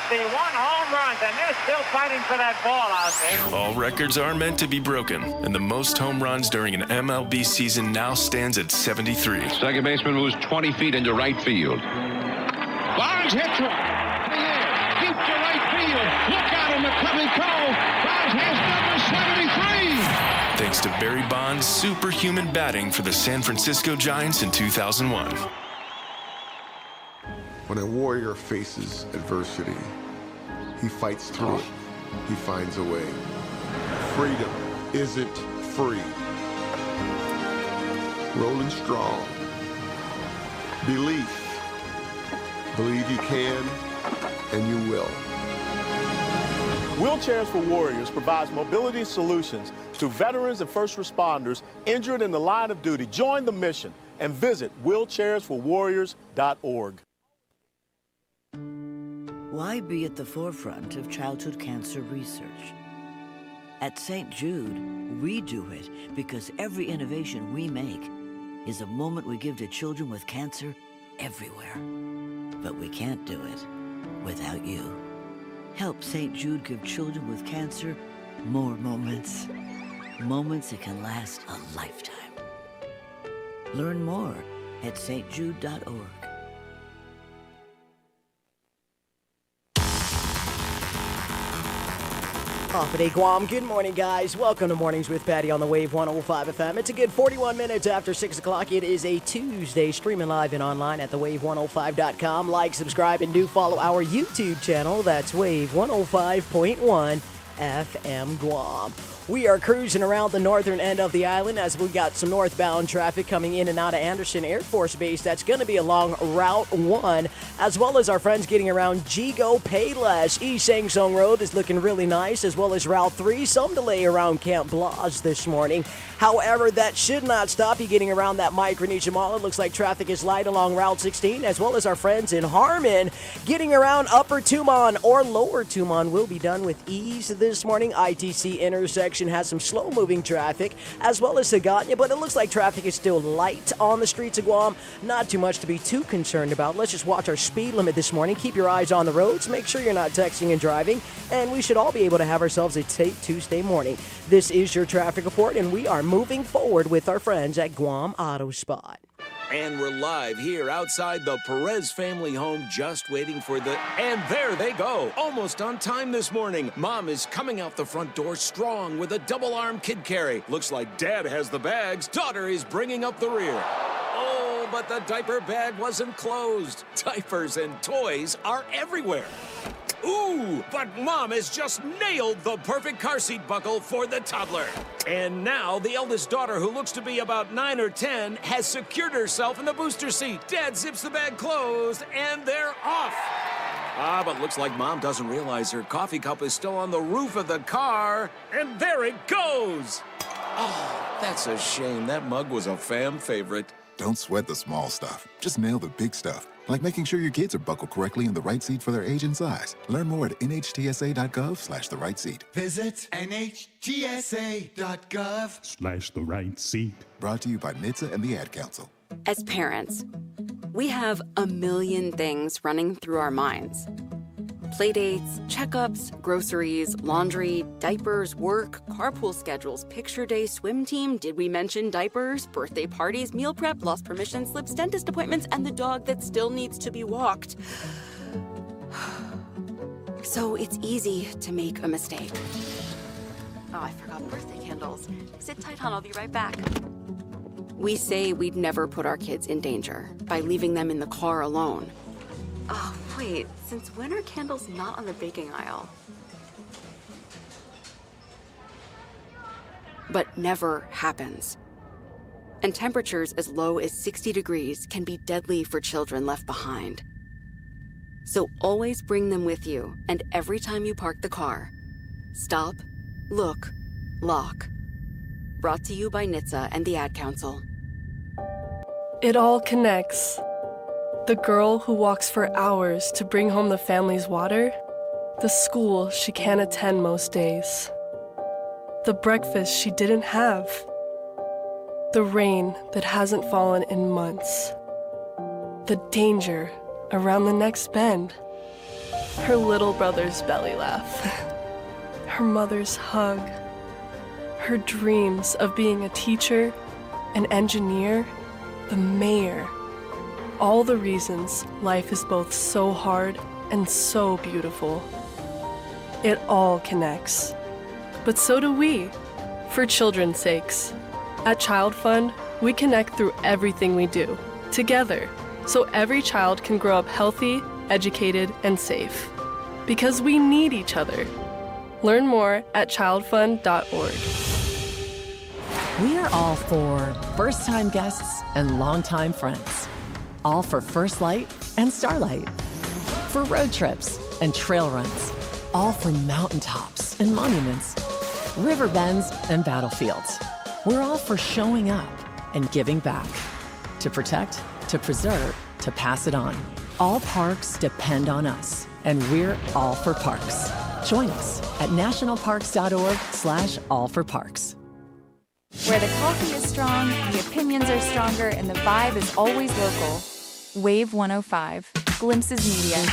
61 home runs, and they're still fighting for that ball out there. All records are meant to be broken, and the most home runs during an MLB season now stands at 73. Second baseman moves 20 feet into right field. Bonds hits one. Deep to right field. Look out in the coming call. Bonds has number 73. Thanks to Barry Bonds' superhuman batting for the San Francisco Giants in 2001. When a warrior faces adversity, he fights through it. He finds a way. Freedom isn't free. Rolling strong. Belief. Believe you can, and you will. Wheelchairs for Warriors provides mobility solutions to veterans and first responders injured in the line of duty. Join the mission and visit wheelchairsforwarriors.org. Why be at the forefront of childhood cancer research? At St. Jude, we do it because every innovation we make is a moment we give to children with cancer everywhere. But we can't do it without you. Help St. Jude give children with cancer more moments. Moments that can last a lifetime. Learn more at stjude.org. Patti, Guam. Good morning, guys. Welcome to Mornings with Patti on the Wave 105 FM. It's a good 41 minutes after 6 o'clock. It is a Tuesday, streaming live and online at thewave105.com. Like, subscribe, and do follow our YouTube channel. That's Wave 105.1 FM Guam. We are cruising around the northern end of the island as we got some northbound traffic coming in and out of Anderson Air Force Base. That's going to be along Route 1, as well as our friends getting around Jigo Payless. East Sangsong Road is looking really nice, as well as Route 3. Some delay around Camp Blas this morning. However, that should not stop you getting around that Micronesia Mall. It looks like traffic is light along Route 16, as well as our friends in Harmon getting around Upper Tumon or Lower Tumon will be done with ease this morning. ITC intersection has some slow-moving traffic, as well as Saganya, but it looks like traffic is still light on the streets of Guam. Not too much to be too concerned about. Let's just watch our speed limit this morning. Keep your eyes on the roads. Make sure you're not texting and driving, and we should all be able to have ourselves a safe Tuesday morning. This is your traffic report, and we are moving forward with our friends at Guam Auto Spot. And we're live here outside the Perez family home, just waiting for the... And there they go, almost on time this morning. Mom is coming out the front door strong with a double-arm kid carry. Looks like Dad has the bags. Daughter is bringing up the rear. Oh, but the diaper bag wasn't closed. Diapers and toys are everywhere. Ooh, but Mom has just nailed the perfect car seat buckle for the toddler. And now the eldest daughter, who looks to be about 9 or 10, has secured herself in the booster seat. Dad zips the bag closed, and they're off. But looks like Mom doesn't realize her coffee cup is still on the roof of the car. And there it goes. Oh, that's a shame. That mug was a fam favorite. Don't sweat the small stuff. Just nail the big stuff. Like making sure your kids are buckled correctly in the right seat for their age and size. Learn more at nhtsa.gov/the right seat. Visit nhtsa.gov/the right seat. Brought to you by NHTSA and the Ad Council. As parents, we have a million things running through our minds. Playdates, checkups, groceries, laundry, diapers, work, carpool schedules, picture day, swim team, did we mention diapers, birthday parties, meal prep, lost permission slips, dentist appointments, and the dog that still needs to be walked. So it's easy to make a mistake. Oh, I forgot birthday candles. Sit tight, hon, I'll be right back. We say we'd never put our kids in danger by leaving them in the car alone. Oh, wait, since when are candles not on the baking aisle? But never happens. And temperatures as low as 60 degrees can be deadly for children left behind. So always bring them with you, and every time you park the car, stop, look, lock. Brought to you by NHTSA and the Ad Council. It all connects. The girl who walks for hours to bring home the family's water, the school she can't attend most days, the breakfast she didn't have, the rain that hasn't fallen in months, the danger around the next bend. her little brother's belly laugh, her mother's hug, her dreams of being a teacher, an engineer, the mayor. All the reasons life is both so hard and so beautiful. It all connects. But so do we, for children's sakes. At Child Fund, we connect through everything we do, together, so every child can grow up healthy, educated, and safe. Because we need each other. Learn more at childfund.org. We are all for first-time guests and longtime friends. All for First Light and Starlight. For road trips and trail runs. All for mountaintops and monuments. River bends and battlefields. We're all for showing up and giving back. To protect, to preserve, to pass it on. All parks depend on us, and we're all for parks. Join us at nationalparks.org/allforparks. Where the coffee is strong, the opinions are stronger, and the vibe is always local. Wave 105, Glimpses Media.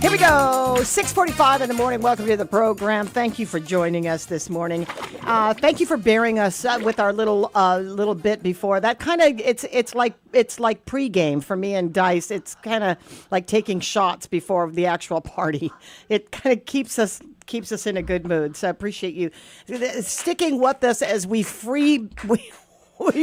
Here we go, 6:45 in the morning. Welcome to the program. Thank you for joining us this morning. Thank you for bearing us with our little bit before that. Kind of, it's like pregame for me and Dice. It's kind of like taking shots before the actual party. It kind of keeps us in a good mood. So I appreciate you sticking with us as we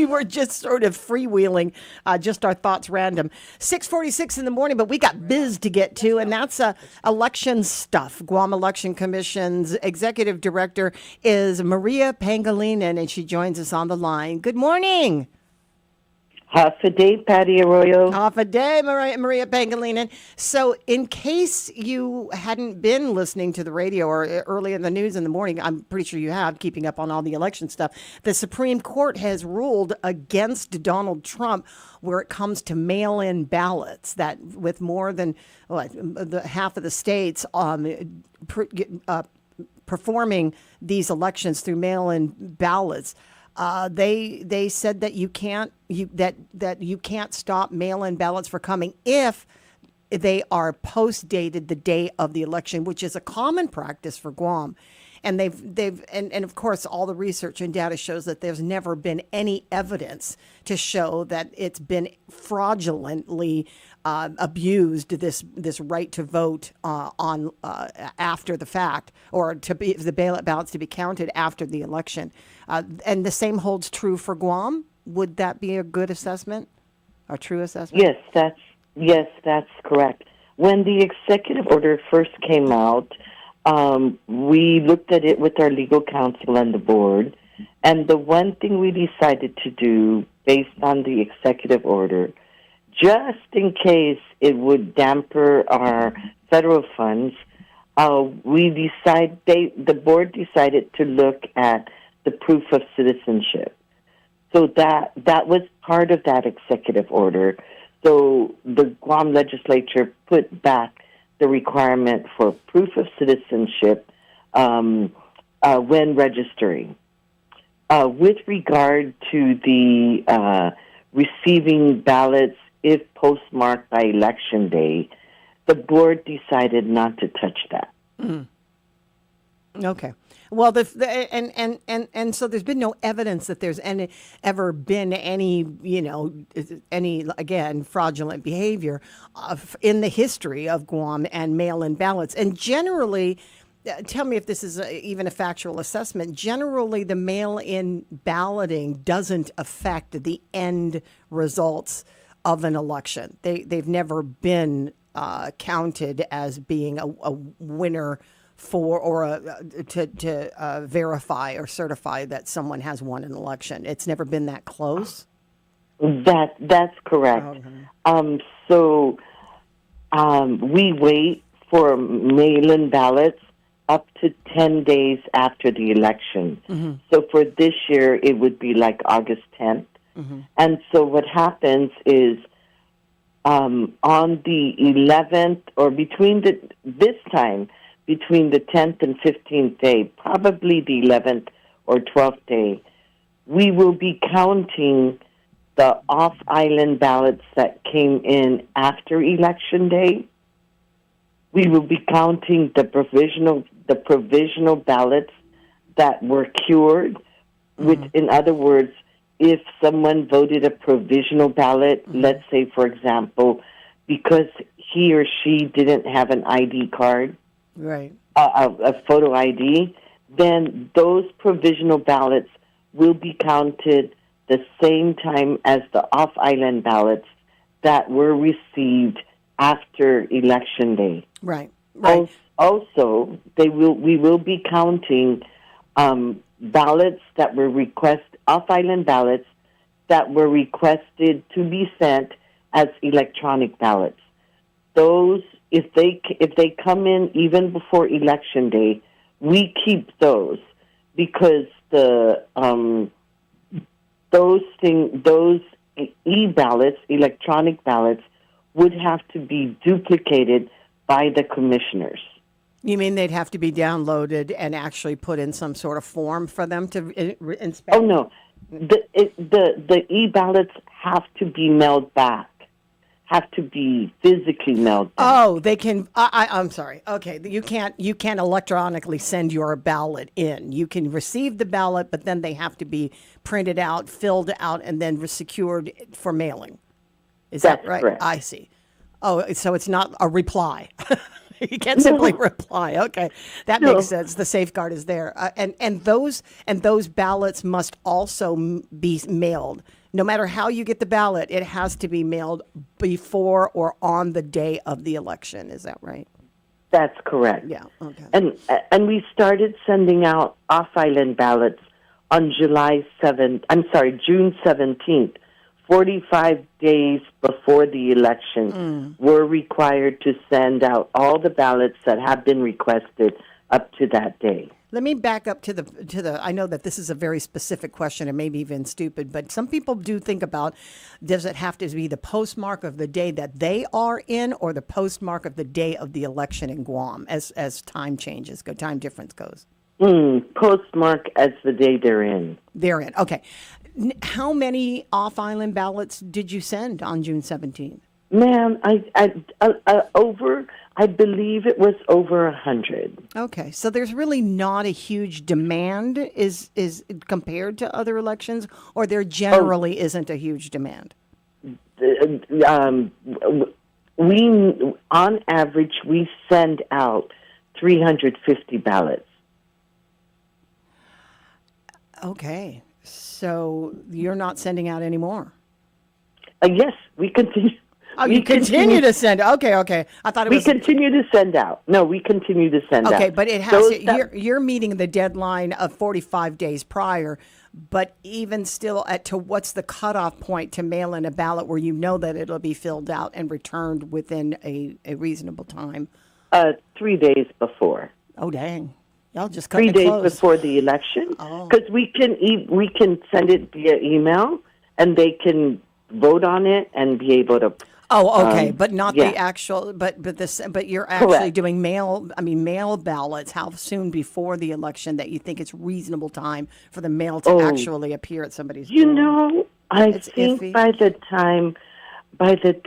were just sort of freewheeling, just our thoughts random. 6:46 in the morning, but we got biz to get to, and that's election stuff. Guam Election Commission's executive director is Maria Pangilinan, and she joins us on the line. Good morning. Half a day, Patti Arroyo. Half a day, Maria Pangilinan. So in case you hadn't been listening to the radio or early in the news in the morning, I'm pretty sure you have, keeping up on all the election stuff, the Supreme Court has ruled against Donald Trump where it comes to mail-in ballots, that with more than half of the states performing these elections through mail-in ballots. They said that you can't stop mail-in ballots for coming if they are post-dated the day of the election, which is a common practice for Guam. And and of course all the research and data shows that there's never been any evidence to show that it's been fraudulently abused, this right to vote on after the fact, or to be the ballot ballots to be counted after the election. And the same holds true for Guam. Would that be a good assessment, a true assessment? Yes, that's correct. When the executive order first came out, we looked at it with our legal counsel and the board, and the one thing we decided to do based on the executive order, just in case it would damper our federal funds, the board decided to look at the proof of citizenship. So that was part of that executive order. So the Guam legislature put back the requirement for proof of citizenship when registering. With regard to the receiving ballots if postmarked by Election Day, the board decided not to touch that. Mm. Okay. Well, and so there's been no evidence that there's ever been any again fraudulent behavior in the history of Guam and mail-in ballots. And generally, tell me if this is even a factual assessment. Generally, the mail-in balloting doesn't affect the end results of an election. They've never been counted as being a winner for or to verify or certify that someone has won an election. It's never been that close. That's correct. So we wait for mail-in ballots up to 10 days after the election. Mm-hmm. So for this year, it would be like August 10th. Mm-hmm. And so what happens is on the 11th or between the 10th and 15th day, probably the 11th or 12th day, we will be counting the off-island ballots that came in after Election Day. We will be counting the provisional ballots that were cured. Which, in other words, if someone voted a provisional ballot, let's say, for example, because he or she didn't have an ID card, right, a photo ID, then those provisional ballots will be counted the same time as the off-island ballots that were received after Election Day. Right. Also, we will be counting ballots that were off-island ballots that were requested to be sent as electronic ballots. Those, if they come in even before Election Day, we keep those because those e-ballots, electronic ballots, would have to be duplicated by the commissioners. You mean they'd have to be downloaded and actually put in some sort of form for them to inspect? Oh no, the e-ballots have to be mailed back. Have to be physically mailed back. Oh, they can. I'm sorry. Okay, you can't electronically send your ballot in. You can receive the ballot, but then they have to be printed out, filled out, and then secured for mailing. Is that right? Correct. I see. Oh, so it's not a reply. You can't simply reply. Okay, that makes sense. The safeguard is there, and those ballots must also be mailed. No matter how you get the ballot, it has to be mailed before or on the day of the election. Is that right? That's correct. Yeah. Okay. And we started sending out off-island ballots on June 17th. 45 days before the election, we're required to send out all the ballots that have been requested up to that day. Let me back up to the. I know that this is a very specific question and maybe even stupid, but some people do think about: does it have to be the postmark of the day that they are in, or the postmark of the day of the election in Guam, as time difference goes? Postmark as the day they're in. They're in. Okay. How many off-island ballots did you send on June 17th? Ma'am, I believe it was over 100. Okay, so there's really not a huge demand is compared to other elections, or there generally isn't a huge demand? We, on average, we send out 350 ballots. Okay. So you're not sending out any more? Yes, we continue. Oh, you continue to send. Okay. I thought it was. We continue to send out. No, we continue to send out. Okay, but it has. You're meeting the deadline of 45 days prior, but even still, what's the cutoff point to mail in a ballot where you know that it'll be filled out and returned within a reasonable time? 3 days before. Oh, dang. Y'all just 3 days before the election, because we can send it via email, and they can vote on it and be able to. Oh, okay, but not the actual. But you're actually Correct. doing mail ballots. How soon before the election that you think it's reasonable time for the mail to actually appear at somebody's door? You know, it's think iffy. by the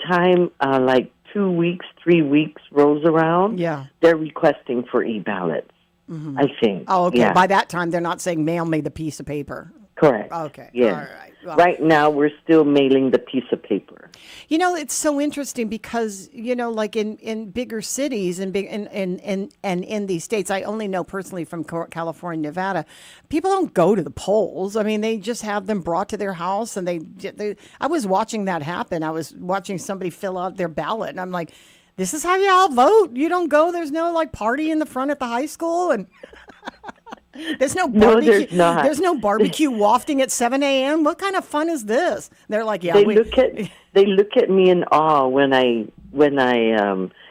time like 2 weeks, 3 weeks rolls around, they're requesting for e-ballots. Mm-hmm. I think. Oh, okay. Yeah. By that time, they're not saying mail me the piece of paper. Correct. Okay. Yeah. All right. Well, right now, we're still mailing the piece of paper. You know, it's so interesting because, like in bigger cities and in these states, I only know personally from California, Nevada, people don't go to the polls. I mean, they just have them brought to their house, and I was watching that happen. I was watching somebody fill out their ballot, and I'm like, this is how y'all vote. You don't go. There's no party in the front at the high school, and there's no barbecue. No, there's not. There's no barbecue wafting at 7 a.m. What kind of fun is this? They're like, yeah. They look at me in awe when I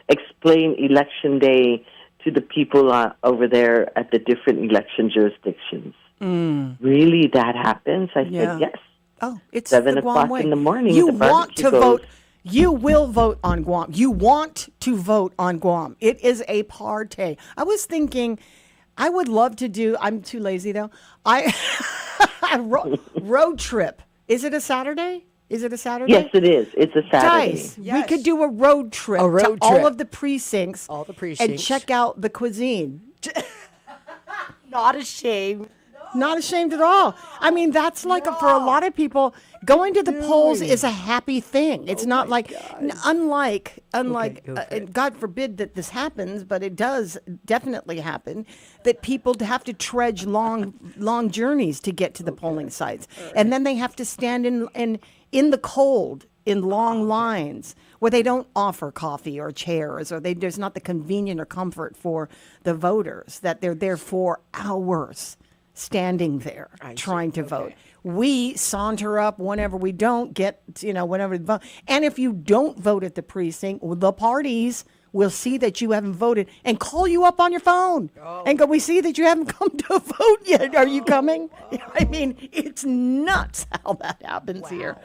explain Election Day to the people over there at the different election jurisdictions. Really, that happens? I said yes. Oh, it's 7 the Guam o'clock way. in the morning. You the want to goes. vote. You will vote on Guam. You want to vote on Guam. It is a party. I was thinking, I would love to do. I'm too lazy though. Road trip. Is it a Saturday? Is it a Saturday? Yes, it is. It's a Saturday. Guys, we could do a road trip to all of the precincts. All the precincts. And check out the cuisine. Not ashamed. Not ashamed at all. I mean, that's like for a lot of people, going to the polls is a happy thing. It's not like, unlike, God forbid that this happens, but it does definitely happen, that people have to trudge long journeys to get to the polling sites. And then they have to stand in the cold in long lines where they don't offer coffee or chairs, or there's not the convenience or comfort for the voters, that they're there for hours standing there trying to vote. We saunter up whenever we don't get, whenever we vote. And if you don't vote at the precinct, the parties will see that you haven't voted and call you up on your phone and go, we see that you haven't come to vote yet. Are you coming? I mean, it's nuts how that happens here.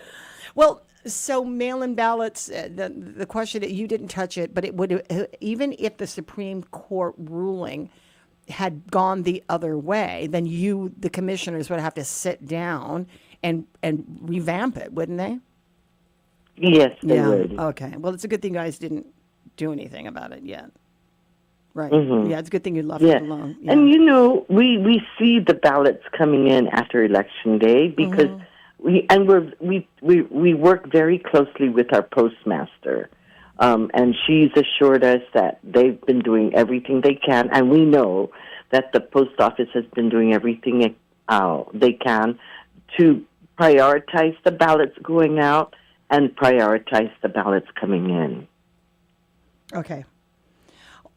Well, so mail-in ballots, the question that you didn't touch it, but it would, even if the Supreme Court ruling had gone the other way, then the commissioners would have to sit down and revamp it, wouldn't they? Yes, they would. Okay. Well, it's a good thing you guys didn't do anything about it yet. Right. Mm-hmm. Yeah, it's a good thing you left it alone. Yeah. And we see the ballots coming in after Election Day because we work very closely with our postmaster. And she's assured us that they've been doing everything they can, and we know that the post office has been doing everything they can to prioritize the ballots going out and prioritize the ballots coming in. Okay.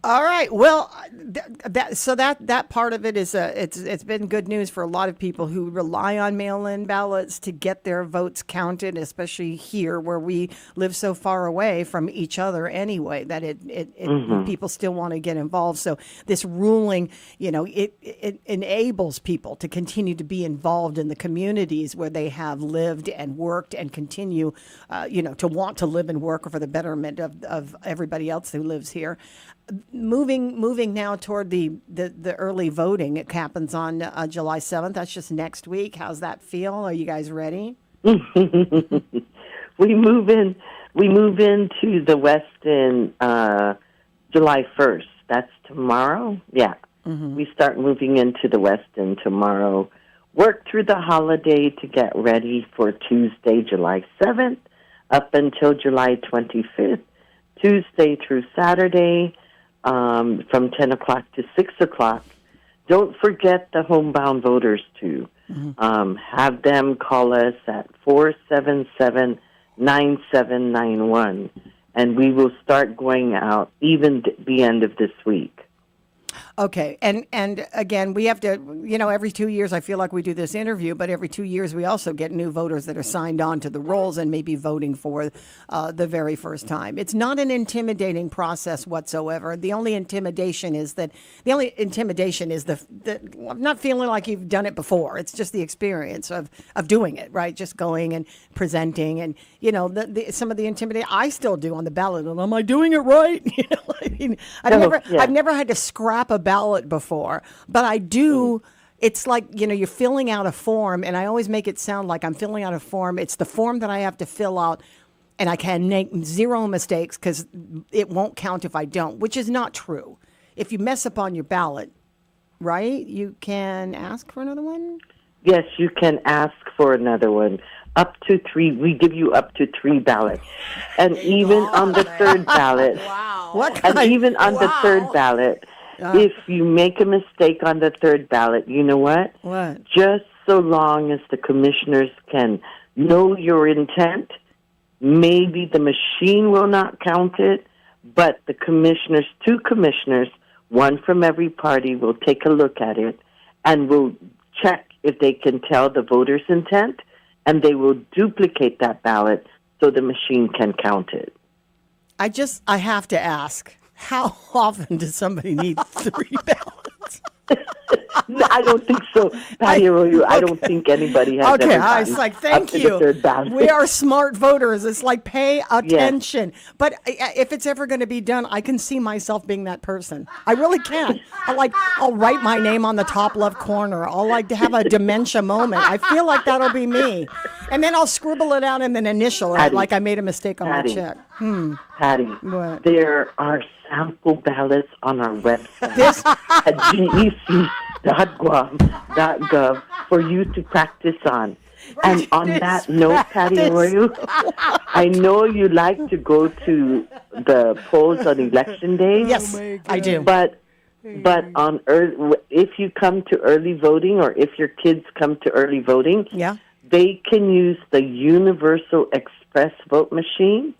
All right. Well, that part of it is it's been good news for a lot of people who rely on mail-in ballots to get their votes counted, especially here where we live so far away from each other anyway. That people still want to get involved. So this ruling, it enables people to continue to be involved in the communities where they have lived and worked and continue, to want to live and work for the betterment of everybody else who lives here. Moving now toward the early voting. It happens on July 7th. That's just next week. How's that feel? Are you guys ready? We move into the West in July 1st. That's tomorrow. Yeah. Mm-hmm. We start moving into the West End tomorrow. Work through the holiday to get ready for Tuesday, July 7th, up until July 25th, Tuesday through Saturday. From 10 o'clock to 6 o'clock. Don't forget the homebound voters, too. Mm-hmm. Have them call us at 477-9791, and we will start going out even the end of this week. Okay. And again, we have to, every 2 years, I feel like we do this interview, but every 2 years we also get new voters that are signed on to the rolls and maybe voting for the very first time. It's not an intimidating process whatsoever. The only intimidation is the not feeling like you've done it before. It's just the experience of doing it, right? Just going and presenting and, some of the intimidation I still do on the ballot. And am I doing it right? I've never had to scrap a ballot before, but I do. It's like, you're filling out a form, and I always make it sound like I'm filling out a form. It's the form that I have to fill out, and I can make zero mistakes because it won't count if I don't, which is not true. If you mess up on your ballot, right, you can ask for another one? Yes, you can ask for another one. Up to 3. We give you up to 3 ballots. And even on the third ballot. Wow. The third ballot, if you make a mistake on the third ballot, you know what? What? Just so long as the commissioners can know your intent, maybe the machine will not count it, but the commissioners, 2 commissioners, one from every party, will take a look at it and will check if they can tell the voter's intent, and they will duplicate that ballot so the machine can count it. I have to ask, how often does somebody need 3 ballots? No, I don't think so, Patty Arroyo. I don't think anybody has Okay, ever I was gotten like, up thank to the you. third ballot. We are smart voters. It's like pay attention. But if it's ever going to be done, I can see myself being that person. I really can. I'll write my name on the top left corner. I'll like to have a dementia moment. I feel like that'll be me. And then I'll scribble it out and then initial it Patty, like I made a mistake on Patty, my check. Patty, What? there are sample ballots on our website at gec.guam.gov for you to practice on. And on that note, Patty Arroyo, I know you like to go to the polls on election day. Yes, I do. But on if you come to early voting, or if your kids come to early voting, they can use the Universal Express vote machine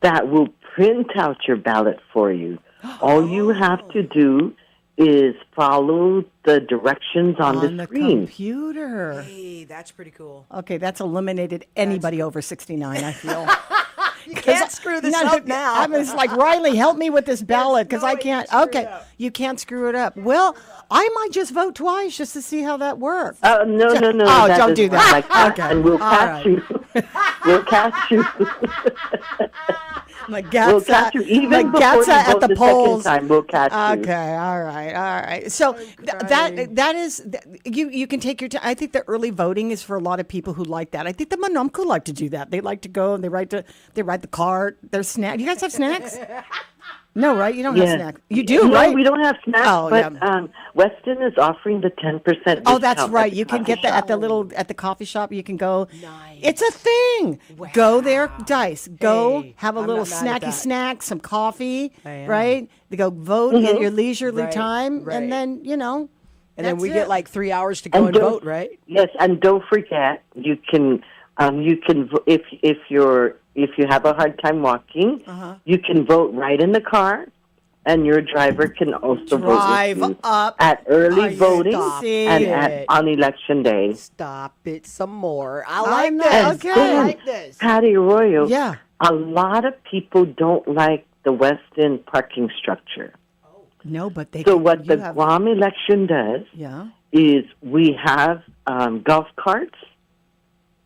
that will print out your ballot for you. All you have to do is follow the directions on the screen. Computer. Hey, that's pretty cool. Okay, that's eliminated anybody over 69, I feel. You can't screw this up now. I was like, Riley, help me with this ballot because I can't. Okay, you can't screw it up. Well, I might just vote twice just to see how that works. No. Oh, don't do that. Like that. Okay. And we'll catch you. We'll catch you. My We'll catch you even before you at vote the the polls. second time. We'll catch you. Okay, all right. So that is you can take your time. I think the early voting is for a lot of people who like that. I think the Manumku like to do that. They like to go and they ride the cart. There's snacks. You guys have snacks? No, right? You don't have snacks. You do, no, right? We don't have snacks, but yeah. Weston is offering the 10% discount. Oh, that's right. at the You can coffee get that shop. at the coffee shop. You can go. Nice. It's a thing. Wow. Go there, Dice. Go have a little snacky snack, some coffee, right? They go vote at your leisurely time, and then And then we get like 3 hours to go and vote, right? Yes, and don't forget, you can if you have a hard time walking, you can vote right in the car, and your driver can also drive vote with you up at early voting and on election day. Stop it some more. I like And this. then, I like this. Patty Arroyo, Yeah. a lot of people don't like the Weston parking structure. No, but they. So what the Guam election does is we have golf carts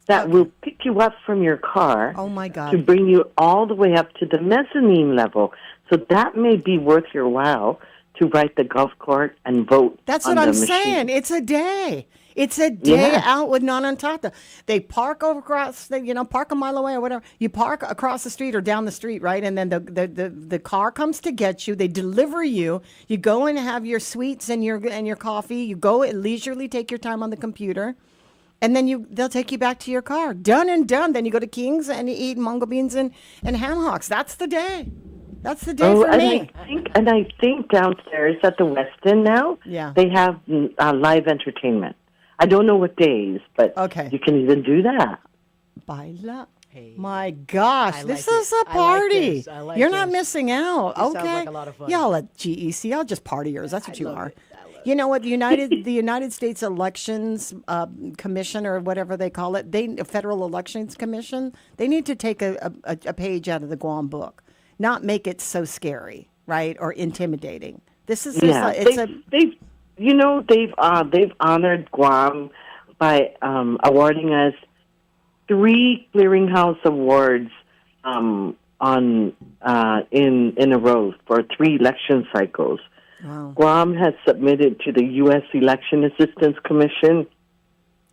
that will pick you up from your car. Oh my God! To bring you all the way up to the mezzanine level. So that may be worth your while to ride the golf cart and vote. That's on what I'm the machine. saying. It's a day. It's a day out with Nanantata. They park over across, park a mile away or whatever. You park across the street or down the street, right? And then the car comes to get you. They deliver you. You go and have your sweets and your coffee. You go and leisurely take your time on the computer. And then they'll take you back to your car. Done and done. Then you go to King's and you eat mango beans and ham hocks. That's the day. That's the day for me. I think downstairs at the Westin now, they have live entertainment. I don't know what days, but you can even do that. Baila. My gosh, this is a party. You're not missing out. This okay. sounds like a lot of fun. Y'all at GEC, y'all just partiers. That's what you are. You know what? The United States Elections Commission, or whatever they call it, Federal Elections Commission, they need to take a page out of the Guam book, not make it so scary, right, or intimidating. This is they've honored Guam by awarding us 3 clearinghouse awards in a row for 3 election cycles. Wow. Guam has submitted to the U.S. Election Assistance Commission.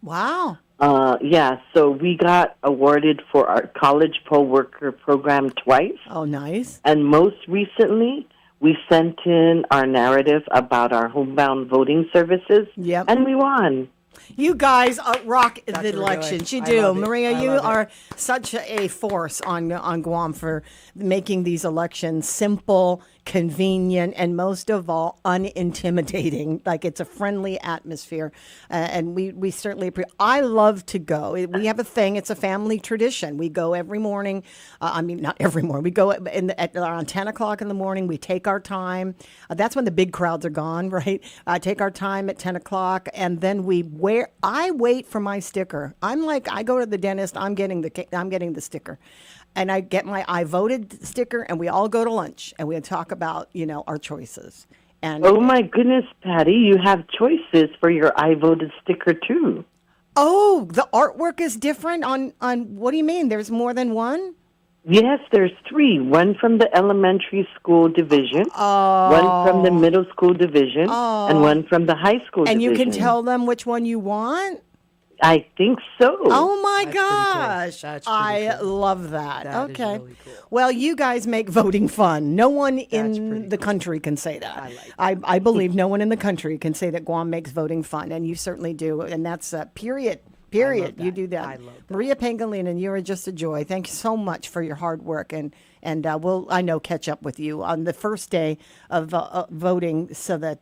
Wow. So we got awarded for our college poll worker program twice. Oh, nice. And most recently, we sent in our narrative about our homebound voting services. Yep. And we won. You guys rock the Dr. elections. You I do. love it. Maria, I you love it. are such a force on Guam for making these elections simple, convenient, and most of all, unintimidating. Like, it's a friendly atmosphere. And we certainly appreciate. I love to go. We have a thing. It's a family tradition. We go every morning. Not every morning. We go at around 10 o'clock in the morning. We take our time. That's when the big crowds are gone, right? Take our time at 10 o'clock, and then I wait for my sticker. I'm like, I go to the dentist. I'm getting the sticker. And I get my I voted sticker, and we all go to lunch, and we talk about, our choices. And oh my goodness, Patty, you have choices for your I voted sticker too. oh, the artwork is different on what do you mean? There's more than one? Yes, there's 3. One from the elementary school division, one from the middle school division, and one from the high school and division. you can tell them which one you want? I think so. Oh my That's pretty cool. gosh. That's pretty I cool. love that. That is okay. really cool. Well, you guys make voting fun. No one pretty in the country can say that. I believe no one in the country can say that Guam makes voting fun, and you certainly do. And that's period. Period. You do that. I love that. Maria Pangilinan, you are just a joy. Thank you so much for your hard work, and we'll, I know, catch up with you on the first day of voting so that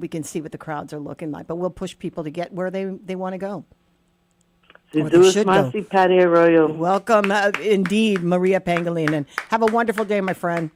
we can see what the crowds are looking like. But we'll push people to get where they want to go. Or they should go. Patty Arroyo. Welcome, indeed, Maria Pangilinan. Have a wonderful day, my friend.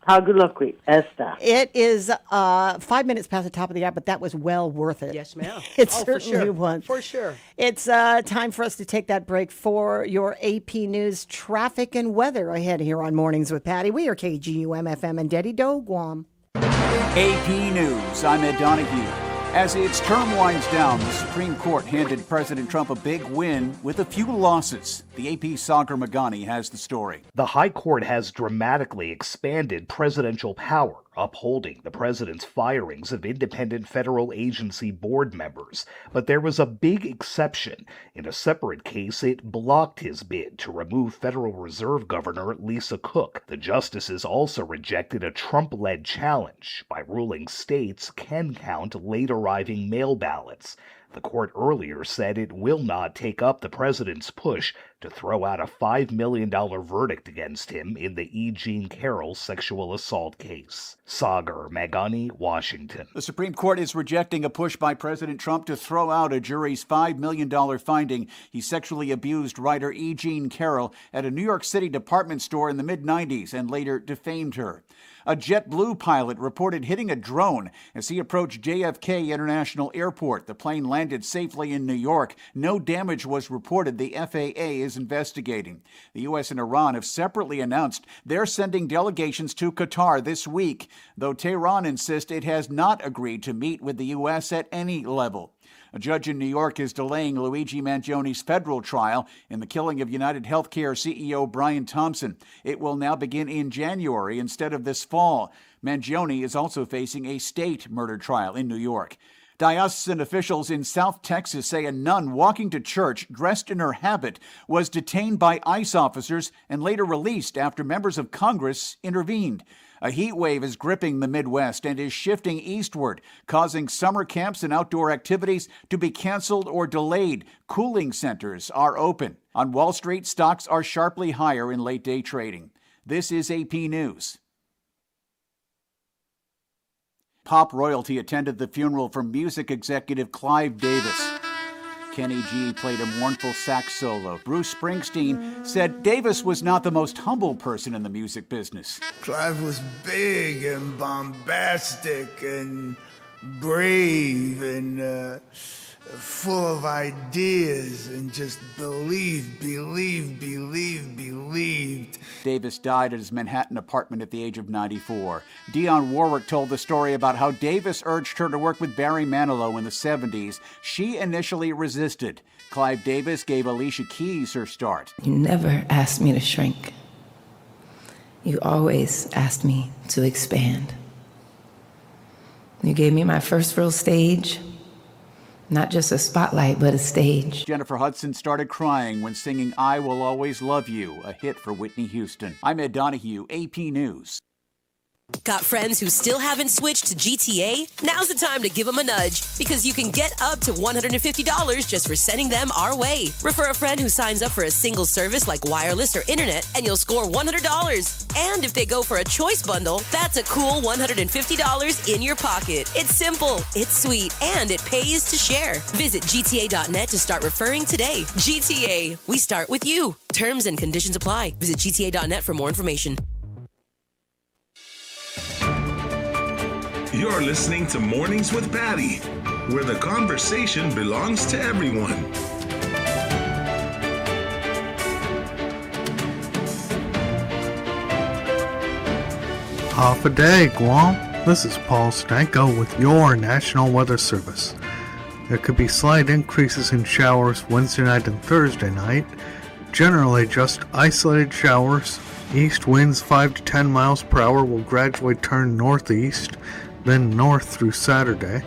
Esta. It is 5 minutes past the top of the hour, but that was well worth it. Yes, ma'am. It for certainly sure. was. For sure. It's time for us to take that break for your AP News traffic and weather ahead here on Mornings with Patty. We are KGUM FM and Daddy Do Guam. AP News, I'm Ed Donahue. As its term winds down, the Supreme Court handed President Trump a big win with a few losses. The AP Sagar Magani has the story. The High Court has dramatically expanded presidential power, upholding the president's firings of independent federal agency board members. But there was a big exception. In a separate case, it blocked his bid to remove Federal Reserve Governor Lisa Cook. The justices also rejected a Trump-led challenge by ruling states can count late-arriving mail ballots. The court earlier said it will not take up the president's push to throw out a $5 million verdict against him in the E. Jean Carroll sexual assault case. Sagar Magani, Washington. The Supreme Court is rejecting a push by President Trump to throw out a jury's $5 million finding he sexually abused writer E. Jean Carroll at a New York City department store in the mid-'90s and later defamed her. A JetBlue pilot reported hitting a drone as he approached JFK International Airport. The plane landed safely in New York. No damage was reported. The FAA is investigating. The U.S. and Iran have separately announced they're sending delegations to Qatar this week, though Tehran insists it has not agreed to meet with the U.S. at any level. A judge in New York is delaying Luigi Mangioni's federal trial in the killing of United Healthcare CEO Brian Thompson. It will now begin in January instead of this fall. Mangioni is also facing a state murder trial in New York. Diocesan officials in South Texas say a nun walking to church dressed in her habit was detained by ICE officers and later released after members of Congress intervened. A heat wave is gripping the Midwest and is shifting eastward, causing summer camps and outdoor activities to be canceled or delayed. Cooling centers are open. On Wall Street, stocks are sharply higher in late-day trading. This is AP News. Pop royalty attended the funeral for music executive Clive Davis. Kenny G played a mournful sax solo. Bruce Springsteen said Davis was not the most humble person in the music business. Clive was big and bombastic and brave and full of ideas and just believed. Davis died at his Manhattan apartment at the age of 94. Dionne Warwick told the story about how Davis urged her to work with Barry Manilow in the 70s. She initially resisted. Clive Davis gave Alicia Keys her start. You never asked me to shrink. You always asked me to expand. You gave me my first real stage. Not just a spotlight, but a stage. Jennifer Hudson started crying when singing I Will Always Love You, a hit for Whitney Houston. I'm Ed Donahue, AP News. Got friends who still haven't switched to GTA? Now's the time to give them a nudge, because you can get up to $150 just for sending them our way. Refer a friend who signs up for a single service like wireless or internet, and you'll score $100. And if they go for a choice bundle, that's a cool $150 in your pocket. It's simple, it's sweet, and it pays to share. Visit GTA.net to start referring today. GTA, we start with you. Terms and conditions apply. Visit GTA.net for more information. You're listening to Mornings with Patti, where the conversation belongs to everyone. Half a day, Guam. This is Paul Stanko with your National Weather Service. There could be slight increases in showers Wednesday night and Thursday night. Generally just isolated showers. East winds 5 to 10 miles per hour will gradually turn northeast, then north through Saturday.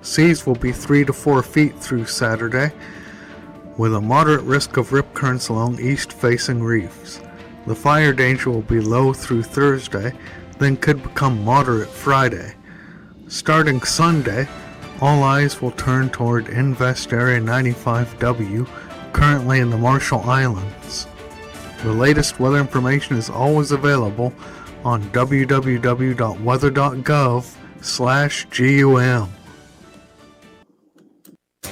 Seas will be 3 to 4 feet through Saturday, with a moderate risk of rip currents along east-facing reefs. The fire danger will be low through Thursday, then could become moderate Friday. Starting Sunday, all eyes will turn toward Invest Area 95W, currently in the Marshall Islands. The latest weather information is always available on www.weather.gov/GUM.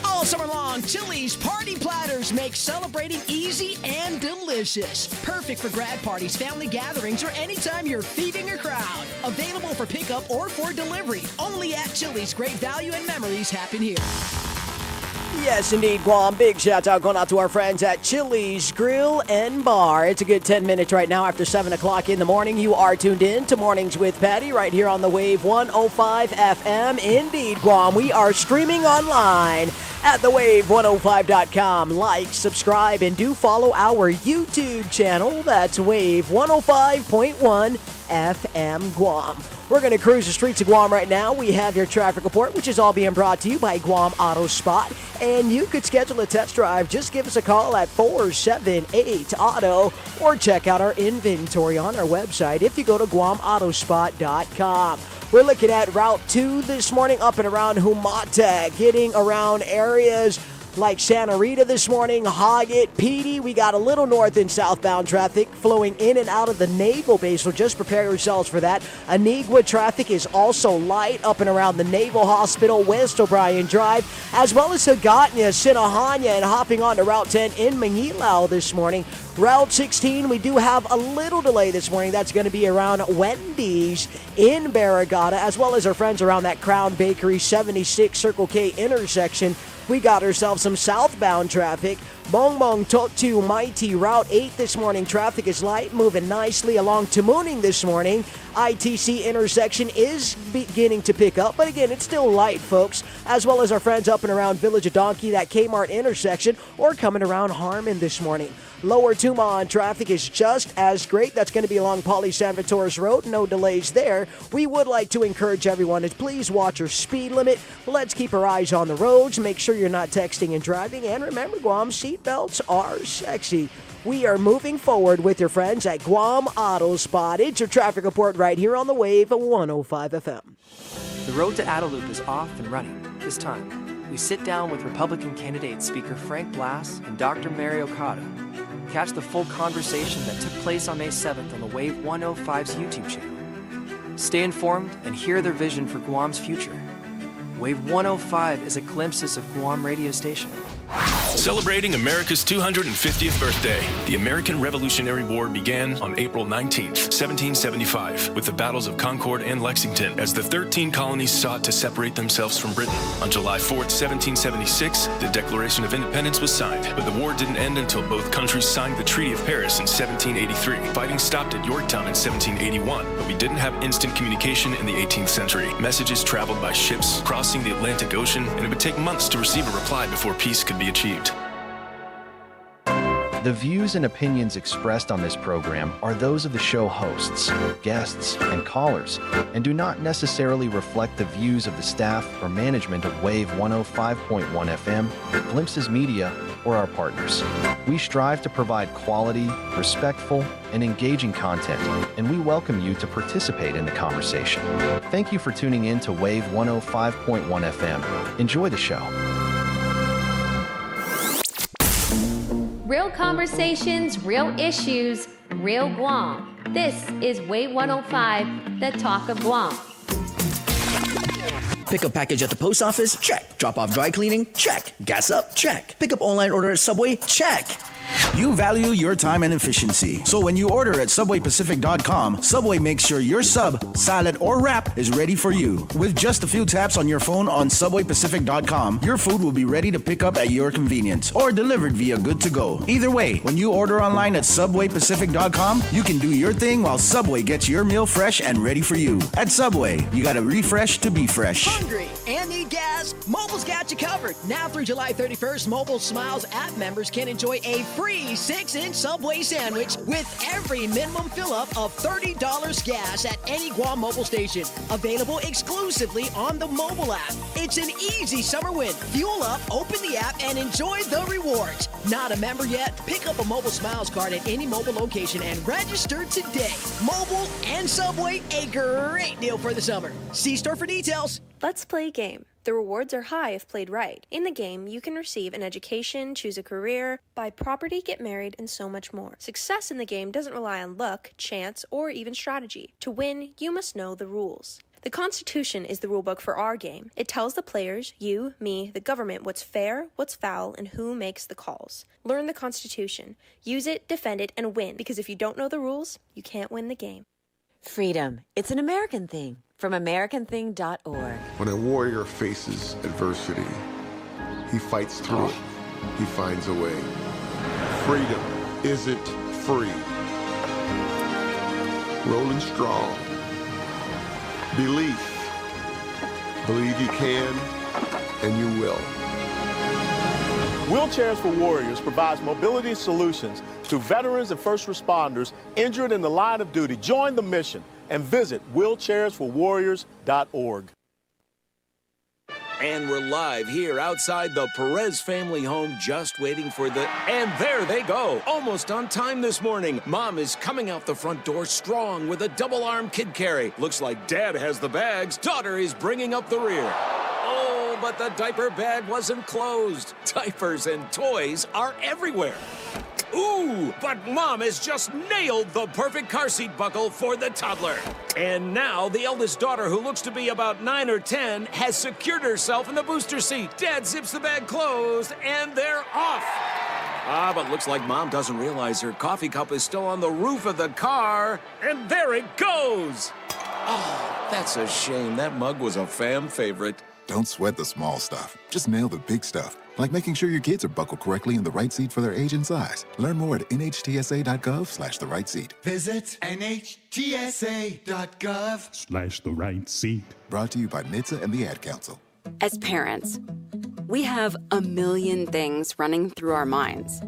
All summer long, Chili's Party Platters make celebrating easy and delicious. Perfect for grad parties, family gatherings, or anytime you're feeding a crowd. Available for pickup or for delivery. Only at Chili's. Great value and memories happen here. Yes, indeed, Guam. Big shout out going out to our friends at Chili's Grill and Bar. It's a good 10 minutes right now after 7 o'clock in the morning. You are tuned in to Mornings with Patti right here on the Wave 105 FM. Indeed, Guam. We are streaming online at thewave105.com. Like, subscribe, and do follow our YouTube channel. That's Wave 105.1 FM Guam. We're going to cruise the streets of Guam right now. We have your traffic report, which is all being brought to you by Guam Auto Spot. And you could schedule a test drive. Just give us a call at 478-AUTO or check out our inventory on our website if you go to GuamAutospot.com. We're looking at Route 2 this morning up and around Humata, getting around areas like Santa Rita this morning, Hoggett, Patti. We got a little north and southbound traffic flowing in and out of the Naval Base, so just prepare yourselves for that. Anigua traffic is also light up and around the Naval Hospital, West O'Brien Drive, as well as Hagåtña, Sinahanya, and hopping on to Route 10 in Manilao this morning. Route 16, we do have a little delay this morning. That's going to be around Wendy's in Barragata, as well as our friends around that Crown Bakery 76 Circle K intersection. We got ourselves some southbound traffic. Bongbong Totu Mighty Route 8 this morning. Traffic is light, moving nicely along Tamuning this morning. ITC intersection is beginning to pick up, but again, it's still light, folks, as well as our friends up and around Village of Donkey, that Kmart intersection, or coming around Harmon this morning. Lower Tumon traffic is just as great. That's going to be along Pauly Salvatore's Road. No delays there. We would like to encourage everyone to please watch your speed limit. Let's keep our eyes on the roads. Make sure you're not texting and driving. And remember, Guam, seatbelts are sexy. We are moving forward with your friends at Guam Auto Spot. It's your traffic report right here on the Wave 105 FM. The road to Adelup is off and running. This time, we sit down with Republican candidate Speaker Frank Blass and Dr. Mary Okada. Catch the full conversation that took place on May 7th on the Wave 105's YouTube channel. Stay informed and hear their vision for Guam's future. Wave 105 is a glimpse of Guam radio station. Celebrating America's 250th birthday, the American Revolutionary War began on April 19, 1775, with the battles of Concord and Lexington, as the 13 colonies sought to separate themselves from Britain. On July 4, 1776, the Declaration of Independence was signed, but the war didn't end until both countries signed the Treaty of Paris in 1783. Fighting stopped at Yorktown in 1781, but we didn't have instant communication in the 18th century. Messages traveled by ships, crossing the Atlantic Ocean, and it would take months to receive a reply before peace could be achieved. The views and opinions expressed on this program are those of the show hosts, guests, and callers, and do not necessarily reflect the views of the staff or management of Wave 105.1 FM, Glimpses Media, or our partners. We strive to provide quality, respectful, and engaging content, and we welcome you to participate in the conversation. Thank you for tuning in to Wave 105.1 FM. Enjoy the show. Real conversations, real issues, real Guam. This is Wave 105, the talk of Guam. Pick up package at the post office? Check. Drop off dry cleaning? Check. Gas up? Check. Pick up online order at Subway? Check. You value your time and efficiency. So when you order at SubwayPacific.com, Subway makes sure your sub, salad, or wrap is ready for you. With just a few taps on your phone on SubwayPacific.com, your food will be ready to pick up at your convenience or delivered via Good to Go. Either way, when you order online at SubwayPacific.com, you can do your thing while Subway gets your meal fresh and ready for you. At Subway, you gotta refresh to be fresh. Hungry and need gas? Mobile's got you covered. Now through July 31st, Mobile Smiles app members can enjoy a free 6-inch Subway sandwich with every minimum fill-up of $30 gas at any Guam mobile station. Available exclusively on the mobile app. It's an easy summer win. Fuel up, open the app, and enjoy the rewards. Not a member yet? Pick up a Mobile Smiles card at any mobile location and register today. Mobile and Subway, a great deal for the summer. See store for details. Let's play a game. The rewards are high if played right. In the game, you can receive an education, choose a career, buy property, get married, and so much more. Success in the game doesn't rely on luck, chance, or even strategy. To win, you must know the rules. The Constitution is the rulebook for our game. It tells the players, you, me, the government, what's fair, what's foul, and who makes the calls. Learn the Constitution. Use it, defend it, and win, because if you don't know the rules, you can't win the game. Freedom. It's an American thing. From AmericanThing.org. When a warrior faces adversity, he fights through it. He finds a way. Freedom isn't free. Rolling strong. Belief. Believe you can, and you will. Wheelchairs for Warriors provides mobility solutions to veterans and first responders injured in the line of duty. Join the mission and visit wheelchairsforwarriors.org. And we're live here outside the Perez family home, just waiting for the... And there they go, almost on time this morning. Mom is coming out the front door strong with a double-arm kid carry. Looks like Dad has the bags. Daughter is bringing up the rear. Oh, but the diaper bag wasn't closed. Diapers and toys are everywhere. Ooh, but Mom has just nailed the perfect car seat buckle for the toddler. And now the eldest daughter, who looks to be about 9 or 10, has secured herself in the booster seat. Dad zips the bag closed, and they're off. But looks like Mom doesn't realize her coffee cup is still on the roof of the car. And there it goes. Oh, that's a shame. That mug was a fam favorite. Don't sweat the small stuff. Just nail the big stuff. Like making sure your kids are buckled correctly in the right seat for their age and size. Learn more at nhtsa.gov/the right seat. Visit nhtsa.gov/the right seat. Brought to you by NHTSA and the Ad Council. As parents, we have a million things running through our minds.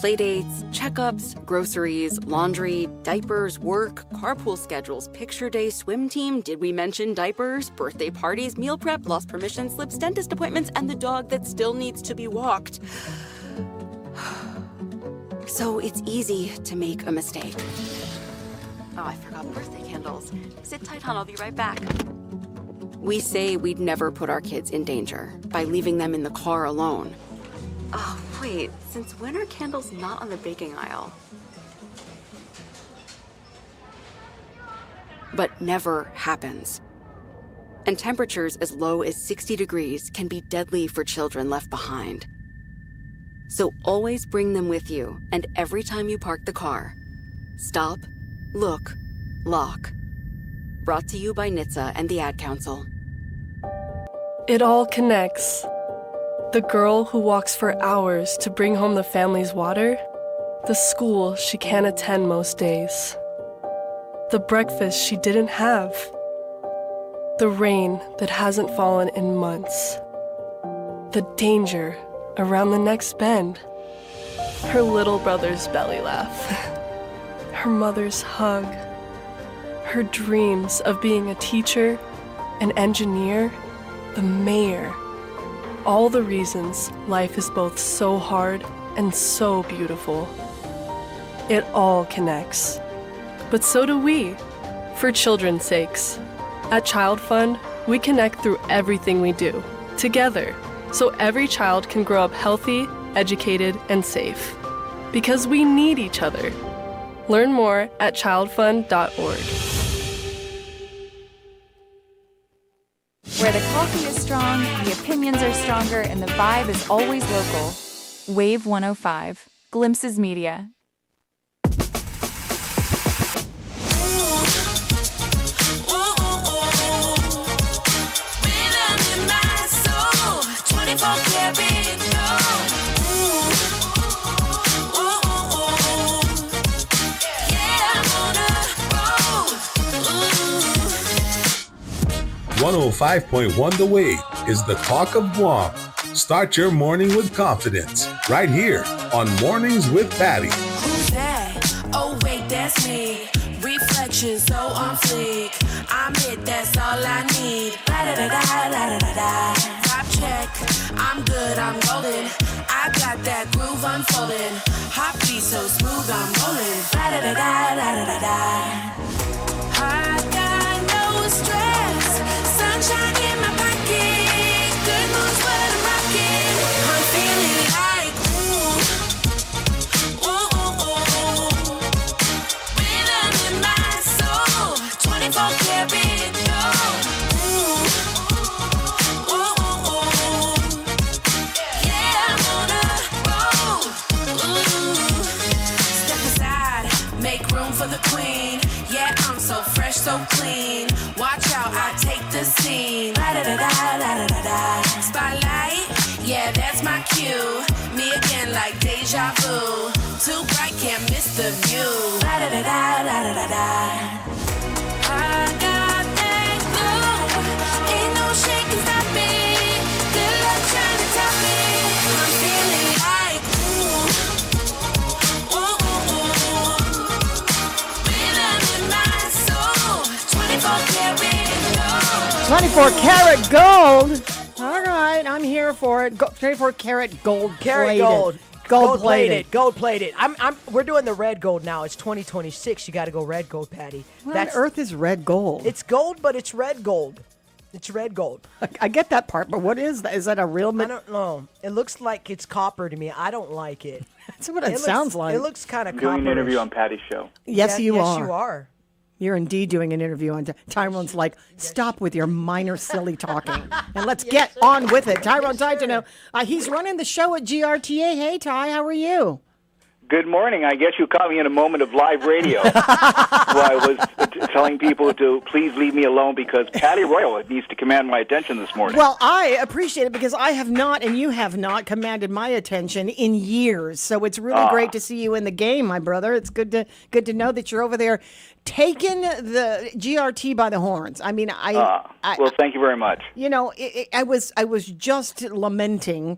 Playdates, checkups, groceries, laundry, diapers, work, carpool schedules, picture day, swim team, did we mention diapers, birthday parties, meal prep, lost permission slips, dentist appointments, and the dog that still needs to be walked. So it's easy to make a mistake. Oh, I forgot birthday candles. Sit tight, hon, I'll be right back. We say we'd never put our kids in danger by leaving them in the car alone. Oh, wait, since when are candles not on the baking aisle? But never happens. And temperatures as low as 60 degrees can be deadly for children left behind. So always bring them with you, and every time you park the car, stop, look, lock. Brought to you by NHTSA and the Ad Council. It all connects. The girl who walks for hours to bring home the family's water, the school she can't attend most days, the breakfast she didn't have, the rain that hasn't fallen in months, the danger around the next bend, her little brother's belly laugh, her mother's hug, her dreams of being a teacher, an engineer, the mayor. All the reasons life is both so hard and so beautiful. It all connects. But so do we, for children's sakes. At Child Fund, we connect through everything we do, together, so every child can grow up healthy, educated, and safe. Because we need each other. Learn more at childfund.org. Where the coffee is strong, the opinions are stronger, and the vibe is always local. Wave 105, Glimpses Media. .1 The Wave is the talk of Guam. Start your morning with confidence right here on Mornings with Patti. Who's that? Oh wait, that's me. Reflection so on fleek. I'm it, that's all I need. Da-da-da-da-da-da-da. Top check, I'm good, I'm golden. I got that groove unfolding. Hot beat so smooth, I'm rolling. Da-da-da-da-da-da-da. I got no stress. Sunshine in my pocket. Good mood's what I'm rocking. I'm feeling like ooh, ooh, ooh, ooh. Rhythm in my soul. 24 karat gold. Ooh, ooh, ooh, ooh. Yeah, I'm on a roll. Ooh. Step aside, make room for the queen. Yeah, I'm so fresh, so clean. Watch out, I take the scene. Da-da-da-da-da-da-da. Spotlight, yeah, that's my cue. Me again like deja vu. Too bright, can't miss the view. Da-da-da-da-da-da-da. I got that glow. Ain't no shake can stop me. Good luck trying to top me. I'm feeling like ooh, ooh, ooh, ooh. Rhythm in my soul. 24 karat 24 karat gold. gold. All right, I'm here for it. 24 karat gold. Karat plated. gold. Gold plated. Gold plated. We're doing the red gold now. It's 2026. You got to go red gold, Patti. What on earth is red gold? It's gold, but it's red gold. It's red gold. I get that part, but what is that? Is that a real? I don't know. It looks like it's copper to me. I don't like it. That's what it sounds like. It looks kind of I'm copper. doing an interview on Patti's show. Yes, you are. Yes, you are. You're indeed doing an interview on Tyrone's like, stop with your minor silly talking and let's get on with it. Tyrone Titano, he's running the show at GRTA. Hey, Ty, how are you? Good morning. I guess you caught me in a moment of live radio where I was telling people to please leave me alone because Patti Royal needs to command my attention this morning. Well, I appreciate it because I have not, and you have not, commanded my attention in years. So it's really great to see you in the game, my brother. It's good to know that you're over there taking the GRT by the horns. I mean, well, thank you very much. You know, I was just lamenting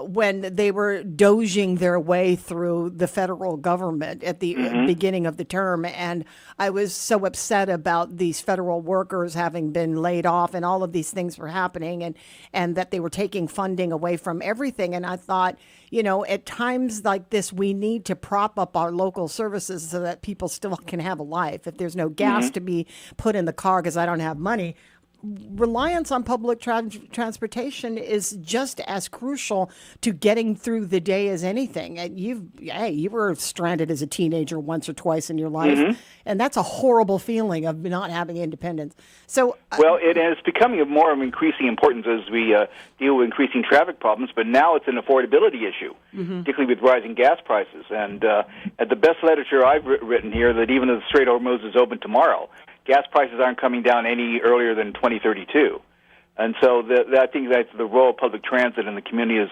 when they were doging their way through the federal government at the beginning of the term. And I was so upset about these federal workers having been laid off and all of these things were happening and that they were taking funding away from everything. And I thought, you know, at times like this, we need to prop up our local services so that people still can have a life. If there's no gas to be put in the car because I don't have money, reliance on public transportation is just as crucial to getting through the day as anything. And you were stranded as a teenager once or twice in your life, and that's a horrible feeling of not having independence. So, well, it is becoming of more of increasing importance as we deal with increasing traffic problems. But now it's an affordability issue, particularly with rising gas prices. And at the best literature I've written here, that even if the Strait of Hormuz is open tomorrow, gas prices aren't coming down any earlier than 2032, and so I think that the role of public transit in the community is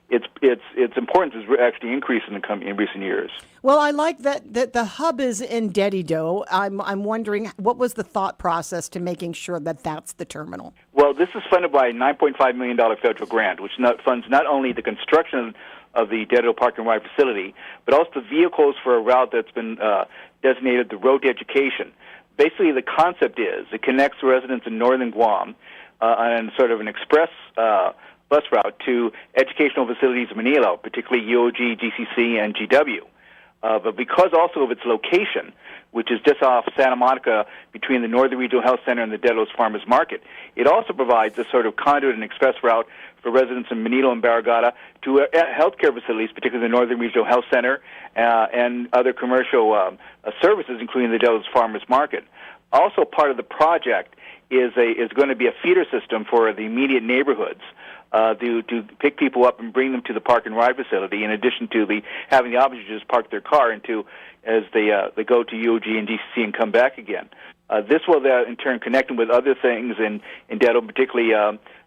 its importance is actually increased in recent years. Well, I like that the hub is in Dedido. I'm wondering what was the thought process to making sure that that's the terminal. Well, this is funded by a $9.5 million federal grant, which funds not only the construction of the Dedido Park and Ride facility, but also the vehicles for a route that's been designated the Road to Education. Basically, the concept is it connects residents in northern Guam on sort of an express bus route to educational facilities in Manila, particularly UOG, GCC, and GW. But because also of its location, which is just off Santa Monica between the Northern Regional Health Center and the Delos Farmers Market, it also provides a sort of conduit and express route for residents in Manila and Barragata to healthcare facilities, particularly the Northern Regional Health Center and other commercial services, including the Delos Farmers Market. Also, part of the project is going to be a feeder system for the immediate neighborhoods to pick people up and bring them to the park and ride facility, in addition to having the option to just park their car as they go to UOG and DCC and come back again. This will in turn connect them with other things in Dedham, particularly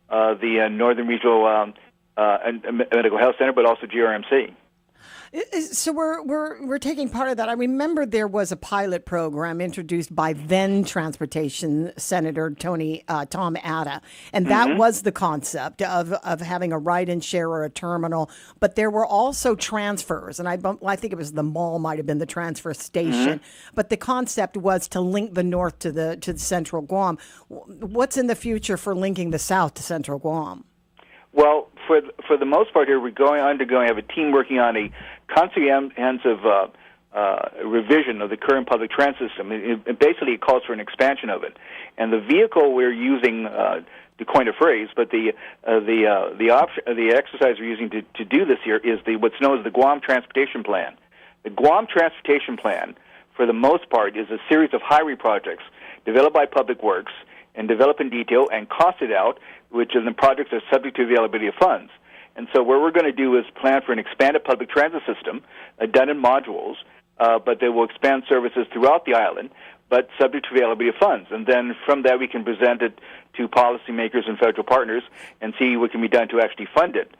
the Northern Regional Medical Health Center, but also GRMC. So we're taking part of that. I remember there was a pilot program introduced by then Transportation Senator Tom Atta, and that was the concept of having a ride and share or a terminal. But there were also transfers, and I think it was the mall might have been the transfer station. But the concept was to link the north to the central Guam. What's in the future for linking the south to central Guam? Well, for the most part here, we have a team working on a comprehensive revision of the current public transit system. It basically calls for an expansion of it, and the vehicle we're using, to coin a phrase, but the exercise we're using to do this here is what's known as the Guam Transportation Plan. The Guam Transportation Plan, for the most part, is a series of highway projects developed by Public Works and developed in detail and costed out, which of the projects are subject to availability of funds. And so what we're going to do is plan for an expanded public transit system, done in modules, but they will expand services throughout the island, but subject to availability of funds. And then from that we can present it to policymakers and federal partners and see what can be done to actually fund it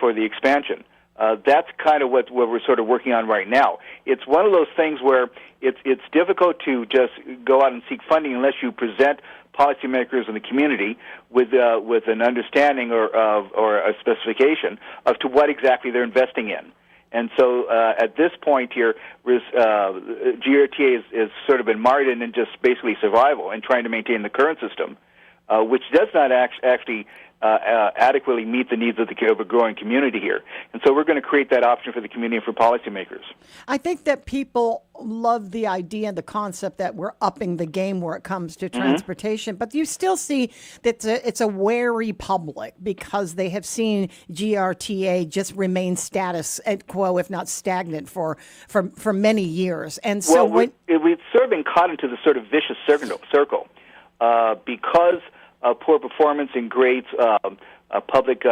for the expansion. That's kind of what we're sort of working on right now. It's one of those things where it's difficult to just go out and seek funding unless you present policymakers in the community with an understanding or a specification of to what exactly they're investing in. And so at this point here, GRTA is sort of been mired in just basically survival and trying to maintain the current system, which does not actually adequately meet the needs of a growing community here. And so we're going to create that option for the community and for policymakers. I think that people love the idea and the concept that we're upping the game where it comes to transportation, but you still see that it's a wary public because they have seen GRTA just remain status quo, if not stagnant, for many years. And so we've sort of been caught into the sort of vicious circle because poor performance and creates public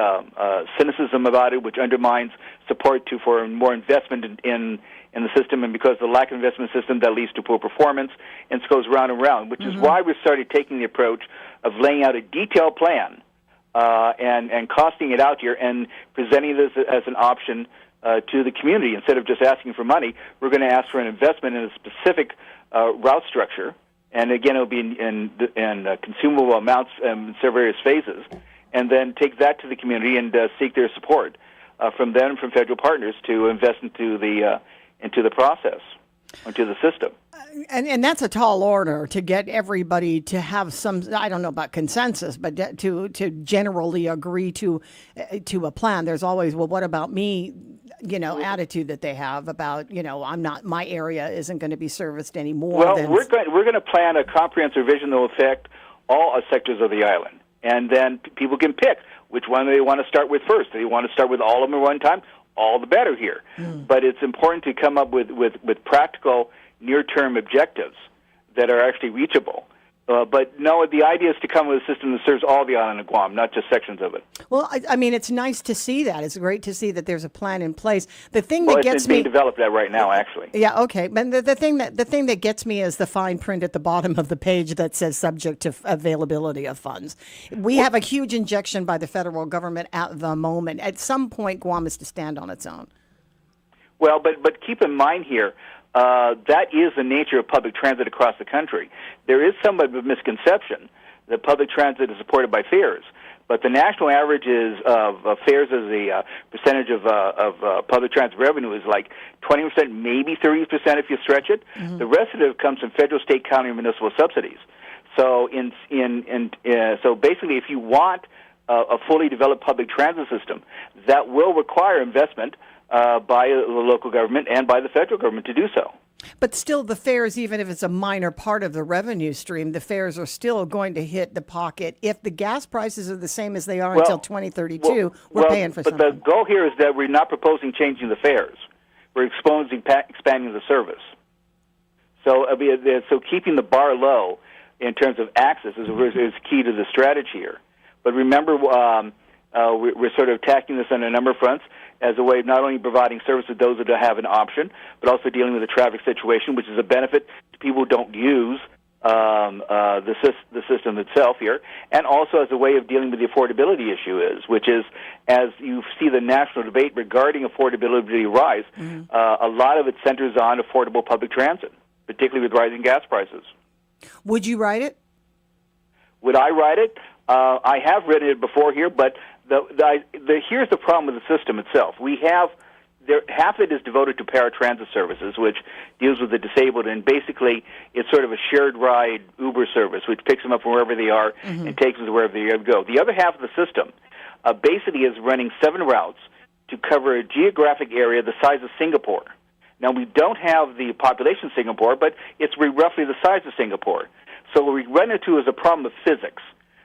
cynicism about it, which undermines support for more investment in the system, and because of the lack of investment in the system, that leads to poor performance, and it goes round and round, which is why we started taking the approach of laying out a detailed plan and costing it out here and presenting this as an option to the community. Instead of just asking for money, we're going to ask for an investment in a specific route structure. And again, it'll be in consumable amounts in various phases, and then take that to the community and seek their support from them, from federal partners, to invest into the process, into the system. And that's a tall order to get everybody to have some, I don't know about consensus, but to generally agree to a plan. There's always, well, what about me? Attitude that they have about, I'm not, my area isn't going to be serviced anymore. Well, we're going to plan a comprehensive vision that will affect all sectors of the island, and then people can pick which one they want to start with first. They want to start with all of them at one time, all the better here. But it's important to come up with practical near-term objectives that are actually reachable. But no, the idea is to come with a system that serves all the island of Guam, not just sections of it. Well, I mean, it's nice to see that. It's great to see that there's a plan in place. The thing that gets me, being developed that right now, actually. Yeah, okay. But the thing that gets me is the fine print at the bottom of the page that says subject to availability of funds. We have a huge injection by the federal government at the moment. At some point, Guam is to stand on its own. Well, but keep in mind here. That is the nature of public transit across the country. There is somewhat of a misconception that public transit is supported by fares, but the national average is of fares as a percentage of public transit revenue is like 20%, maybe 30% if you stretch it. The rest of it comes from federal, state, county, and municipal subsidies. So so basically, if you want a fully developed public transit system, that will require investment by the local government and by the federal government to do so. But still, the fares, even if it's a minor part of the revenue stream, the fares are still going to hit the pocket. If the gas prices are the same as they are until 2032, we're paying for something. But the goal here is that we're not proposing changing the fares. We're expanding the service. So keeping the bar low in terms of access is key to the strategy here. But remember, We're sort of attacking this on a number of fronts as a way of not only providing service to those that have an option, but also dealing with the traffic situation, which is a benefit to people who don't use the system itself here, and also as a way of dealing with the affordability issue which is, as you see the national debate regarding affordability rise, a lot of it centers on affordable public transit, particularly with rising gas prices. Would you write it? Would I write it? I have written it before here, but here's the problem with the system itself. Half of it is devoted to paratransit services, which deals with the disabled, and basically it's sort of a shared ride Uber service, which picks them up from wherever they are and takes them to wherever they go. The other half of the system basically is running 7 routes to cover a geographic area the size of Singapore. Now, we don't have the population of Singapore, but it's roughly the size of Singapore. So what we run into is a problem of physics.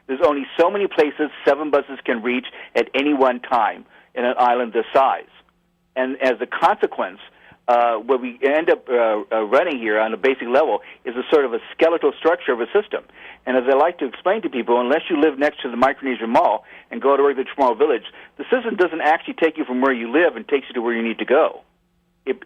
There's only so many places 7 buses can reach at any one time in an island this size. And as a consequence, what we end up running here on a basic level is a sort of a skeletal structure of a system. And as I like to explain to people, unless you live next to the Micronesia Mall and go to work at the Chamorro Village, the system doesn't actually take you from where you live and takes you to where you need to go.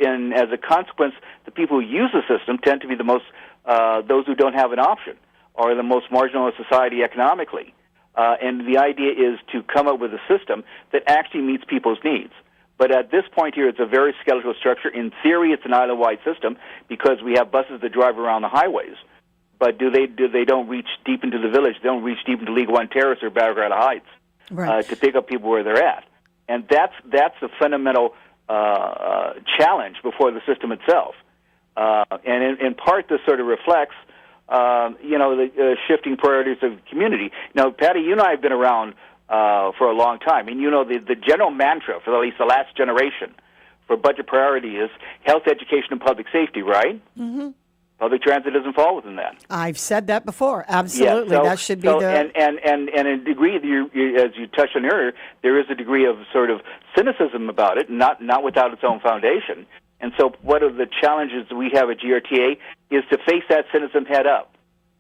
And as a consequence, the people who use the system tend to be the most those who don't have an option or the most marginal in society economically. And the idea is to come up with a system that actually meets people's needs. But at this point here, it's a very skeletal structure. In theory, it's an island-wide system because we have buses that drive around the highways. But they don't reach deep into the village. They don't reach deep into League One Terrace or Battle Heights to pick up people where they're at. And that's the fundamental challenge before the system itself. And in part, this sort of reflects, the shifting priorities of the community. Now, Patty, you and I have been around for a long time. And the general mantra for at least the last generation for budget priority is health, education, and public safety, right? Mm-hmm. Public transit doesn't fall within that. I've said that before. Absolutely. Yeah, that should be the... And a degree, as you touched on earlier, there is a degree of sort of cynicism about it, not without its own foundation. And so one of the challenges we have at GRTA is to face that cynicism head up.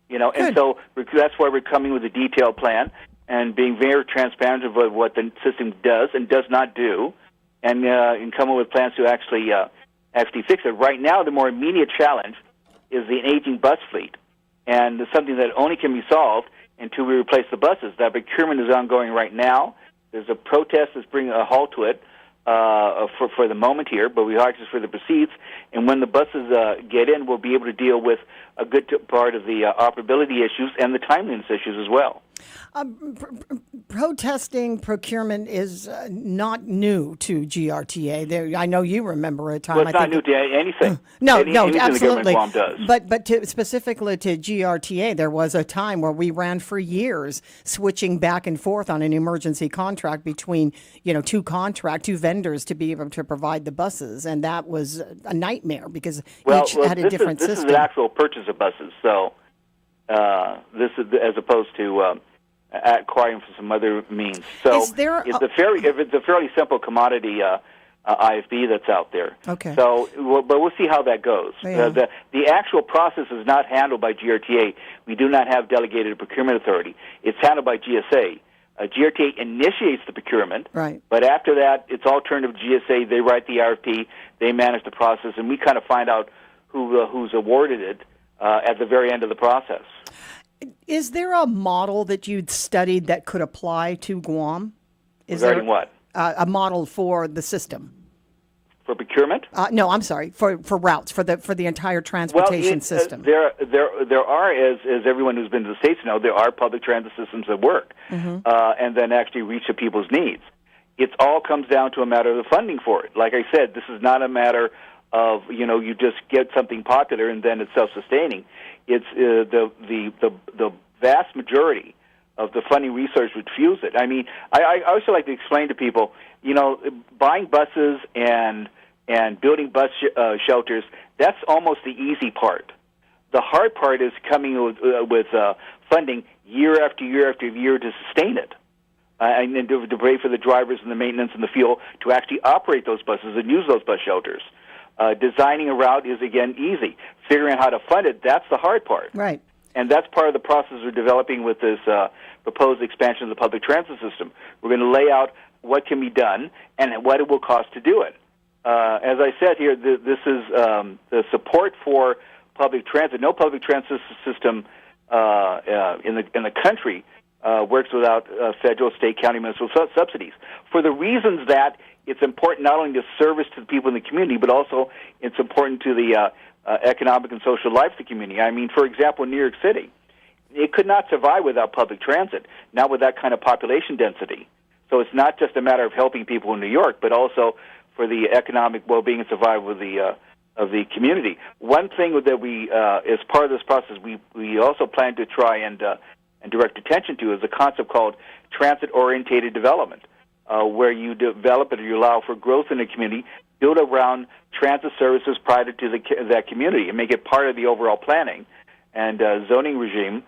And so that's why we're coming with a detailed plan and being very transparent about what the system does and does not do, and come up with plans to actually fix it. Right now, the more immediate challenge is the aging bus fleet, and it's something that only can be solved until we replace the buses. That procurement is ongoing right now. There's a protest that's bringing a halt to it for the moment here, but we are just for the proceeds. And when the buses get in, we'll be able to deal with a good part of the operability issues and the timeliness issues as well. Protesting procurement is not new to GRTA. I know you remember a time. Well, it's not new to anything. No, anything absolutely. The government does. But specifically to GRTA, there was a time where we ran for years switching back and forth on an emergency contract between two vendors to be able to provide the buses, and that was a nightmare because each had a different system. This is an actual purchase of buses, so this is as opposed to acquiring from some other means. So it's a fairly simple commodity IFB that's out there. Okay. So, but we'll see how that goes. Yeah. The actual process is not handled by GRTA. We do not have delegated procurement authority. It's handled by GSA. GRTA initiates the procurement, right? But after that, it's all turned to GSA. They write the RFP, they manage the process, and we kind of find out who's awarded it at the very end of the process. Is there a model that you'd studied that could apply to Guam? Regarding what? A model for the system. For procurement? No, I'm sorry. For routes for the entire transportation system. There are, as everyone who's been to the States knows, there are public transit systems that work, and then actually reach the people's needs. It all comes down to a matter of the funding for it. Like I said, this is not a matter of you just get something popular and then it's self-sustaining. It's the vast majority of the funding resource would fuse it. I mean, I also like to explain to people, buying buses and building bus shelters, that's almost the easy part. The hard part is coming with funding year after year after year to sustain it. And then to pay for the drivers and the maintenance and the fuel to actually operate those buses and use those bus shelters. Designing a route is, again, easy. Figuring out how to fund it, that's the hard part. Right. And that's part of the process we're developing with this proposed expansion of the public transit system. We're going to lay out what can be done and what it will cost to do it. As I said here, this is the support for public transit. No public transit system in the country works without federal, state, county, municipal subsidies. For the reasons that it's important not only to service to the people in the community, but also it's important to the economic and social life of the community. I mean, for example, in New York City, it could not survive without public transit, not with that kind of population density. So it's not just a matter of helping people in New York, but also for the economic well-being and survival of the community. One thing that we, as part of this process, we also plan to try and direct attention to is a concept called transit-orientated development, where you develop it or you allow for growth in the community, build around transit services prior to that community, and make it part of the overall planning and zoning regime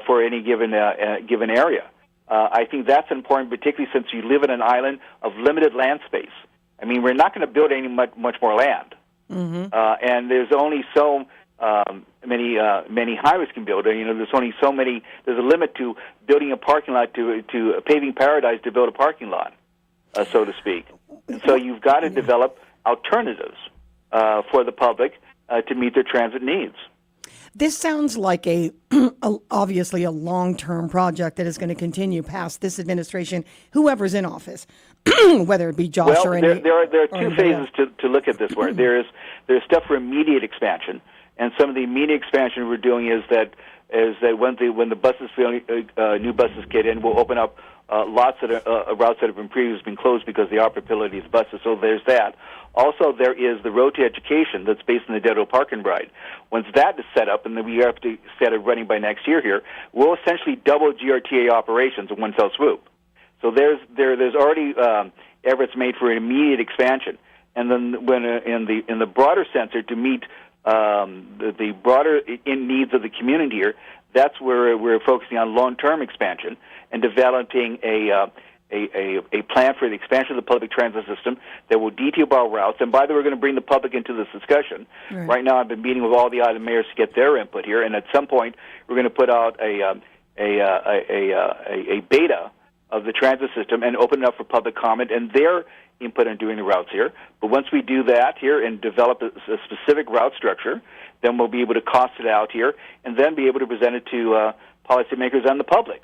for any given area. I think that's important, particularly since you live in an island of limited land space. I mean, we're not going to build any much more land, and there's only so many highways can build. You know, there's only so many. There's a limit to building a parking lot to a paving paradise to build a parking lot, so to speak. So you've got to develop alternatives for the public to meet their transit needs. This sounds like obviously a long-term project that is going to continue past this administration, whoever's in office, whether it be Josh or any. There are two phases to look at this. Where there's stuff for immediate expansion, and some of the immediate expansion we're doing is that when the buses new buses get in, we'll open up lots of routes that have been previously been closed because of the operability of the buses. So there's that. Also, there is the road to education that's based on the Dead Old Park and Ride. Once that is set up, and then we have to set it running by next year here, we'll essentially double GRTA operations in one fell swoop. So there's already efforts made for an immediate expansion. And then when in the broader sense, or to meet the broader needs of the community here, that's where we're focusing on long-term expansion and developing a plan for the expansion of the public transit system that will detail our routes. And by the way, we're going to bring the public into this discussion. Right now, I've been meeting with all the island mayors to get their input here, and at some point, we're going to put out a beta of the transit system and open it up for public comment and their input on doing the routes here. But once we do that here and develop a specific route structure, then we'll be able to cost it out here and then be able to present it to policymakers and the public.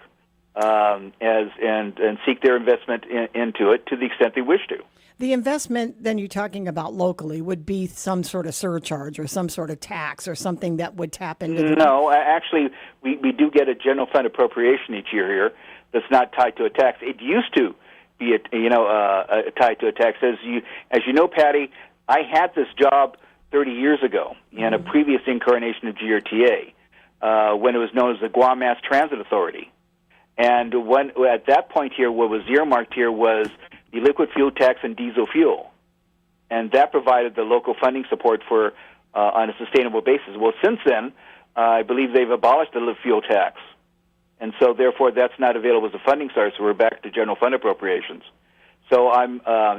And seek their investment into it to the extent they wish to. The investment then you're talking about locally would be some sort of surcharge or some sort of tax or something that would tap into No, actually, we do get a general fund appropriation each year here that's not tied to a tax. It used to be tied to a tax. As you know, Patty, I had this job 30 years ago in a previous incarnation of GRTA when it was known as the Guam Mass Transit Authority. And at that point here, what was earmarked here was the liquid fuel tax and diesel fuel. And that provided the local funding support for on a sustainable basis. Well, since then, I believe they've abolished the liquid fuel tax. And so, therefore, that's not available as a funding source, so we're back to general fund appropriations. So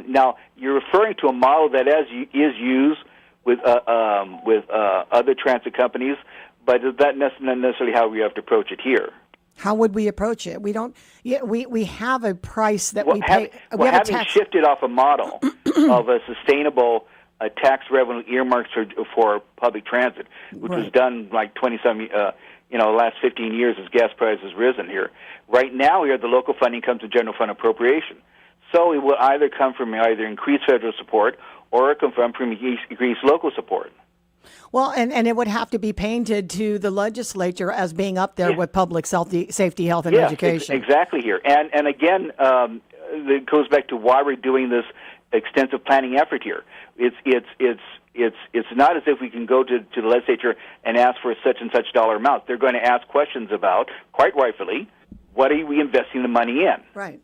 now, you're referring to a model that is used with other transit companies, but that's not necessarily how we have to approach it here. How would we approach it? We don't. Yeah, we have a price that we pay. Having shifted off a model of a sustainable tax revenue earmarked for public transit, which was done like 20-some, the last 15 years as gas prices risen here. Right now, here the local funding comes to general fund appropriation, so it will either come from increased federal support or it come from increased local support. Well, and it would have to be painted to the legislature as being up there with public safety, health, and education. Exactly here. And again, it goes back to why we're doing this extensive planning effort here. It's not as if we can go to the legislature and ask for such and such dollar amount. They're going to ask questions about, quite rightfully, what are we investing the money in? Right.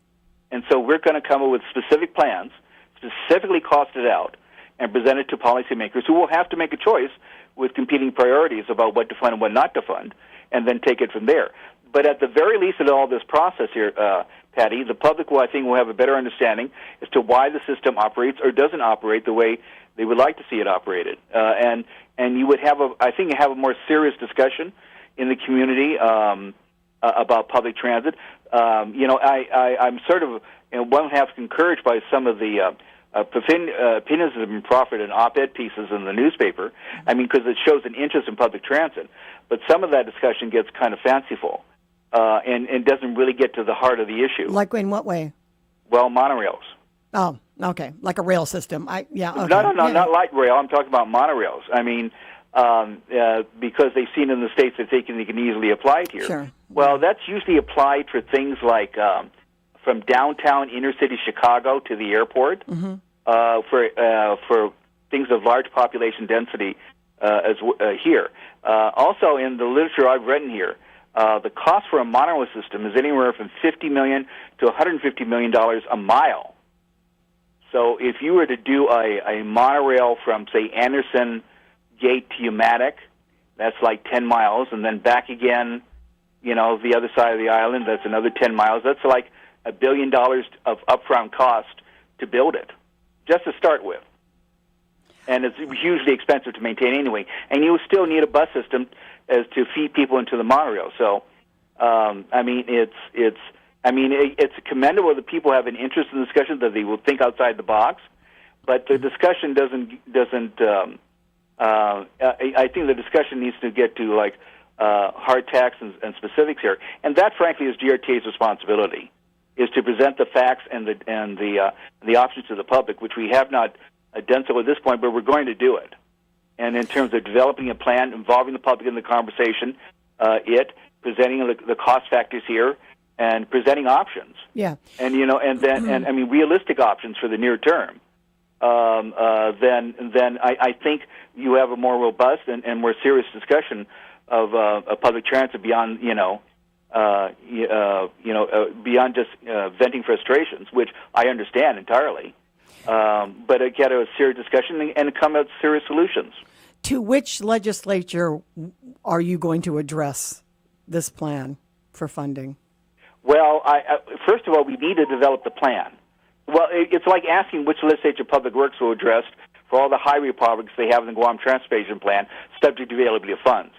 And so we're going to come up with specific plans, specifically costed out, and present it to policymakers who will have to make a choice with competing priorities about what to fund and what not to fund, and then take it from there. But at the very least of all this process here, Patty, the public will have a better understanding as to why the system operates or doesn't operate the way they would like to see it operated. And you would have a more serious discussion in the community about public transit. I'm sort of one half encouraged by some of the opinions that have been proffered in op-ed pieces in the newspaper. I mean, because it shows an interest in public transit, but some of that discussion gets kind of fanciful and doesn't really get to the heart of the issue. Like in what way? Well, monorails. Oh, okay, like a rail system. Okay. No, Yeah. not light rail. I'm talking about monorails. I mean, because they've seen in the States that they can easily apply it here. Sure. Well, that's usually applied for things like from downtown inner city Chicago to the airport, for things of large population density here. Also, in the literature I've written here, the cost for a monorail system is anywhere from $50 million to $150 million a mile. So if you were to do a monorail from, say, Anderson Gate to Umatic, that's like 10 miles, and then back again, the other side of the island, that's another 10 miles. That's like $1 billion of upfront cost to build it, just to start with. And it's hugely expensive to maintain anyway. And you still need a bus system as to feed people into the monorail. So, it's commendable that people have an interest in the discussion, that they will think outside the box. But the discussion doesn't. I think the discussion needs to get to like hard facts and specifics here, and that, frankly, is GRTA's responsibility, is to present the facts and the options to the public, which we have not done so at this point, but we're going to do it. And in terms of developing a plan, involving the public in the conversation, presenting the cost factors here, and presenting options. Yeah. And realistic options for the near term. Then I think you have a more robust and more serious discussion of public transit beyond beyond just venting frustrations, which I understand entirely. But get a serious discussion and come up with serious solutions. To which legislature are you going to address this plan for funding? Well, first of all, we need to develop the plan. Well, it's like asking which legislature Public Works will address for all the highway projects they have in the Guam Transportation Plan, subject to availability of funds.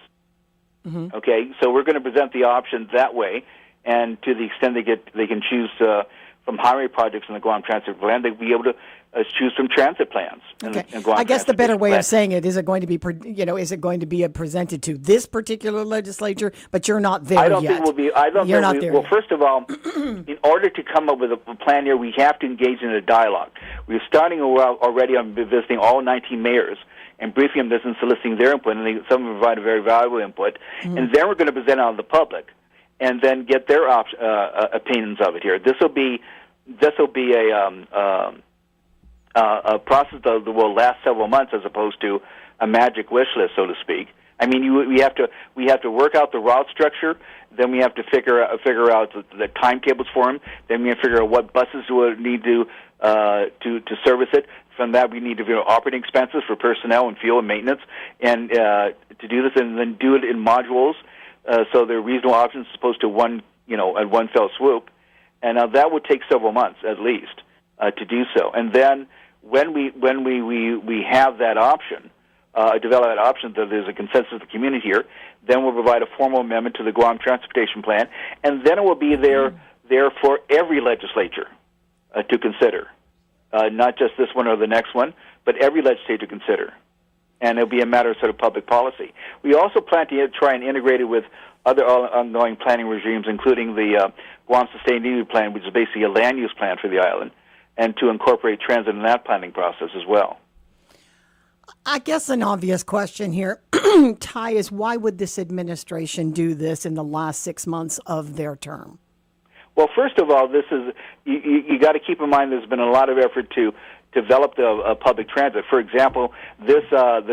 Mm-hmm. Okay, so we're going to present the options that way, and to the extent they can choose from highway projects in the Guam Transit Plan, they'll be able to choose from transit plans. Okay. I guess the better way of saying it is, it going to be, presented to this particular legislature? But you're not there yet. I don't think we'll be. I don't. You're not there. Well, yet. First of all, in order to come up with a plan here, we have to engage in a dialogue. We're starting already on visiting all 19 mayors and briefing them this and soliciting their input, and some of them provide a very valuable input. Mm-hmm. And then we're going to present it on the public, and then get their opinions of it here. This will be a process that will last several months, as opposed to a magic wish list, so to speak. I mean, we have to work out the route structure. Then we have to figure out the timetables for them. Then we have to figure out what buses will need to service it. From that, we need to figure out operating expenses for personnel and fuel and maintenance, and to do this, and then do it in modules, so there are reasonable options as opposed to one fell swoop. And that would take several months at least to do so. And then when we have that option, develop that option, that there's a consensus of the community here, then we'll provide a formal amendment to the Guam Transportation Plan, and then it will be there for every legislature to consider, not just this one or the next one, but every legislature to consider. And it'll be a matter of sort of public policy. We also plan to try and integrate it with other ongoing planning regimes, including the Guam Sustainability Plan, which is basically a land use plan for the island, and to incorporate transit in that planning process as well. I guess an obvious question here, Ty, is why would this administration do this in the last 6 months of their term? Well, first of all, this is you got to keep in mind there's been a lot of effort to develop the public transit. For example, the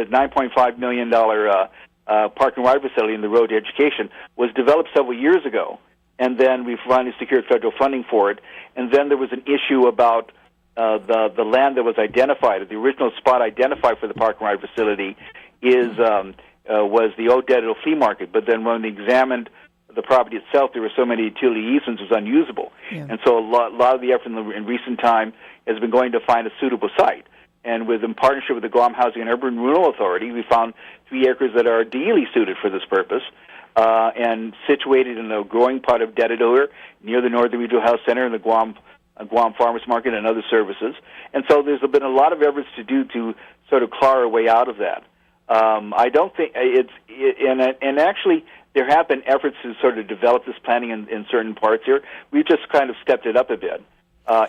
$9.5 million park and ride facility in the road to education was developed several years ago, and then we finally secured federal funding for it. And then there was an issue about the land that was identified. The original spot identified for the park and ride facility was the old Dead Flea Market. But then when we examined the property itself, there were so many utility easements it was unusable. Yeah. And so a lot of the effort in recent time has been going to find a suitable site. And in partnership with the Guam Housing and Urban Renewal Authority, we found 3 acres that are ideally suited for this purpose. and situated in a growing part of Dedador, near the Northern Regional Health Center and the Guam Farmers Market and other services. And so there's been a lot of efforts to do to sort of claw our way out of that. I don't think and actually there have been efforts to sort of develop this planning in certain parts here. We've just kind of stepped it up a bit.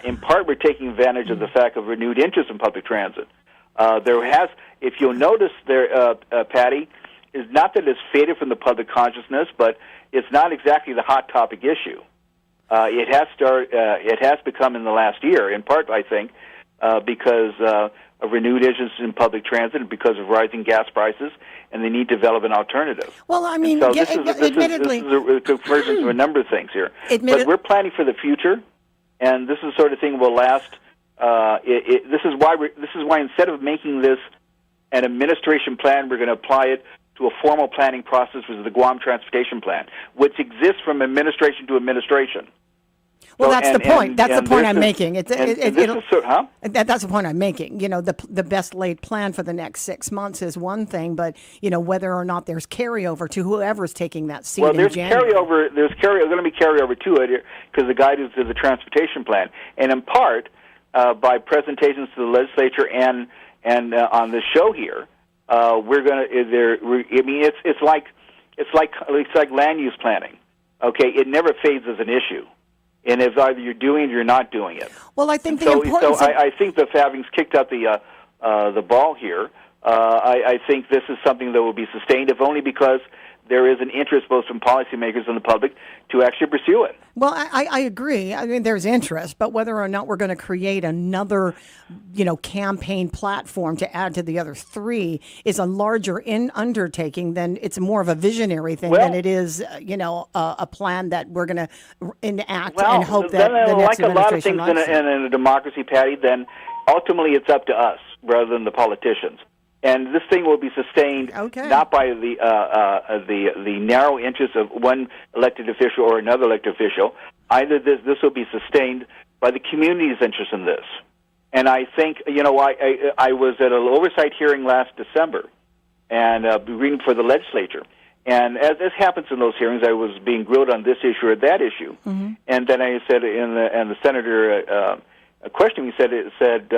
In part, we're taking advantage of the fact of renewed interest in public transit. If you'll notice there, Patty, is not that it's faded from the public consciousness, but it's not exactly the hot topic issue. It has become in the last year, in part, I think, because of renewed interest in public transit and because of rising gas prices, and they need to develop an alternative. Well, I mean, admittedly, this is a convergence of a number of things here. But we're planning for the future, and this is the sort of thing will last. This is why instead of making this an administration plan, we're going to apply it to a formal planning process, which is the Guam Transportation Plan, which exists from administration to administration. Well, that's the point. That's the point I'm making. That's the point I'm making. You know, the best laid plan for the next 6 months is one thing, but you know whether or not there's carryover to whoever's taking that seat. Well, there's in January. carryover. There's going to be carryover to it because the guidance is the transportation plan, and in part by presentations to the legislature and on this show here, we're going to. I mean, it's like land use planning. Okay, it never fades as an issue. And if either you're doing it or you're not doing it. Well, I think I think that having kicked out the ball here, I think this is something that will be sustained, if only because there is an interest both from policymakers and the public to actually pursue it. Well, I agree. I mean, there's interest, but whether or not we're going to create another, campaign platform to add to the other three is a larger undertaking than it's more of a visionary thing than it is, a plan that we're going to enact and hope that the next like a lot of things likes in a democracy, Patty, then ultimately it's up to us rather than the politicians. And this thing will be sustained not by the narrow interests of one elected official or another elected official. Either this will be sustained by the community's interest in this. And I think, I was at an oversight hearing last December and reading for the legislature. And as happens in those hearings, I was being grilled on this issue or that issue. Mm-hmm. And then I said, and the senator questioned me, said,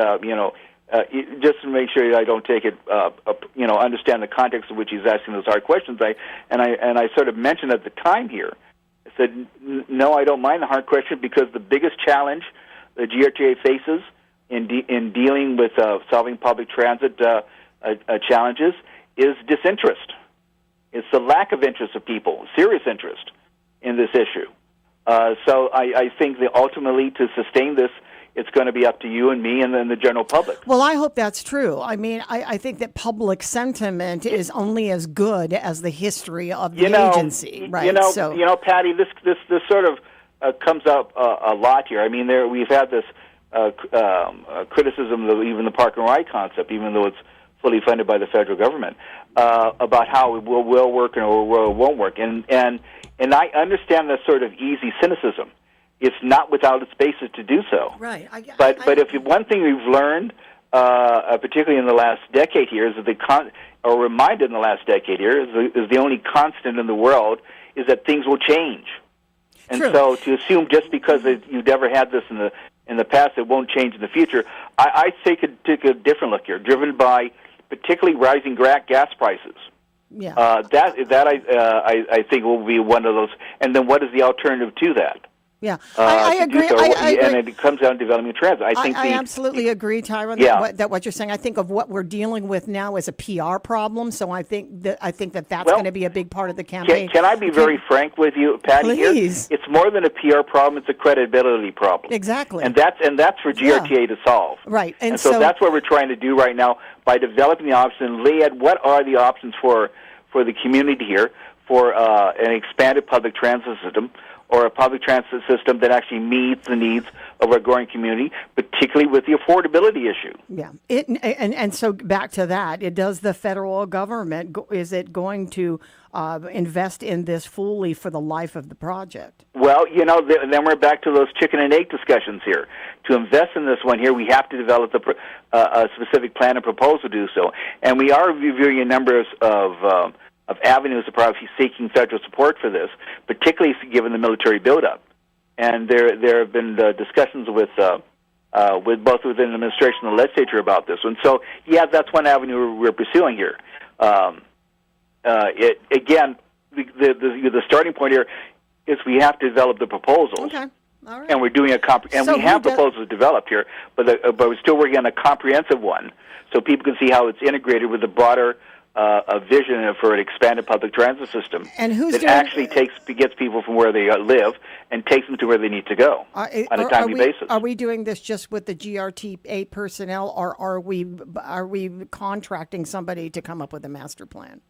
just to make sure I don't take it, understand the context in which he's asking those hard questions. I sort of mentioned at the time here, I said, no, I don't mind the hard question because the biggest challenge the GRTA faces in dealing with solving public transit challenges is disinterest. It's the lack of interest of people, serious interest in this issue. So I think that ultimately to sustain this, it's going to be up to you and me and then the general public. Well, I hope that's true. I mean, I think that public sentiment is only as good as the history of the agency, right? Patty, this sort of comes up a lot here. I mean, we've had this criticism of even the Park and Ride concept, even though it's fully funded by the federal government, about how it will work or won't work. And I understand that sort of easy cynicism. It's not without its basis to do so. Right. But if one thing we've learned, particularly in the last decade here, is that reminded in the last decade here, is the only constant in the world is that things will change. And so to assume just because you've never had this in the past, it won't change in the future, I take a different look here, driven by particularly rising gas prices. Yeah. I think will be one of those. And then what is the alternative to that? Yeah, I agree. And it comes down to developing transit. I absolutely agree, Tyron. That what you're saying. I think of what we're dealing with now as a PR problem. So I think that's going to be a big part of the campaign. Can I be very frank with you, Patty? Please. It's more than a PR problem. It's a credibility problem. Exactly. And that's for GRTA to solve. Right. And so that's what we're trying to do right now by developing the options. Lay out what are the options for the community here for an expanded public transit system, or a public transit system that actually meets the needs of our growing community, particularly with the affordability issue. Yeah, and so back to that, does the federal government, is it going to invest in this fully for the life of the project? Well, then we're back to those chicken and egg discussions here. To invest in this one here, we have to develop a specific plan and proposal to do so. And we are reviewing a number of avenues of probably seeking federal support for this, particularly given the military buildup. And there have been discussions with both within the administration and the legislature about this. And so, yeah, that's one avenue we're pursuing here. Again, the starting point here is we have to develop the proposals. Okay. All right. And we're doing we have proposals developed here, but we're still working on a comprehensive one, so people can see how it's integrated with the broader vision for an expanded public transit system and that actually gets people from where they live and takes them to where they need to go on a timely basis. Are we doing this just with the GRTA personnel, or are we contracting somebody to come up with a master plan?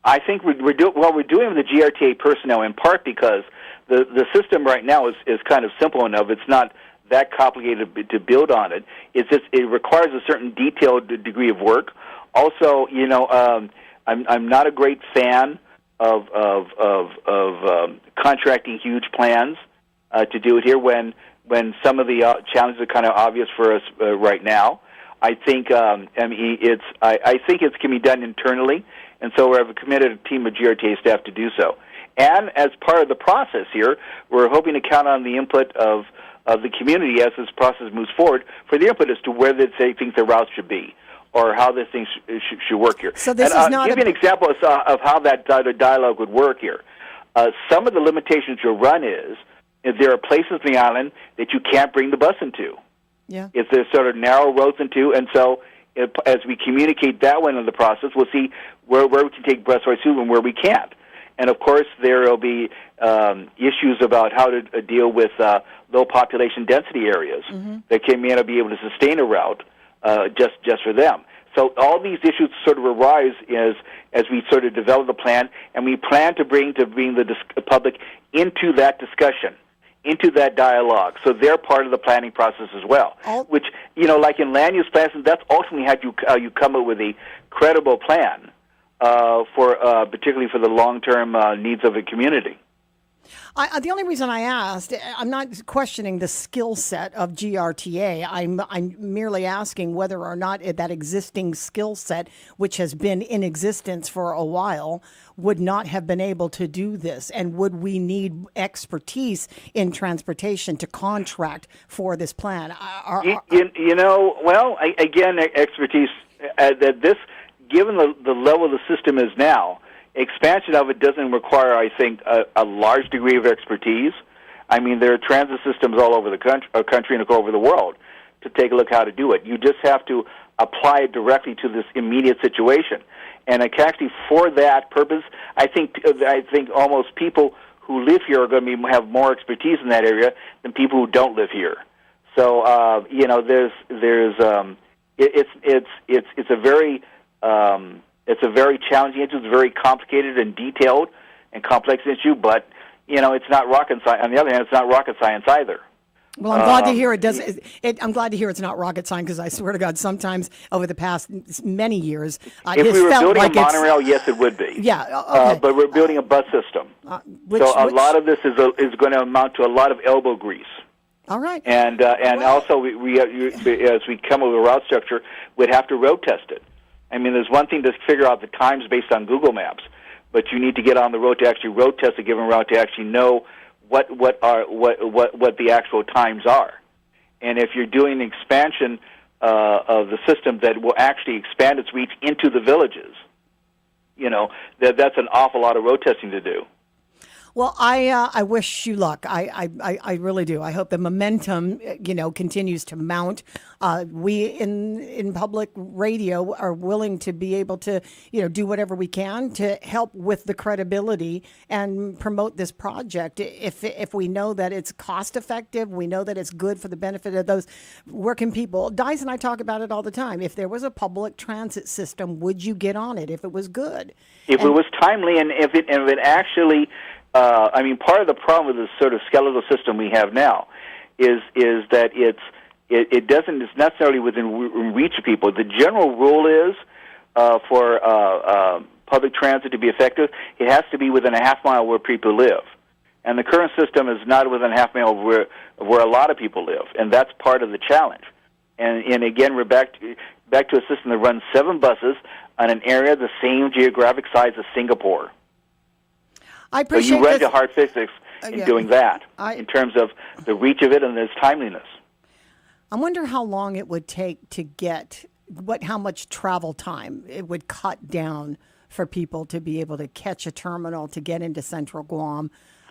I think we're doing with the GRTA personnel in part because the system right now is kind of simple enough. It's not that complicated to build on it. It's just it requires a certain detailed degree of work. Also, I'm not a great fan of contracting huge plans to do it here when some of the challenges are kind of obvious for us right now. I think I think it can be done internally, and so we have a committed team of GRTA staff to do so. And as part of the process here, we're hoping to count on the input of the community as this process moves forward for the input as to where they think the routes should be or how this thing should work here. So this is not give you an example of how that dialogue would work here. Some of the limitations you'll run is if there are places in the island that you can't bring the bus into. Yeah. If there's sort of narrow roads into, and so as we communicate that one in the process, we'll see where we can take bus rides to and where we can't. And, of course, there will be issues about how to deal with low population density areas that may not be able to sustain a route just for them. So all these issues sort of arise as we sort of develop the plan, and we plan to bring the public into that discussion, into that dialogue. So they're part of the planning process as well, which, like in land use plans, that's ultimately how you come up with a credible plan particularly for the long-term needs of a community. The only reason I asked, I'm not questioning the skill set of GRTA. I'm merely asking whether or not that existing skill set, which has been in existence for a while, would not have been able to do this, and would we need expertise in transportation to contract for this plan? Again, expertise that this. Given the level the system is now, expansion of it doesn't require, I think, a large degree of expertise. I mean, there are transit systems all over the country and all over the world to take a look how to do it. You just have to apply it directly to this immediate situation. And actually, for that purpose, I think almost people who live here are going to have more expertise in that area than people who don't live here. So it's a very challenging issue. It's very complicated and detailed and complex issue, but it's not rocket science. On the other hand, it's not rocket science either. Well, I'm glad to hear it does. I'm glad to hear it's not rocket science, because I swear to God, sometimes over the past many years, if we were building a monorail, yes, it would be. Yeah, okay. But we're building a bus system, so a lot of this is going to amount to a lot of elbow grease. All right. And also, we as we come up with a route structure, we'd have to road test it. I mean, there's one thing to figure out the times based on Google Maps, but you need to get on the road to actually road test a given route to actually know what the actual times are. And if you're doing an expansion of the system that will actually expand its reach into the villages, that's an awful lot of road testing to do. Well, I wish you luck. I really do. I hope the momentum, continues to mount. We in public radio are willing to be able to, do whatever we can to help with the credibility and promote this project. If we know that it's cost effective, we know that it's good for the benefit of those working people. Dice and I talk about it all the time. If there was a public transit system, would you get on it if it was good? If it was timely, and if it actually. Part of the problem with this sort of skeletal system we have now is that it's necessarily within reach of people. The general rule is for public transit to be effective, it has to be within a half mile where people live. And the current system is not within a half mile of where a lot of people live, and that's part of the challenge. And again, we're back to a system that runs 7 buses on an area the same geographic size as Singapore. I appreciate so you run this. to hard physics in doing that in terms of the reach of it and its timeliness. I wonder how long it would take to get how much travel time it would cut down for people to be able to catch a terminal to get into Central Guam.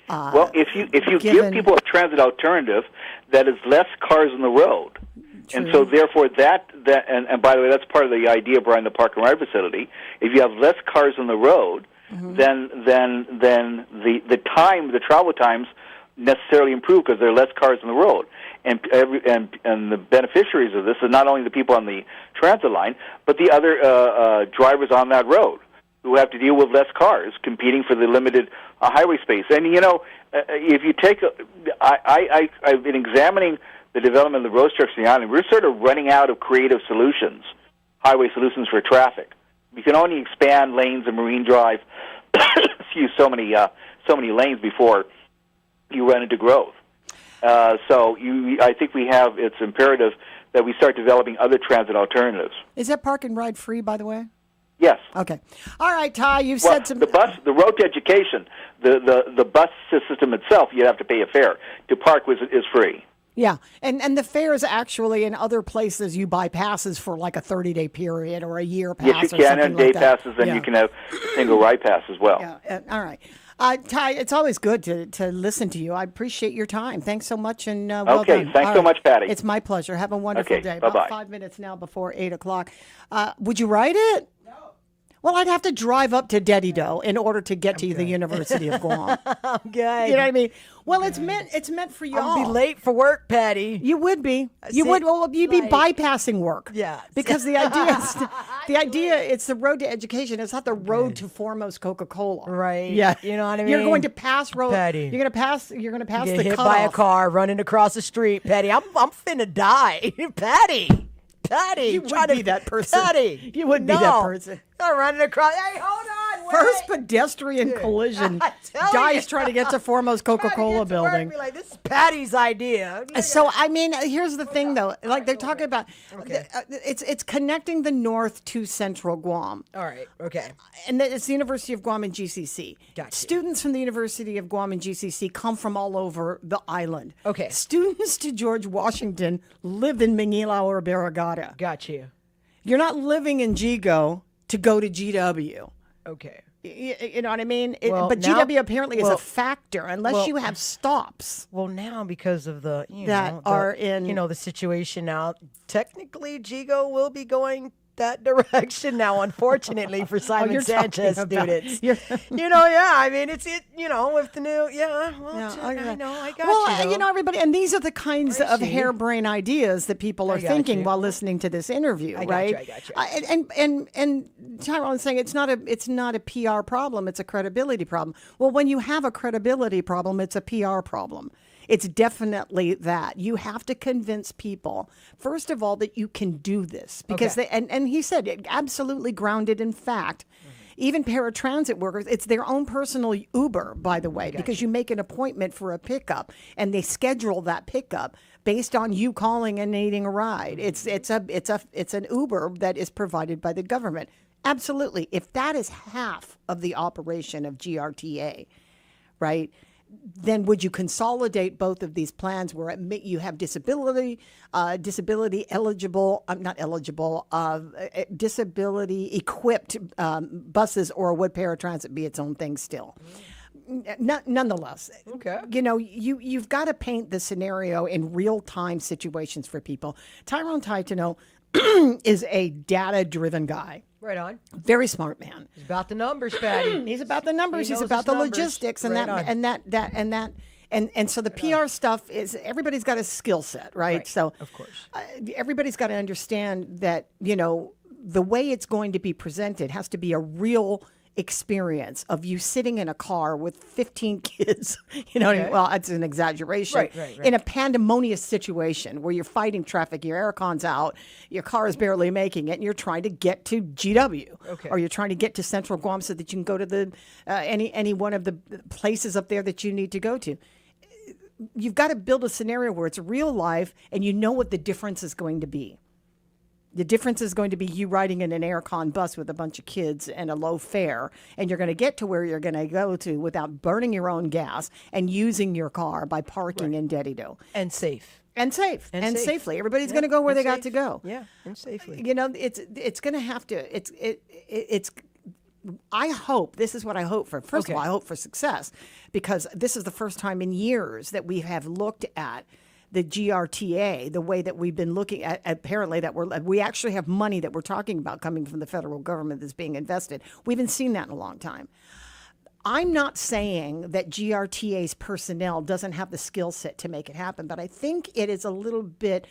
Well, if you give people a transit alternative that is less cars on the road, and so therefore and by the way, that's part of the idea behind the park and ride facility. If you have less cars on the road, then the travel times necessarily improve because there are less cars on the road. And the beneficiaries of this are not only the people on the transit line, but the other drivers on that road who have to deal with less cars competing for the limited highway space. And if you take, I've been examining the development of the road structure in the island. We're sort of running out of creative solutions, highway solutions for traffic. You can only expand lanes in Marine Drive, so many lanes before you run into growth. I think it's imperative that we start developing other transit alternatives. Is that park and ride free, by the way? Yes. Okay. All right, Ty, you've said some... The road to education, the bus system itself, you have to pay a fare. To park is free. Yeah, and the fares actually in other places you buy passes for like a 30-day period or a year pass. Yes, you can, and day passes, and you can have single ride pass as well. Yeah. All right. Ty, it's always good to listen to you. I appreciate your time. Thanks so much, and well done. Thanks so much, Patty. It's my pleasure. Have a wonderful day. Bye-bye. About 5 minutes now before 8 o'clock. Would you write it? Well, I'd have to drive up to Dedido in order to get to the University of Guam. Okay. You know what I mean? Well, it's meant for y'all. I'll be late for work, Patty. You would be. You'd be bypassing work. Yeah. Because the idea it's the road to education. It's not the road to foremost Coca-Cola. Right. Yeah. You know what I mean? You're going to pass road. Patty. You're going to pass Get the hit cutoff. by a car running across the street, Patty. I'm finna die, Patty. You would be that person. Patty. You would be that person. I'm running across. Hey, hold on. Wait. First pedestrian collision. Dies trying to get to foremost Coca-Cola building. Be like, this is Patty's idea. So I mean, here's the thing, though. Like they're talking about, it's connecting the north to Central Guam. All right. Okay. And it's the University of Guam and GCC. Gotcha. Students from the University of Guam and GCC come from all over the island. Okay. Students to George Washington live in Manila or Barragata. Got you. You're not living in GGO to go to GW. Okay. You know what I mean? Well, but GW apparently is a factor unless you have stops. Well, now because of the the situation now, technically Gigo will be going that direction now. Unfortunately for Simon Sanchez students, I mean it's with the new I know I got you. Everybody, and these are the kinds of harebrained ideas that people are thinking while listening to this interview, right? I got you. And Tyrone's saying it's not a PR problem, it's a credibility problem. Well, when you have a credibility problem, it's a PR problem. It's definitely that. You have to convince people, first of all, that you can do this. Because and he said it absolutely grounded in fact. Even paratransit workers, it's their own personal Uber, by the way, because you make an appointment for a pickup and they schedule that pickup based on you calling and needing a ride. It's an Uber that is provided by the government. Absolutely. If that is half of the operation of GRTA, right? Then would you consolidate both of these plans where you have disability eligible, disability equipped buses, or would paratransit be its own thing still? Nonetheless, you've got to paint the scenario in real time situations for people. Tyrone Taitano is a data driven guy. Right on. Very smart man. He's about the numbers, Patty. He's about the numbers. He's about the logistics and so the PR stuff is everybody's got a skill set, right? So of course, everybody's got to understand that the way it's going to be presented has to be a real experience of you sitting in a car with 15 kids, well, it's an exaggeration, right. in a pandemonious situation where you're fighting traffic, your aircon's out, your car is barely making it, and you're trying to get to GW, or you're trying to get to Central Guam so that you can go to the any one of the places up there that you need to go to. You've got to build a scenario where it's real life and you know what the difference is going to be. The difference is going to be you riding in an aircon bus with a bunch of kids and a low fare, and you're going to get to where you're going to go to without burning your own gas and using your car by parking in Dedido. And safe. And safe. And safe. safely. Everybody's going to go where they got to go. Yeah, and safely. You know, it's going to have to, it's I hope, this is what I hope for. First of all, I hope for success, because this is the first time in years that we have looked at the GRTA, the way that we've been looking at, apparently that we actually have money that we're talking about coming from the federal government that's being invested. We haven't seen that in a long time. I'm not saying that GRTA's personnel doesn't have the skill set to make it happen, but I think it is a little bit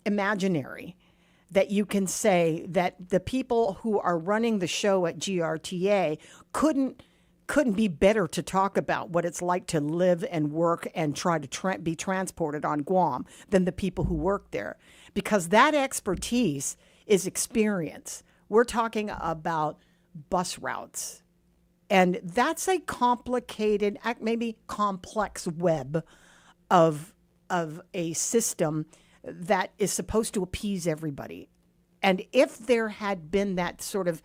imaginary that you can say that the people who are running the show at GRTA couldn't be better to talk about what it's like to live and work and try to be transported on Guam than the people who work there, because that expertise is experience. We're talking about bus routes, and that's a complicated, maybe complex web of a system that is supposed to appease everybody. And if there had been that sort of,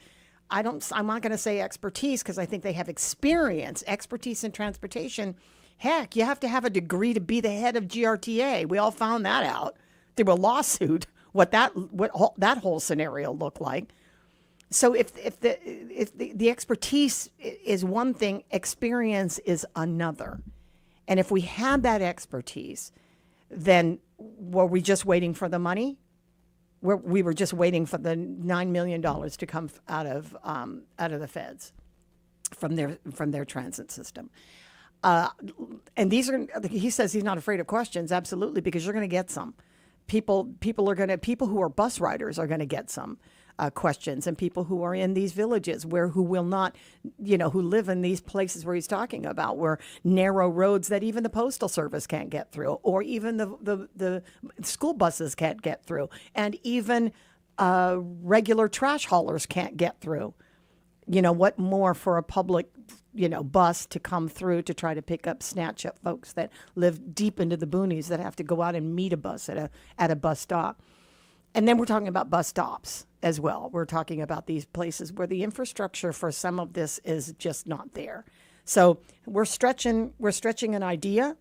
I'm not going to say expertise, because I think they have expertise in transportation. Heck, you have to have a degree to be the head of GRTA. We all found that out through a lawsuit, what that whole scenario looked like. So if the expertise is one thing, experience is another. And if we had that expertise, then were we just waiting for the money? We were just waiting for the $9 million to come out of the feds from their transit system. And he says he's not afraid of questions. Absolutely, because you're going to get some. People who are bus riders are going to get some questions, and people who are in these villages who will not, who live in these places where he's talking about, where narrow roads that even the postal service can't get through, or even the school buses can't get through, and even regular trash haulers can't get through. What more for a public, bus to come through to try to pick up, snatch up folks that live deep into the boonies that have to go out and meet a bus at a bus stop. And then we're talking about bus stops as well. We're talking about these places where the infrastructure for some of this is just not there. So we're stretching an idea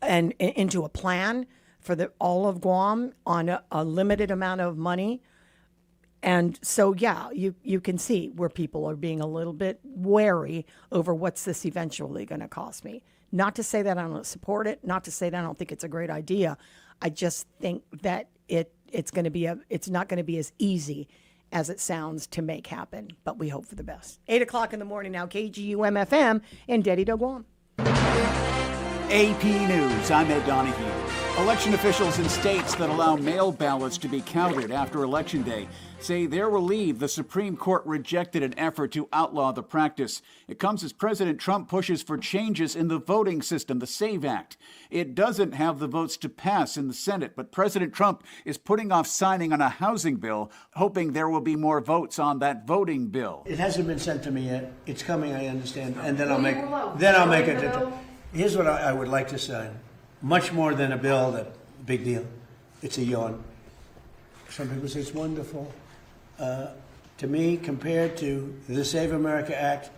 and into a plan for all of Guam on a limited amount of money. And so, yeah, you can see where people are being a little bit wary over what's this eventually going to cost me. Not to say that I don't support it, not to say that I don't think it's a great idea. I just think that it's not going to be as easy as it sounds to make happen, but we hope for the best. 8 o'clock in the morning now, KGUM-FM in Dedido, Guam. AP News, I'm Ed Donahue. Election officials in states that allow mail ballots to be counted after Election Day say they're relieved the Supreme Court rejected an effort to outlaw the practice. It comes as President Trump pushes for changes in the voting system, the SAVE Act. It doesn't have the votes to pass in the Senate, but President Trump is putting off signing on a housing bill, hoping there will be more votes on that voting bill. It hasn't been sent to me yet. It's coming, I understand, and then I'll make it. Here's what I would like to sign. Much more than a bill, that big deal. It's a yawn. Some people say it's wonderful. To me, compared to the Save America Act,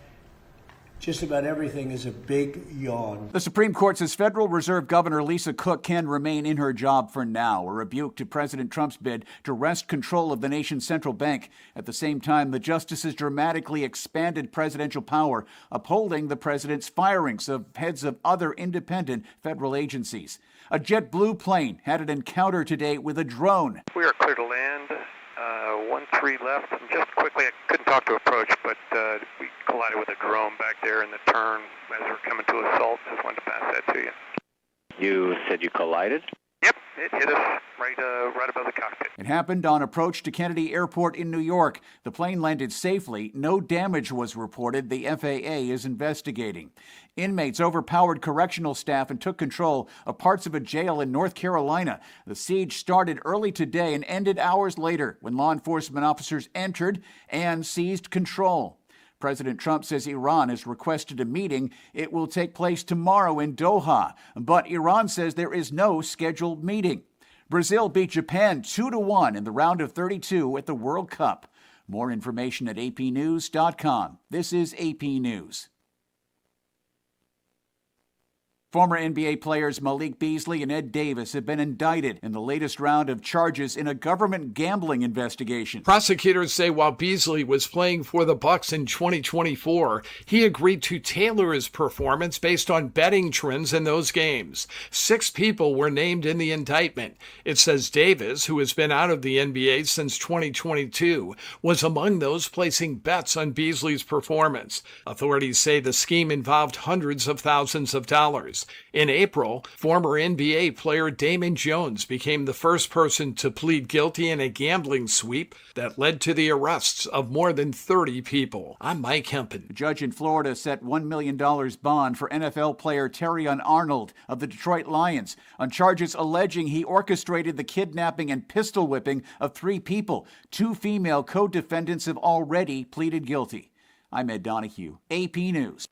just about everything is a big yawn. The Supreme Court says Federal Reserve Governor Lisa Cook can remain in her job for now, a rebuke to President Trump's bid to wrest control of the nation's central bank. At the same time, the justices dramatically expanded presidential power, upholding the president's firings of heads of other independent federal agencies. A JetBlue plane had an encounter today with a drone. We are clear to land. 1-3 left. And just quickly, I couldn't talk to approach, but we collided with a drone back there in the turn as we're coming to assault. Just wanted to pass that to you. You said you collided? Yep, it hit us right above the cockpit. It happened on approach to Kennedy Airport in New York. The plane landed safely. No damage was reported. The FAA is investigating. Inmates overpowered correctional staff and took control of parts of a jail in North Carolina. The siege started early today and ended hours later when law enforcement officers entered and seized control. President Trump says Iran has requested a meeting. It will take place tomorrow in Doha, but Iran says there is no scheduled meeting. Brazil beat Japan 2-1 in the round of 32 at the World Cup. More information at apnews.com. This is AP News. Former NBA players Malik Beasley and Ed Davis have been indicted in the latest round of charges in a government gambling investigation. Prosecutors say while Beasley was playing for the Bucks in 2024, he agreed to tailor his performance based on betting trends in those games. 6 people were named in the indictment. It says Davis, who has been out of the NBA since 2022, was among those placing bets on Beasley's performance. Authorities say the scheme involved hundreds of thousands of dollars. In April, former NBA player Damon Jones became the first person to plead guilty in a gambling sweep that led to the arrests of more than 30 people. I'm Mike Hempen. A judge in Florida set $1 million bond for NFL player Terrion Arnold of the Detroit Lions on charges alleging he orchestrated the kidnapping and pistol whipping of 3 people. 2 female co-defendants have already pleaded guilty. I'm Ed Donahue, AP News.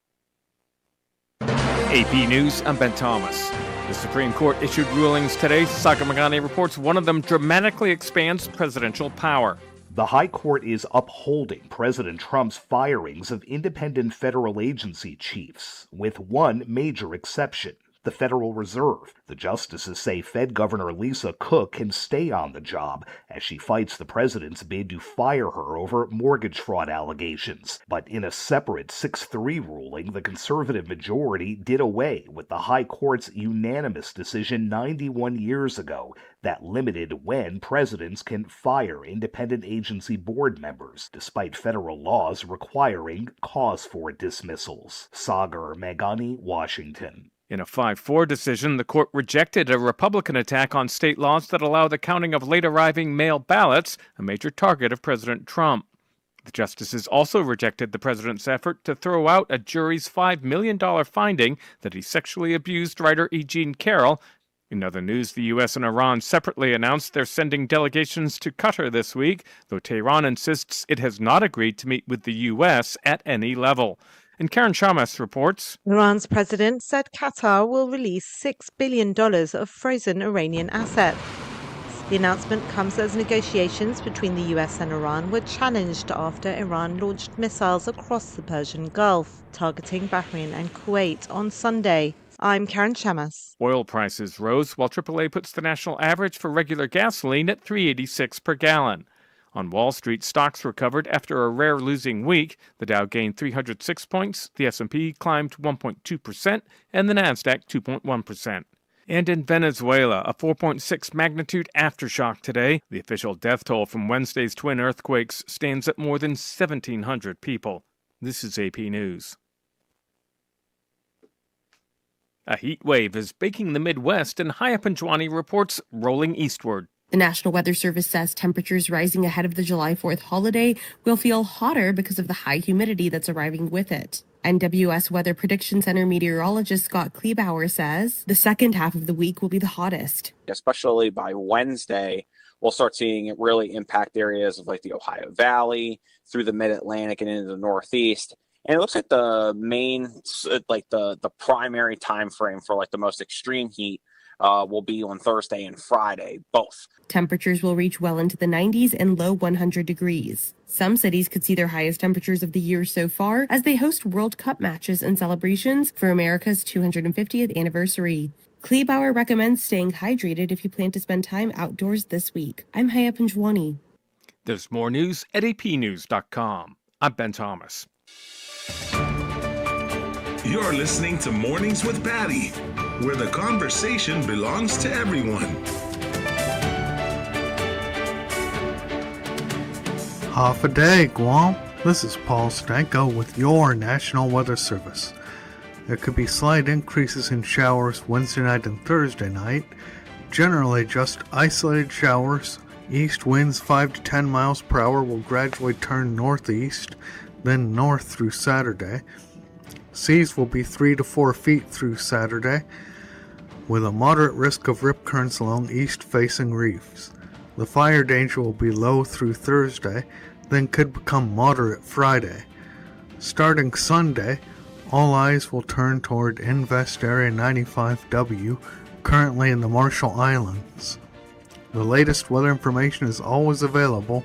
AP News, I'm Ben Thomas. The Supreme Court issued rulings today. Sagar Magani reports one of them dramatically expands presidential power. The High Court is upholding President Trump's firings of independent federal agency chiefs, with one major exception: the Federal Reserve. The justices say Fed Governor Lisa Cook can stay on the job as she fights the president's bid to fire her over mortgage fraud allegations. But in a separate 6-3 ruling, the conservative majority did away with the High Court's unanimous decision 91 years ago that limited when presidents can fire independent agency board members, despite federal laws requiring cause for dismissals. Sagar Meghani, Washington. In a 5-4 decision, the court rejected a Republican attack on state laws that allow the counting of late-arriving mail ballots, a major target of President Trump. The justices also rejected the president's effort to throw out a jury's $5 million finding that he sexually abused writer E. Jean Carroll. In other news, the U.S. and Iran separately announced they're sending delegations to Qatar this week, though Tehran insists it has not agreed to meet with the U.S. at any level. And Karen Shamas reports. Iran's president said Qatar will release $6 billion of frozen Iranian assets. The announcement comes as negotiations between the US and Iran were challenged after Iran launched missiles across the Persian Gulf, targeting Bahrain and Kuwait on Sunday. I'm Karen Shamas. Oil prices rose while AAA puts the national average for regular gasoline at $3.86 per gallon. On Wall Street, stocks recovered after a rare losing week. The Dow gained 306 points, the S&P climbed 1.2%, and the Nasdaq 2.1%. And in Venezuela, a 4.6 magnitude aftershock today. The official death toll from Wednesday's twin earthquakes stands at more than 1,700 people. This is AP News. A heat wave is baking the Midwest, and Haya Panjwani reports rolling eastward. The National Weather Service says temperatures rising ahead of the July 4th holiday will feel hotter because of the high humidity that's arriving with it. NWS Weather Prediction Center meteorologist Scott Kleebauer says the second half of the week will be the hottest. Especially by Wednesday, we'll start seeing it really impact areas of like the Ohio Valley, through the Mid-Atlantic and into the Northeast. And it looks like the main, like the primary time frame for like the most extreme heat will be on Thursday and Friday, both. Temperatures will reach well into the 90s and low 100 degrees. Some cities could see their highest temperatures of the year so far as they host World Cup matches and celebrations for America's 250th anniversary. Kleebauer recommends staying hydrated if you plan to spend time outdoors this week. I'm Haya Panjwani. There's more news at apnews.com. I'm Ben Thomas. You're listening to Mornings with Patti, where the conversation belongs to everyone. Half a day, Guam. This is Paul Stanko with your National Weather Service. There could be slight increases in showers Wednesday night and Thursday night. Generally just isolated showers. East winds 5 to 10 miles per hour will gradually turn northeast, then north through Saturday. Seas will be 3 to 4 feet through Saturday, with a moderate risk of rip currents along east-facing reefs. The fire danger will be low through Thursday, then could become moderate Friday. Starting Sunday, all eyes will turn toward Invest Area 95W, currently in the Marshall Islands. The latest weather information is always available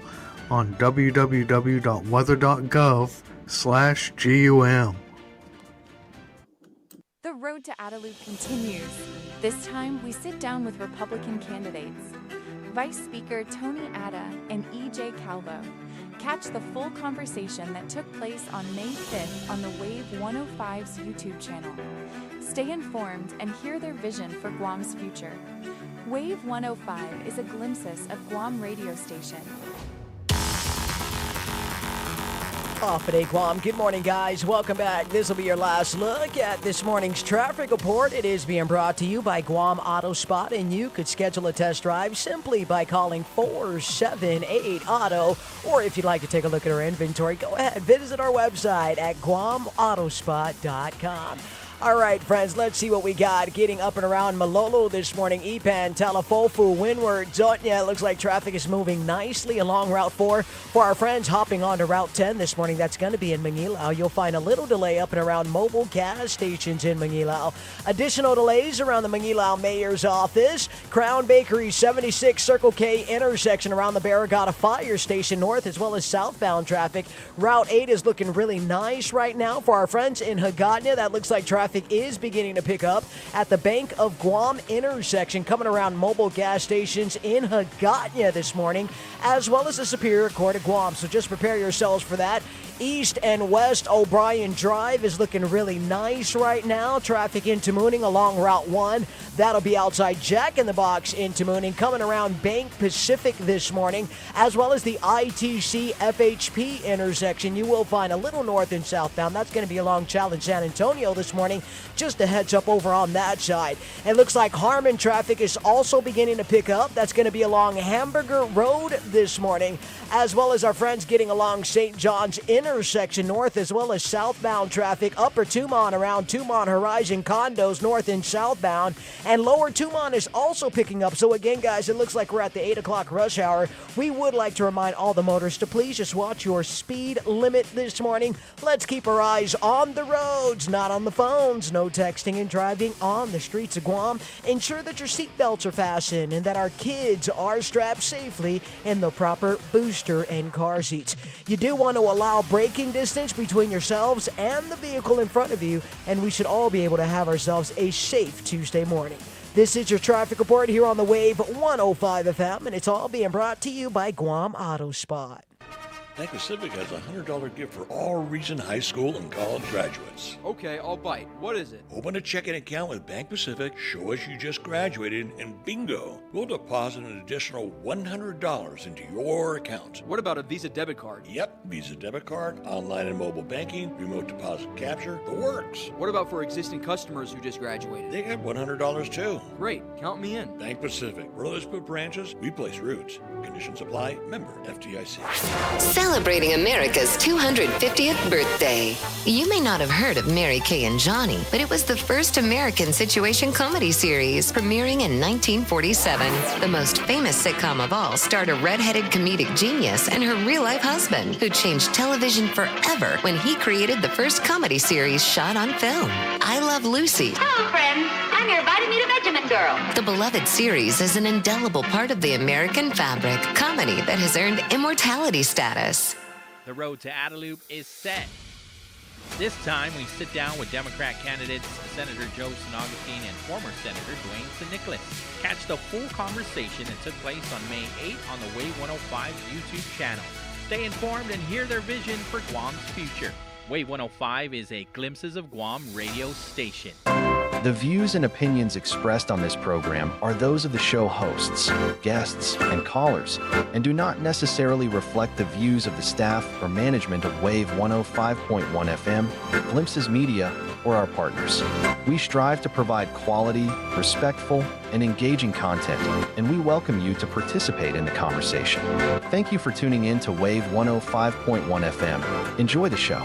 on www.weather.gov/GUM. The road to Adelup continues. This time, we sit down with Republican candidates. Vice Speaker Tony Atta and E.J. Calvo. Catch the full conversation that took place on May 5th on the Wave 105's YouTube channel. Stay informed and hear their vision for Guam's future. Wave 105 is a glimpses of Guam radio station. Off at Guam. Good morning, guys. Welcome back. This will be your last look at this morning's traffic report. It is being brought to you by Guam Auto Spot, and you could schedule a test drive simply by calling 478-AUTO. Or if you'd like to take a look at our inventory, go ahead, visit our website at guamautospot.com. All right, friends, let's see what we got. Getting up and around Malolo this morning, Ipan, Talafofu, Windward, Zotnya. It looks like traffic is moving nicely along Route 4. For our friends hopping onto Route 10 this morning, that's going to be in Mangilao. You'll find a little delay up and around mobile gas stations in Mangilao. Additional delays around the Mangilao Mayor's office. Crown Bakery 76 Circle K intersection around the Barragata Fire Station north, as well as southbound traffic. Route 8 is looking really nice right now. For our friends in Hagåtña, that looks like traffic is beginning to pick up at the Bank of Guam intersection, coming around mobile gas stations in Hagåtña this morning, as well as the Superior Court of Guam. So just prepare yourselves for that. East and West O'Brien Drive is looking really nice right now. Traffic into Mooning along Route 1. That'll be outside Jack in the Box into Mooning, coming around Bank Pacific this morning, as well as the ITC FHP intersection. You will find a little north and southbound. That's going to be along Challenge San Antonio this morning. Just a heads up over on that side. It looks like Harmon traffic is also beginning to pick up. That's going to be along Hamburger Road this morning, as well as our friends getting along St. John's intersection north, as well as southbound traffic. Upper Tumon around Tumon Horizon condos north and southbound, and Lower Tumon is also picking up. So again, guys, it looks like we're at the 8 o'clock rush hour. We would like to remind all the motorists to please just watch your speed limit this morning. Let's keep our eyes on the roads, not on the phones. No texting and driving on the streets of Guam. Ensure that your seatbelts are fastened and that our kids are strapped safely in the proper booster and car seats. You do want to allow braking distance between yourselves and the vehicle in front of you, and we should all be able to have ourselves a safe Tuesday morning. This is your traffic report here on the Wave 105 FM, and it's all being brought to you by Guam Auto Spot. Bank Pacific has a $100 gift for all recent high school and college graduates. Okay, I'll bite. What is it? Open a checking account with Bank Pacific, show us you just graduated, and bingo! We'll deposit an additional $100 into your account. What about a Visa debit card? Yep, Visa debit card, online and mobile banking, remote deposit capture, the works. What about for existing customers who just graduated? They get $100 too. Great, count me in. Bank Pacific, where others put branches, we place roots. Conditions apply, member FDIC. Celebrating America's 250th birthday. You may not have heard of Mary Kay and Johnny, but it was the first American situation comedy series, premiering in 1947. The most famous sitcom of all starred a redheaded comedic genius and her real-life husband, who changed television forever when he created the first comedy series shot on film, I Love Lucy. Hello, friends. I'm your invited me to Regiment Girl. The beloved series is an indelible part of the American fabric, comedy that has earned immortality status. The road to Adelup is set. This time, we sit down with Democrat candidates Senator Joe San Agustin and former Senator Dwayne San Nicolas. Catch the full conversation that took place on May 8th on the Wave 105 YouTube channel. Stay informed and hear their vision for Guam's future. Wave 105 is a Glimpses of Guam radio station. The views and opinions expressed on this program are those of the show hosts, guests, and callers, and do not necessarily reflect the views of the staff or management of Wave 105.1 FM, Glimpses Media, or our partners. We strive to provide quality, respectful, and engaging content, and we welcome you to participate in the conversation. Thank you for tuning in to Wave 105.1 FM. Enjoy the show.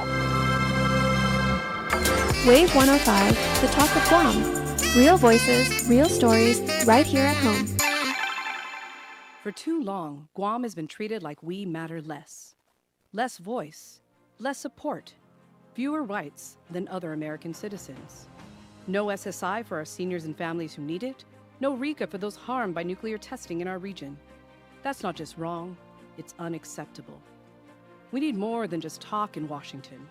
Wave 105, the talk of Guam. Real voices, real stories, right here at home. For too long, Guam has been treated like we matter less. Less voice, less support, fewer rights than other American citizens. No SSI for our seniors and families who need it, No RICA for those harmed by nuclear testing in our region. That's not just wrong, it's unacceptable. We need more than just talk in Washington.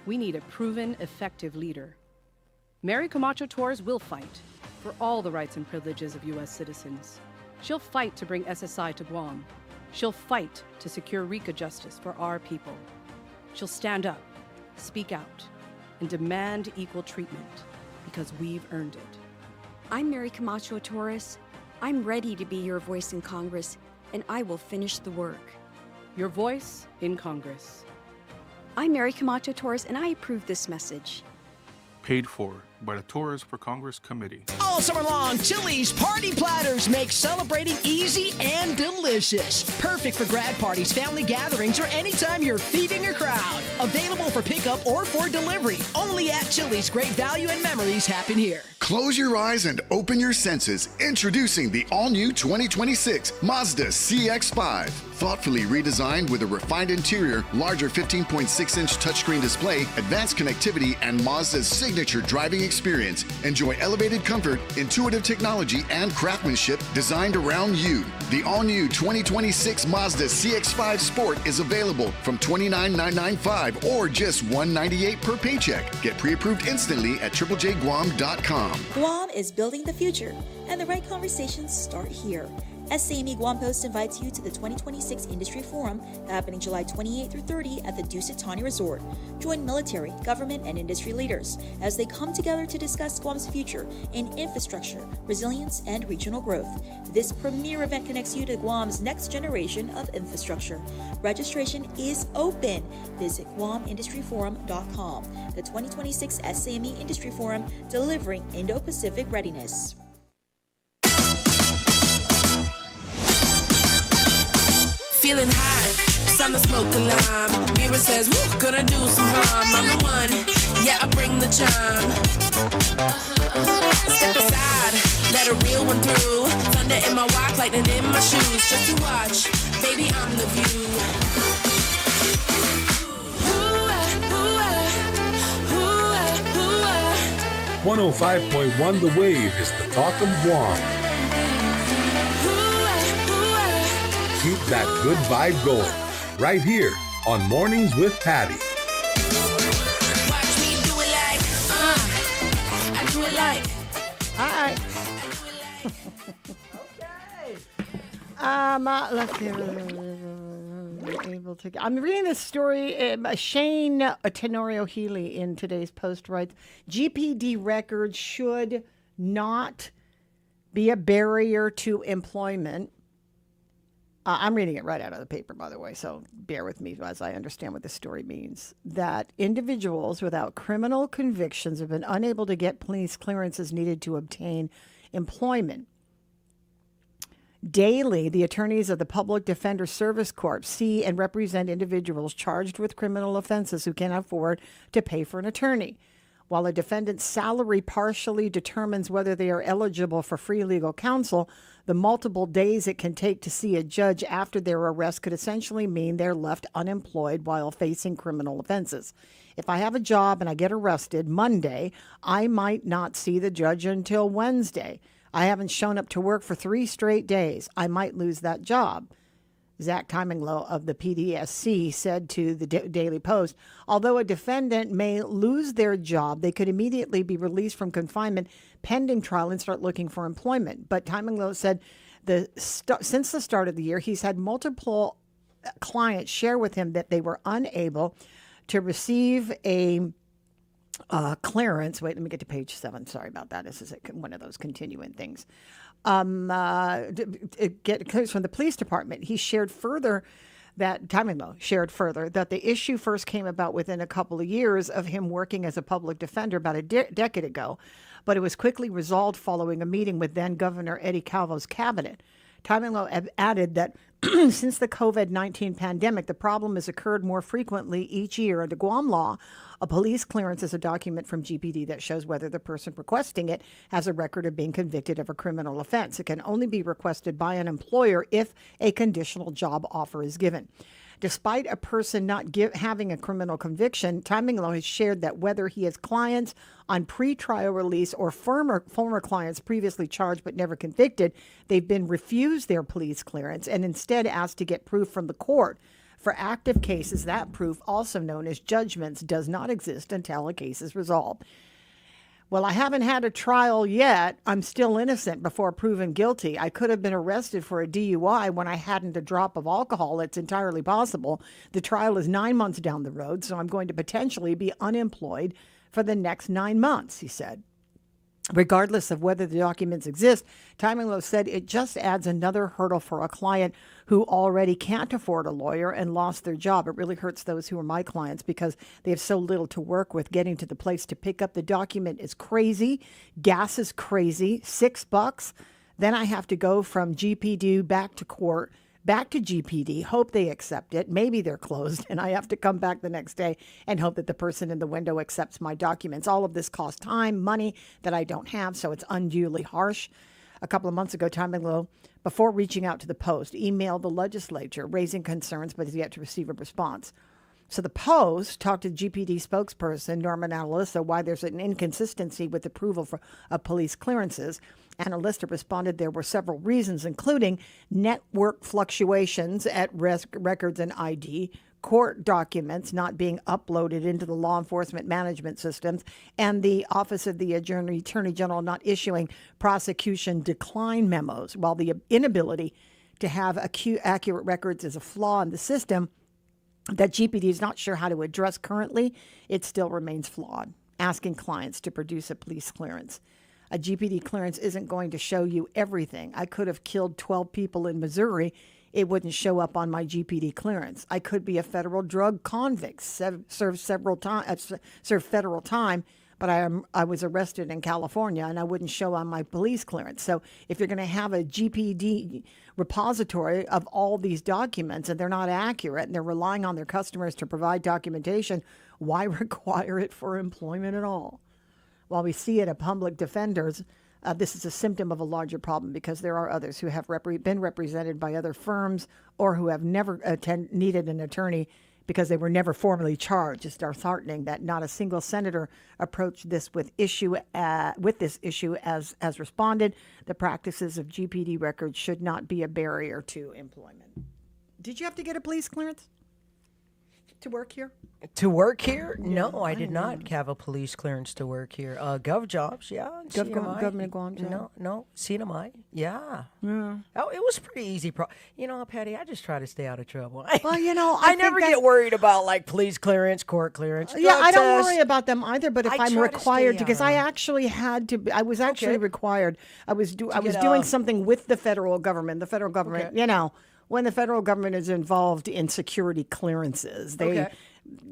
We need a proven, effective leader. Mary Camacho Torres will fight for all the rights and privileges of U.S. citizens. She'll fight to bring SSI to Guam. She'll fight to secure RICA justice for our people. She'll stand up, speak out, and demand equal treatment because we've earned it. I'm Mary Camacho Torres. I'm ready to be your voice in Congress, and I will finish the work. Your voice in Congress. I'm Mary Camacho Torres, and I approve this message. Paid for by the Torres for Congress Committee. All summer long, Chili's Party Platters make celebrating easy and delicious. Perfect for grad parties, family gatherings, or anytime you're feeding a crowd. Available for pickup or for delivery. Only at Chili's. Great value and memories happen here. Close your eyes and open your senses. Introducing the all-new 2026 Mazda CX-5. Thoughtfully redesigned with a refined interior, larger 15.6-inch touchscreen display, advanced connectivity, and Mazda's signature driving experience. Enjoy elevated comfort, intuitive technology, and craftsmanship designed around you. The all-new 2026 Mazda CX-5 Sport is available from $29,995 or just $198 per paycheck. Get pre-approved instantly at triplejguam.com. Guam is building the future, and the right conversations start here. SCME Guam Post invites you to the 2026 Industry Forum happening July 28 through 30 at the Dusitani Resort. Join military, government, and industry leaders as they come together to discuss Guam's future in infrastructure, resilience, and regional growth. This premier event connects you to Guam's next generation of infrastructure. Registration is open. Visit GuamIndustryForum.com. The 2026 SCME Industry Forum, delivering Indo-Pacific readiness. Feeling hot, summer smoke a lime. Mirror says, woo, gonna do some harm. I'm the one, yeah, I bring the charm. Step aside, let a real one through. Thunder in my walk, lightning in my shoes. Just to watch, baby, I'm the view. 105.1 The Wave is the talk of Guam. Keep that good vibe going right here on Mornings with Patti. Watch me do it like, I do it like. All right. Let's see. I'm reading this story. Shane Tenorio Healy in today's Post writes, GPD records should not be a barrier to employment. I'm reading it right out of the paper, by the way, so bear with me as I understand what this story means. That individuals without criminal convictions have been unable to get police clearances needed to obtain employment. Daily, the attorneys of the Public Defender Service Corps see and represent individuals charged with criminal offenses who cannot afford to pay for an attorney. While a defendant's salary partially determines whether they are eligible for free legal counsel, the multiple days it can take to see a judge after their arrest could essentially mean they're left unemployed while facing criminal offenses. If I have a job and I get arrested Monday, I might not see the judge until Wednesday. I haven't shown up to work for 3 straight days. I might lose that job. Zach Timinglow of the PDSC said to the Daily Post, although a defendant may lose their job, they could immediately be released from confinement pending trial and start looking for employment. But Timinglow said since the start of the year, he's had multiple clients share with him that they were unable to receive a clearance. Wait, let me get to page 7. Sorry about that. This is one of those continuing things. Get clearance from the police department. He shared further that the issue first came about within a couple of years of him working as a public defender about a decade ago, but it was quickly resolved following a meeting with then Governor Eddie Calvo's cabinet. Timinglow added that since the COVID-19 pandemic, the problem has occurred more frequently each year. Under Guam law, a police clearance is a document from GPD that shows whether the person requesting it has a record of being convicted of a criminal offense. It can only be requested by an employer if a conditional job offer is given. Despite a person not having a criminal conviction, Timinglow has shared that whether he has clients on pretrial release or former clients previously charged but never convicted, they've been refused their police clearance and instead asked to get proof from the court. For active cases, that proof, also known as judgments, does not exist until a case is resolved. Well, I haven't had a trial yet. I'm still innocent before proven guilty. I could have been arrested for a DUI when I hadn't a drop of alcohol. It's entirely possible. The trial is 9 months down the road, so I'm going to potentially be unemployed for the next 9 months, he said. Regardless of whether the documents exist, Timinglow said it just adds another hurdle for a client who already can't afford a lawyer and lost their job. It really hurts those who are my clients because they have so little to work with. Getting to the place to pick up the document is crazy. Gas is crazy. $6. Then I have to go from GPD back to court, back to GPD, hope they accept it. Maybe they're closed, and I have to come back the next day and hope that the person in the window accepts my documents. All of this costs time, money that I don't have, so it's unduly harsh. A couple of months ago, Timinglow, before reaching out to the Post, emailed the legislature raising concerns but has yet to receive a response. So the Post talked to GPD spokesperson Norman Analista why there's an inconsistency with approval of police clearances. Analista responded there were several reasons, including network fluctuations at records and ID, court documents not being uploaded into the law enforcement management systems, and the Office of the Attorney General not issuing prosecution decline memos. While the inability to have accurate records is a flaw in the system that GPD is not sure how to address currently, it still remains flawed. Asking clients to produce a police clearance. A GPD clearance isn't going to show you everything. I could have killed 12 people in Missouri. It wouldn't show up on my GPD clearance. I could be a federal drug convict, serve federal time, but I was arrested in California, and I wouldn't show on my police clearance. So if you're going to have a GPD repository of all these documents and they're not accurate and they're relying on their customers to provide documentation, why require it for employment at all? While we see it at public defenders, this is a symptom of a larger problem because there are others who have been represented by other firms or who have never needed an attorney because they were never formally charged. It's disheartening that not a single senator approached this with this issue as responded. The practices of GPD records should not be a barrier to employment. Did you have to get a police clearance to work here? To work here? No, Yeah, I did not have a police clearance to work here. Gov jobs, yeah. Government of Guam job? No, CNMI, yeah. Yeah. Oh, it was pretty easy. Patty, I just try to stay out of trouble. Well, I never get worried about like police clearance, court clearance. Yeah, I don't drug worry test. about them either. But if I'm try to required stay because out I of 'em. actually had to, I was actually required. I was get doing a- something with the federal government. The federal government, Okay. When the federal government is involved in security clearances, Okay.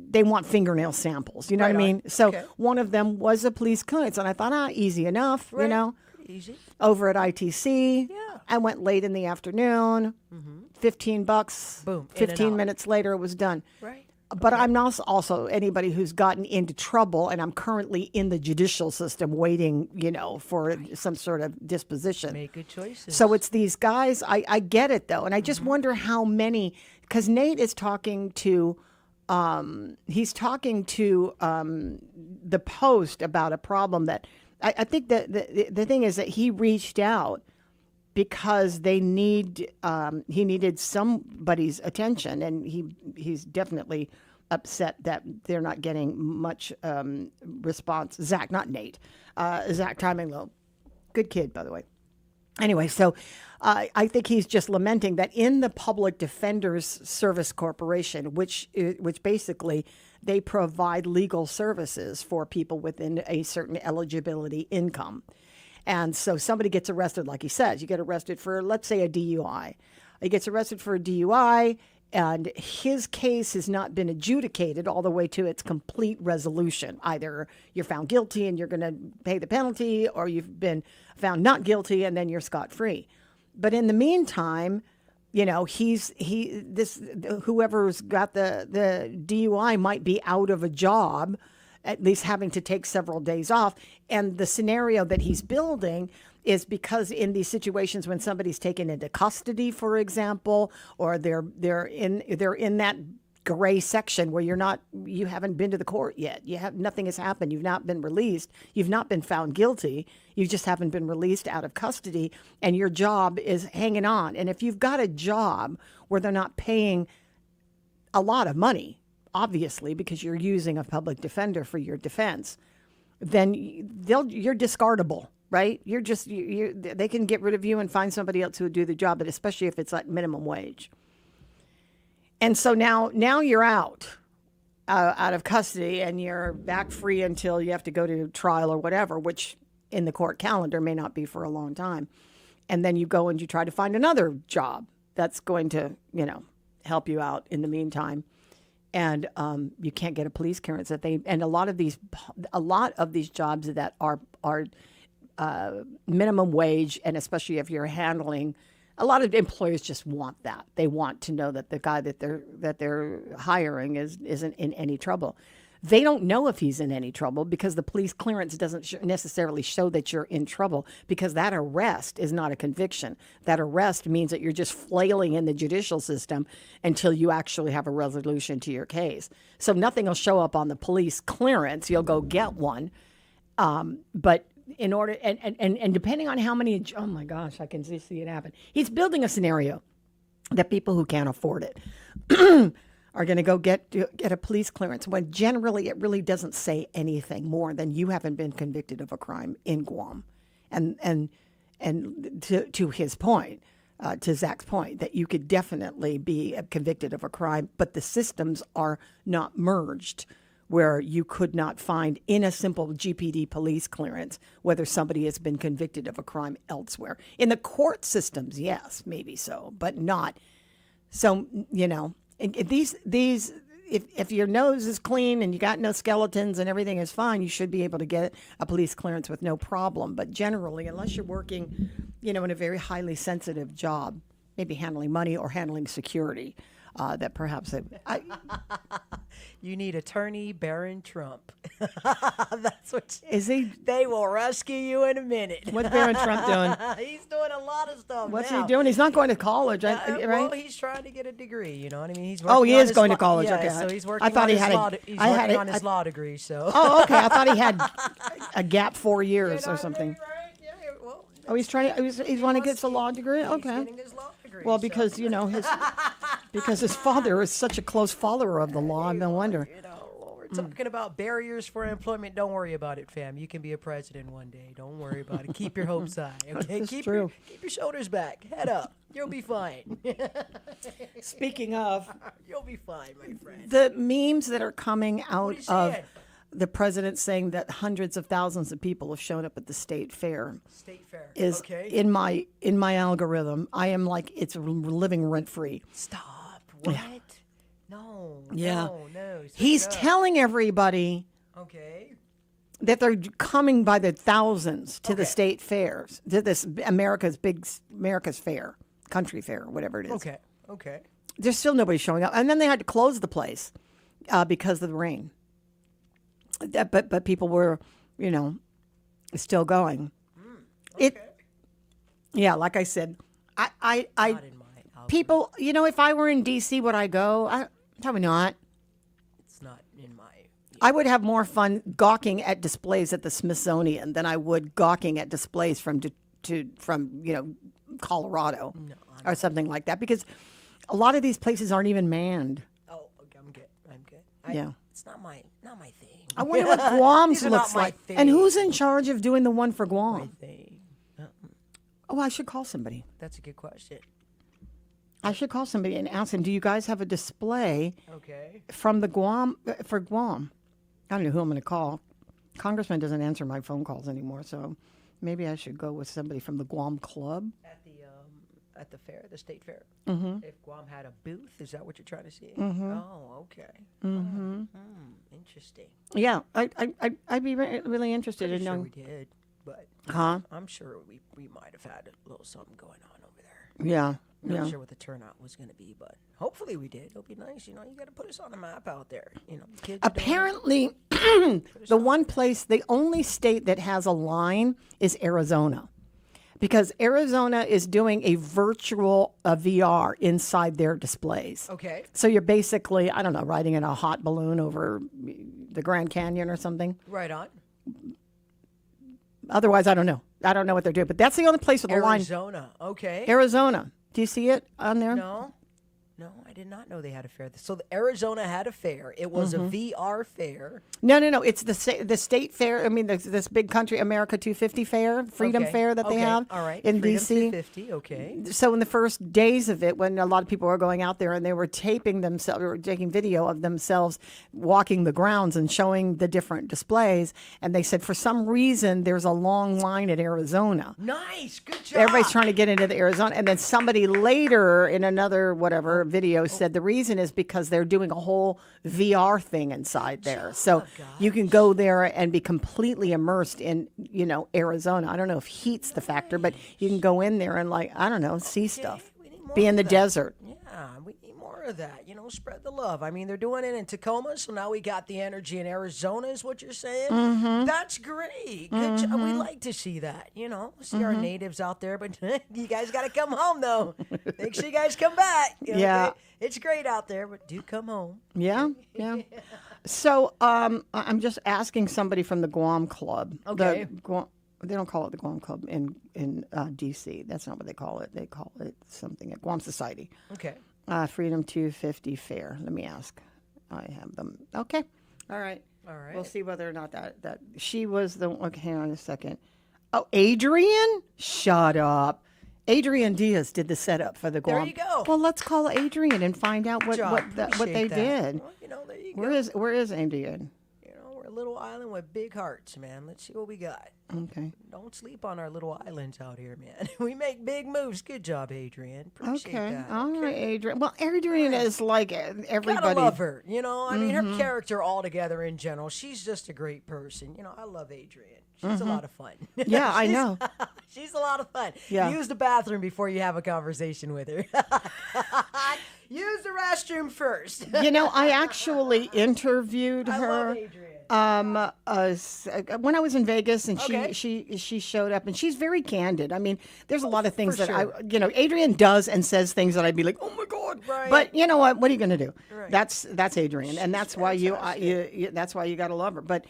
they want fingernail samples. You know what I Right on. mean? So Okay. one of them was a police clearance, and I thought, easy enough. Right. You know, Pretty easy. over at ITC. Yeah. I went late in the afternoon. $15. Boom, in and 15 out. minutes later, it was done. Right. But I'm not also anybody who's gotten into trouble, and I'm currently in the judicial system waiting, for some sort of disposition. Make good choices. So it's these guys. I get it, though. And I just wonder how many, because Nate is talking to, he's talking to the Post about a problem that I think that the thing is that he reached out because he needed somebody's attention, and he's definitely upset that they're not getting much response. Zach, not Nate. Zach Timinglow, good kid, by the way. Anyway, so I think he's just lamenting that in the Public Defender's Service Corporation, which basically they provide legal services for people within a certain eligibility income. And so somebody gets arrested, like he says, you get arrested for, let's say, a DUI. He gets arrested for a DUI, and his case has not been adjudicated all the way to its complete resolution. Either you're found guilty and you're going to pay the penalty, or you've been found not guilty and then you're scot-free. But in the meantime, whoever's got the DUI might be out of a job, at least having to take several days off. And the scenario that he's building is because in these situations when somebody's taken into custody, for example, or they're in that gray section where you haven't been to the court yet. Nothing has happened. You've not been released. You've not been found guilty. You just haven't been released out of custody, and your job is hanging on. And if you've got a job where they're not paying a lot of money, obviously, because you're using a public defender for your defense, then you're discardable, right? They can get rid of you and find somebody else who would do the job, but especially if it's like minimum wage. And so now you're out of custody, and you're back free until you have to go to trial or whatever, which in the court calendar may not be for a long time. And then you go and you try to find another job that's going to, help you out in the meantime. And you can't get a police clearance and a lot of these jobs that are minimum wage, and especially if you're handling. A lot of employers just want that. They want to know that the guy that they're hiring isn't in any trouble. They don't know if he's in any trouble because the police clearance doesn't necessarily show that you're in trouble, because that arrest is not a conviction. That arrest means that you're just flailing in the judicial system until you actually have a resolution to your case. So nothing will show up on the police clearance. You'll go get one, but in order, and depending on how many, oh my gosh, I can just see it happen. He's building a scenario that people who can't afford it are going to go get a police clearance, when generally it really doesn't say anything more than you haven't been convicted of a crime in Guam. And to his point, to Zach's point, that you could definitely be convicted of a crime, but the systems are not merged, where you could not find in a simple GPD police clearance whether somebody has been convicted of a crime elsewhere. In the court systems, yes, maybe so, but not. So, if your nose is clean and you got no skeletons and everything is fine, you should be able to get a police clearance with no problem. But generally, unless you're working, in a very highly sensitive job, maybe handling money or handling security, that perhaps you need attorney Barron Trump. That's what is he? They will rescue you in a minute. What's Barron Trump doing? He's doing a lot of stuff. What's now. he doing? He's not going to college, right? Well, he's trying to get a degree. You know what I mean? He's he is going to college. Yeah, okay, so he's working. I thought on he his had law. He's working on his law degree. So. Oh, okay. I thought he had a gap 4 years or something. Right? Yeah, well, he's trying. He want to get a law degree. Okay. Getting his law degree. Well, because because his father is such a close follower of the law. No wonder. We're talking about barriers for employment. Don't worry about it, fam. You can be a president one day. Don't worry about it. Keep your hopes high. Okay, keep your shoulders back. Head up. You'll be fine. Speaking of, you'll be fine, my friend. The memes that are coming out of the president saying that hundreds of thousands of people have shown up at the state fair. State fair is okay. in my algorithm. I am like, it's living rent free. Stop. What? No. Yeah. No. He's telling everybody that they're coming by the thousands to the state fairs, to this America's fair, country fair, whatever it is. Okay. There's still nobody showing up. And then they had to close the place because of the rain. But people were, still going. Like I said, I people, if I were in D.C., would I go? Probably not. It's not in my. I would have more fun gawking at displays at the Smithsonian than I would gawking at displays from Colorado or something like that, because a lot of these places aren't even manned. Oh, okay, I'm good. Yeah. It's not my thing. I wonder what Guam's These are looks not my like. thing. And who's in charge of doing the one for Guam? My thing. Oh, I should call somebody. That's a good question. I should call somebody and ask them, do you guys have a display from the Guam, for Guam? I don't know who I'm going to call. Congressman doesn't answer my phone calls anymore, so maybe I should go with somebody from the Guam Club. At the fair, the state fair? Mm-hmm. If Guam had a booth, is that what you're trying to see? Mm-hmm. Oh, okay. Mm-hmm. Interesting. Yeah, I'd be really interested in knowing. We did, but I'm sure we might have had a little something going on over there. Yeah. Not sure what the turnout was going to be, but hopefully we did. It'll be nice. You got to put us on the map out there. Kids are Apparently, the only state that has a line is Arizona. Because Arizona is doing a virtual VR inside their displays. Okay. So you're basically, I don't know, riding in a hot balloon over the Grand Canyon or something. Right on. Otherwise, I don't know. I don't know what they're doing. But that's the only place with a line. Arizona. Okay. Arizona. Do you see it on there? No, I did not know they had a fair. So Arizona had a fair. It was a VR fair. No. It's the state fair. I mean, this big country, America 250 fair, Freedom Fair that they have in Freedom D.C. 250, okay. So in the first days of it, when a lot of people were going out there and they were taping themselves, or taking video of themselves walking the grounds and showing the different displays, and they said for some reason there's a long line at Arizona. Nice, good job. Everybody's trying to get into the Arizona, and then somebody later in another video said the reason is because they're doing a whole VR thing inside there. So you can go there and be completely immersed in, Arizona. I don't know if heat's the factor, but you can go in there and see stuff. Be in the desert. Yeah, we need more of that. Spread the love. I mean, they're doing it in Tacoma, so now we got the energy in Arizona, is what you're saying. Mm-hmm. That's great. Good job. We like to see that. See our natives out there, but you guys got to come home though. Make sure you guys come back. Yeah, it's great out there, but do come home. Yeah. So I'm just asking somebody from the Guam Club. Okay. They don't call it the Guam Club in D.C. That's not what they call it. They call it something at Guam Society. Okay. Freedom 250 Fair. Let me ask. I have them. Okay. All right. We'll see whether or not that she was the. Okay, hang on a second. Oh, Adrian? Shut up. Adrian Diaz did the setup for the Guam. There you go. Well, let's call Adrian and find out what they that. did. Well, there you go. Where is Adrian? We're a little island with big hearts, man. Let's see what we got. Okay. Don't sleep on our little islands out here, man. We make big moves. Good job, Adrian. Appreciate that. All right, Adrian. Well, Adrian is like everybody. Gotta love her. I mean, her character altogether in general, she's just a great person. I love Adrian. She's a lot of fun. Yeah, I know. She's a lot of fun. Yeah. Use the bathroom before you have a conversation with her. Use the restroom first. I actually interviewed her. I love Adrian. When I was in Vegas, and she showed up, and she's very candid. I mean, there's a lot of things that Adrian does and says things that I'd be like, oh my god. Right. But you know what? What are you going to do? Right. That's Adrian, and that's why you that's why you got to love her. But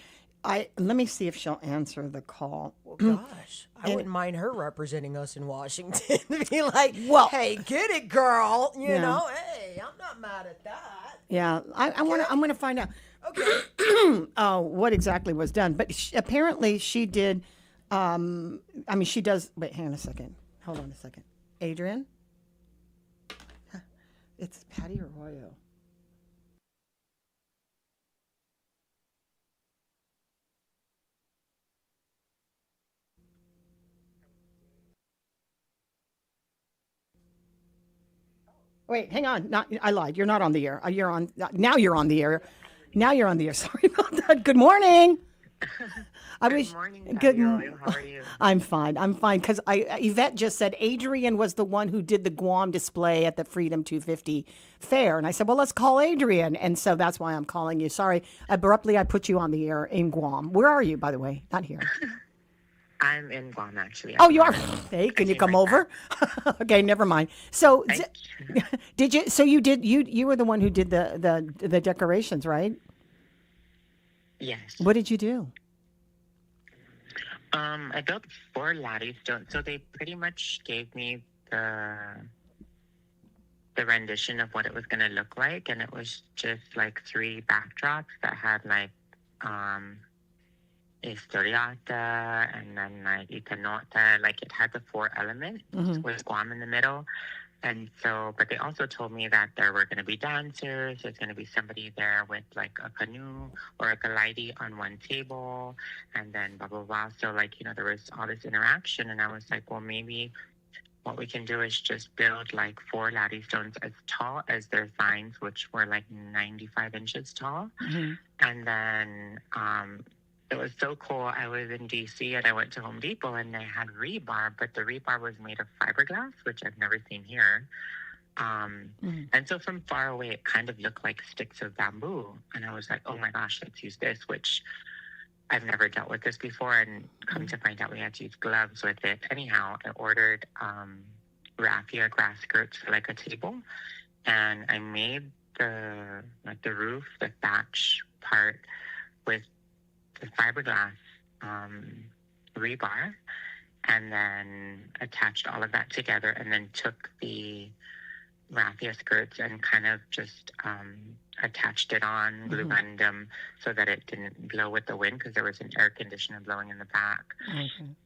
let me see if she'll answer the call. Well, gosh, I wouldn't mind her representing us in Washington. Be like, hey, get it, girl. You know, hey, I'm not mad at that. Yeah, I'm gonna find out. Okay. What exactly was done? But apparently she did. She does. Wait, hang on a second. Hold on a second. Adrian, it's Patti Arroyo. Wait, hang on. I lied. You're not on the air. You're on now. You're on the air. Now you're on the air. Sorry about that. Good morning. Good morning. How are you? I'm fine. Because Yvette just said Adrian was the one who did the Guam display at the Freedom 250 fair, and I said, well, let's call Adrian, and so that's why I'm calling you. Sorry, abruptly I put you on the air in Guam. Where are you, by the way? Not here. I'm in Guam, actually. Oh, you are? Hey, can you come over? Okay, never mind. So, did you? So you did? You were the one who did the decorations, right? Yes. What did you do? I built 4 lattice stones. So they pretty much gave me the rendition of what it was going to look like, and it was just like 3 backdrops that had like Historiata and then like Itanota, like it had the 4 elements with Guam in the middle. And so, but they also told me that there were going to be dancers, there's going to be somebody there with like a canoe or a galide on one table, and then blah, blah, blah. So like, there was all this interaction, and I was like, well, maybe what we can do is just build like 4 lattice stones as tall as their signs, which were like 95 inches tall. And then It was so cool. I was in DC and I went to Home Depot and they had rebar, but the rebar was made of fiberglass, which I've never seen here. And so from far away, it kind of looked like sticks of bamboo. And I was like, oh my gosh, let's use this, which I've never dealt with this before. And come to find out, we had to use gloves with it. Anyhow, I ordered raffia grass skirts for like a table. And I made the roof, the thatch part with the fiberglass rebar, and then attached all of that together, and then took the raffia skirts and kind of just attached it on, glue gunned them so that it didn't blow with the wind because there was an air conditioner blowing in the back.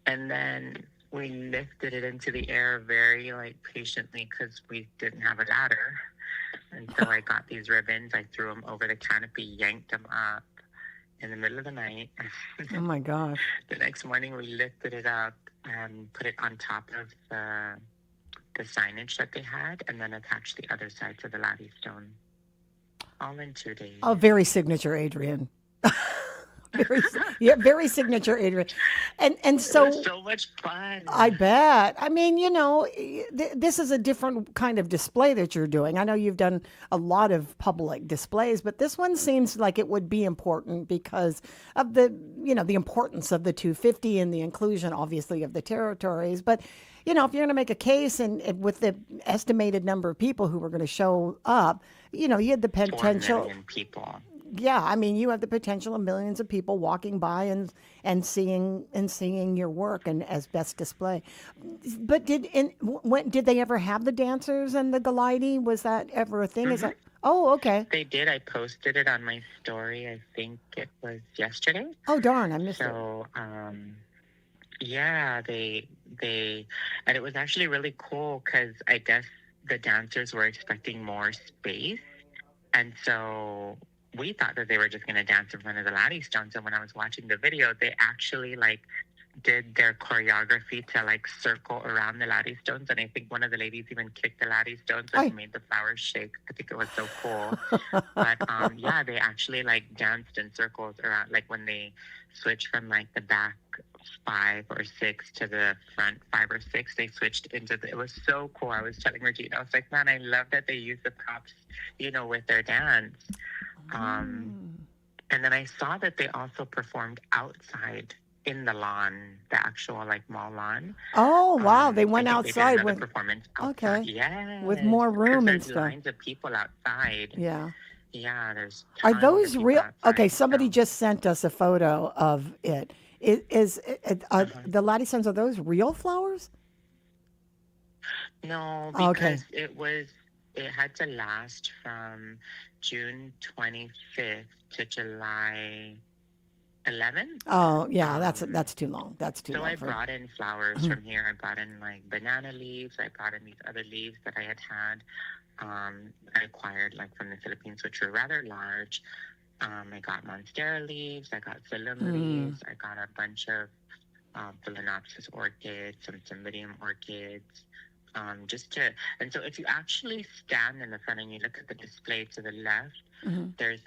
And then we lifted it into the air very patiently because we didn't have a ladder. And so I got these ribbons, I threw them over the canopy, yanked them up in the middle of the night. Oh my gosh. The next morning we lifted it up and put it on top of the signage that they had, and then attached the other side to the Laddie stone. All in 2 days. Oh, very signature, Adrian. Very signature, Adrian. And so it was so much fun. I bet. I mean, this is a different kind of display that you're doing. I know you've done a lot of public displays, but this one seems like it would be important because of the importance of the 250 and the inclusion, obviously, of the territories. But if you're going to make a case and with the estimated number of people who were going to show up, you had the potential. 4 million people. Yeah, I mean, you have the potential of millions of people walking by and seeing your work and as best display. But did they ever have the dancers and the gliding? Was that ever a thing? Is that? Oh, okay. They did. I posted it on my story. I think it was yesterday. Oh darn, I missed it. So, yeah, they and it was actually really cool because I guess the dancers were expecting more space, and so we thought that they were just going to dance in front of the Laddie stones. And when I was watching the video, they actually did their choreography to circle around the Laddie stones. And I think one of the ladies even kicked the Laddie stones and made the flowers shake. I think it was so cool. But yeah, they actually danced in circles around, when they switched from the back 5 or 6 to the front 5 or 6, they switched into it was so cool. I was telling Regina, I was like, man, I love that they use the props, with their dance. And then I saw that they also performed outside in the lawn, the actual mall lawn. Oh wow, they went outside with performance. Okay, yeah, with more room and stuff. Lines of people outside. Yeah, there's. Are those real? Okay, somebody just sent us a photo of it. The Laddie stones, are those real flowers? No, because it had to last from June 25th to July 11th. Oh, yeah, that's too long. That's too long. So I brought in flowers from here. I brought in banana leaves. I brought in these other leaves that I had. I acquired from the Philippines, which were rather large. I got monstera leaves. I got psylllium leaves. I got a bunch of phalaenopsis orchids, some cymbidium orchids. And so if you actually stand in the front and you look at the display to the left, there's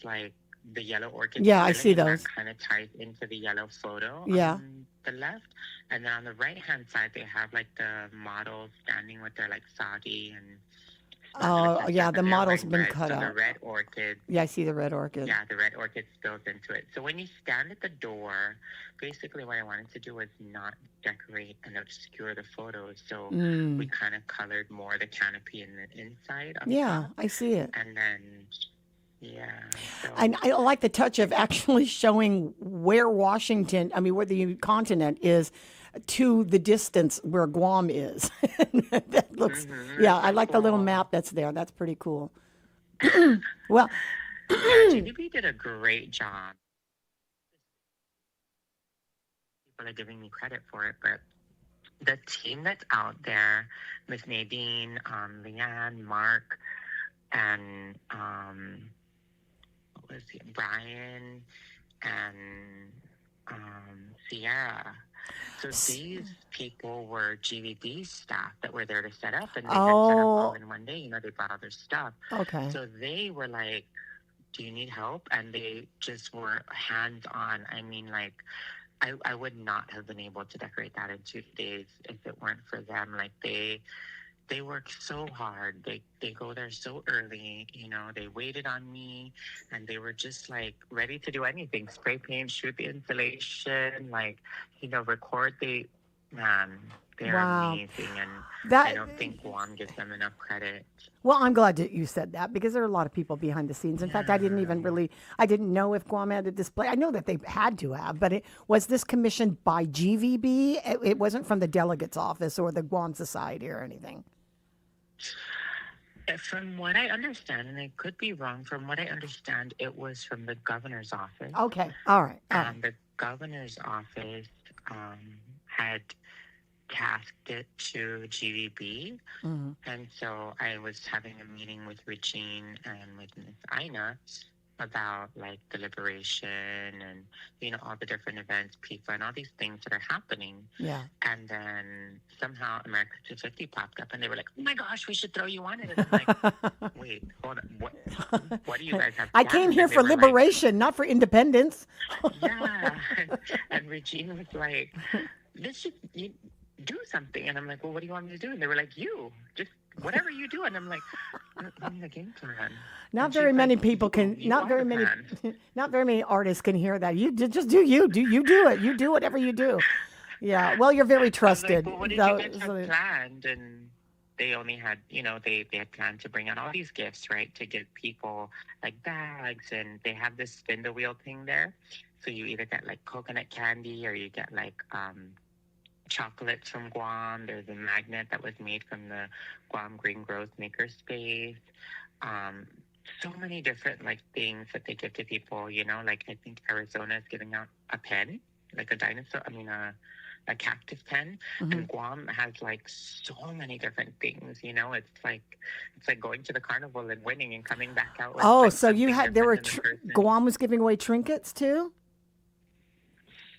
the yellow orchid. Yeah, I see those. That kind of ties into the yellow photo on the left. And then on the right-hand side, they have the models standing with their sari and oh, yeah, the model's been cut out. The red orchid. Yeah, I see the red orchid. Yeah, the red orchid spills into it. So when you stand at the door, basically what I wanted to do was not decorate and obscure the photos. So we kind of colored more the canopy in the inside. Yeah, I see it. And then, yeah. So. And I like the touch of actually showing where where the continent is to the distance where Guam is. That looks, I like the little map that's there. That's pretty cool. Well, GDP did a great job. People are giving me credit for it, but the team that's out there, Miss Nadine, Leanne, Mark, and Brian, and Sierra. So these people were GVB staff that were there to set up, and they had set up all in one day. They brought all their stuff. Okay. So they were do you need help? And they just were hands on. I mean, like, I would not have been able to decorate that in 2 days if it weren't for them. Like, they work so hard. They go there so early, you know, they waited on me, and they were just like ready to do anything. Spray paint, shoot the installation, like, you know, record. Man, they're Wow. amazing, and That- I don't think Guam gives them enough credit. Well, I'm glad that you said that because there are a lot of people behind the scenes. In fact, I didn't know if Guam had a display. I know that they had to have, but was this commissioned by GVB? It wasn't from the delegate's office or the Guam Society or anything. From what I understand, and I could be wrong, from what I understand, it was from the governor's office. Okay, all right. The governor's office had tasked it to GVB. Mm-hmm. And so I was having a meeting with Regine and with Ms. Ina about like the liberation and, you know, all the different events, PIFA, and all these things that are happening. Yeah. And then somehow America 250 popped up and they were like, oh my gosh, we should throw you on it. And I'm like, wait, hold on. What do you guys have? I came planned? here And they for were like, liberation, not for independence. yeah. And Regina was like, you do something. And I'm like, well, what do you want me to do? And they were like, just whatever you do. And I'm like, I'm the game plan. Not And very she's many like, people can. "You Not are very the many. plan." Not very many artists can hear that. You just do you. Do you do it? You do whatever you do. Yeah. Well, you're very I was like, trusted. well, what did So- you guys have planned? And they only had, you know, they had planned to bring out all these gifts, right, to give people like bags, and they have this spin the wheel thing there. So you either get like coconut candy or you get like chocolates from Guam. There's a magnet that was made from the Guam Green Growth Makerspace. So many different like things that they give to people, you know, like I think Arizona is giving out a pen, like a dinosaur, a cactus pen. And Guam has like so many different things, you know. It's like going to the carnival and winning and coming back out with, Oh, like, so you something had there were different than the person. Guam was giving away trinkets too.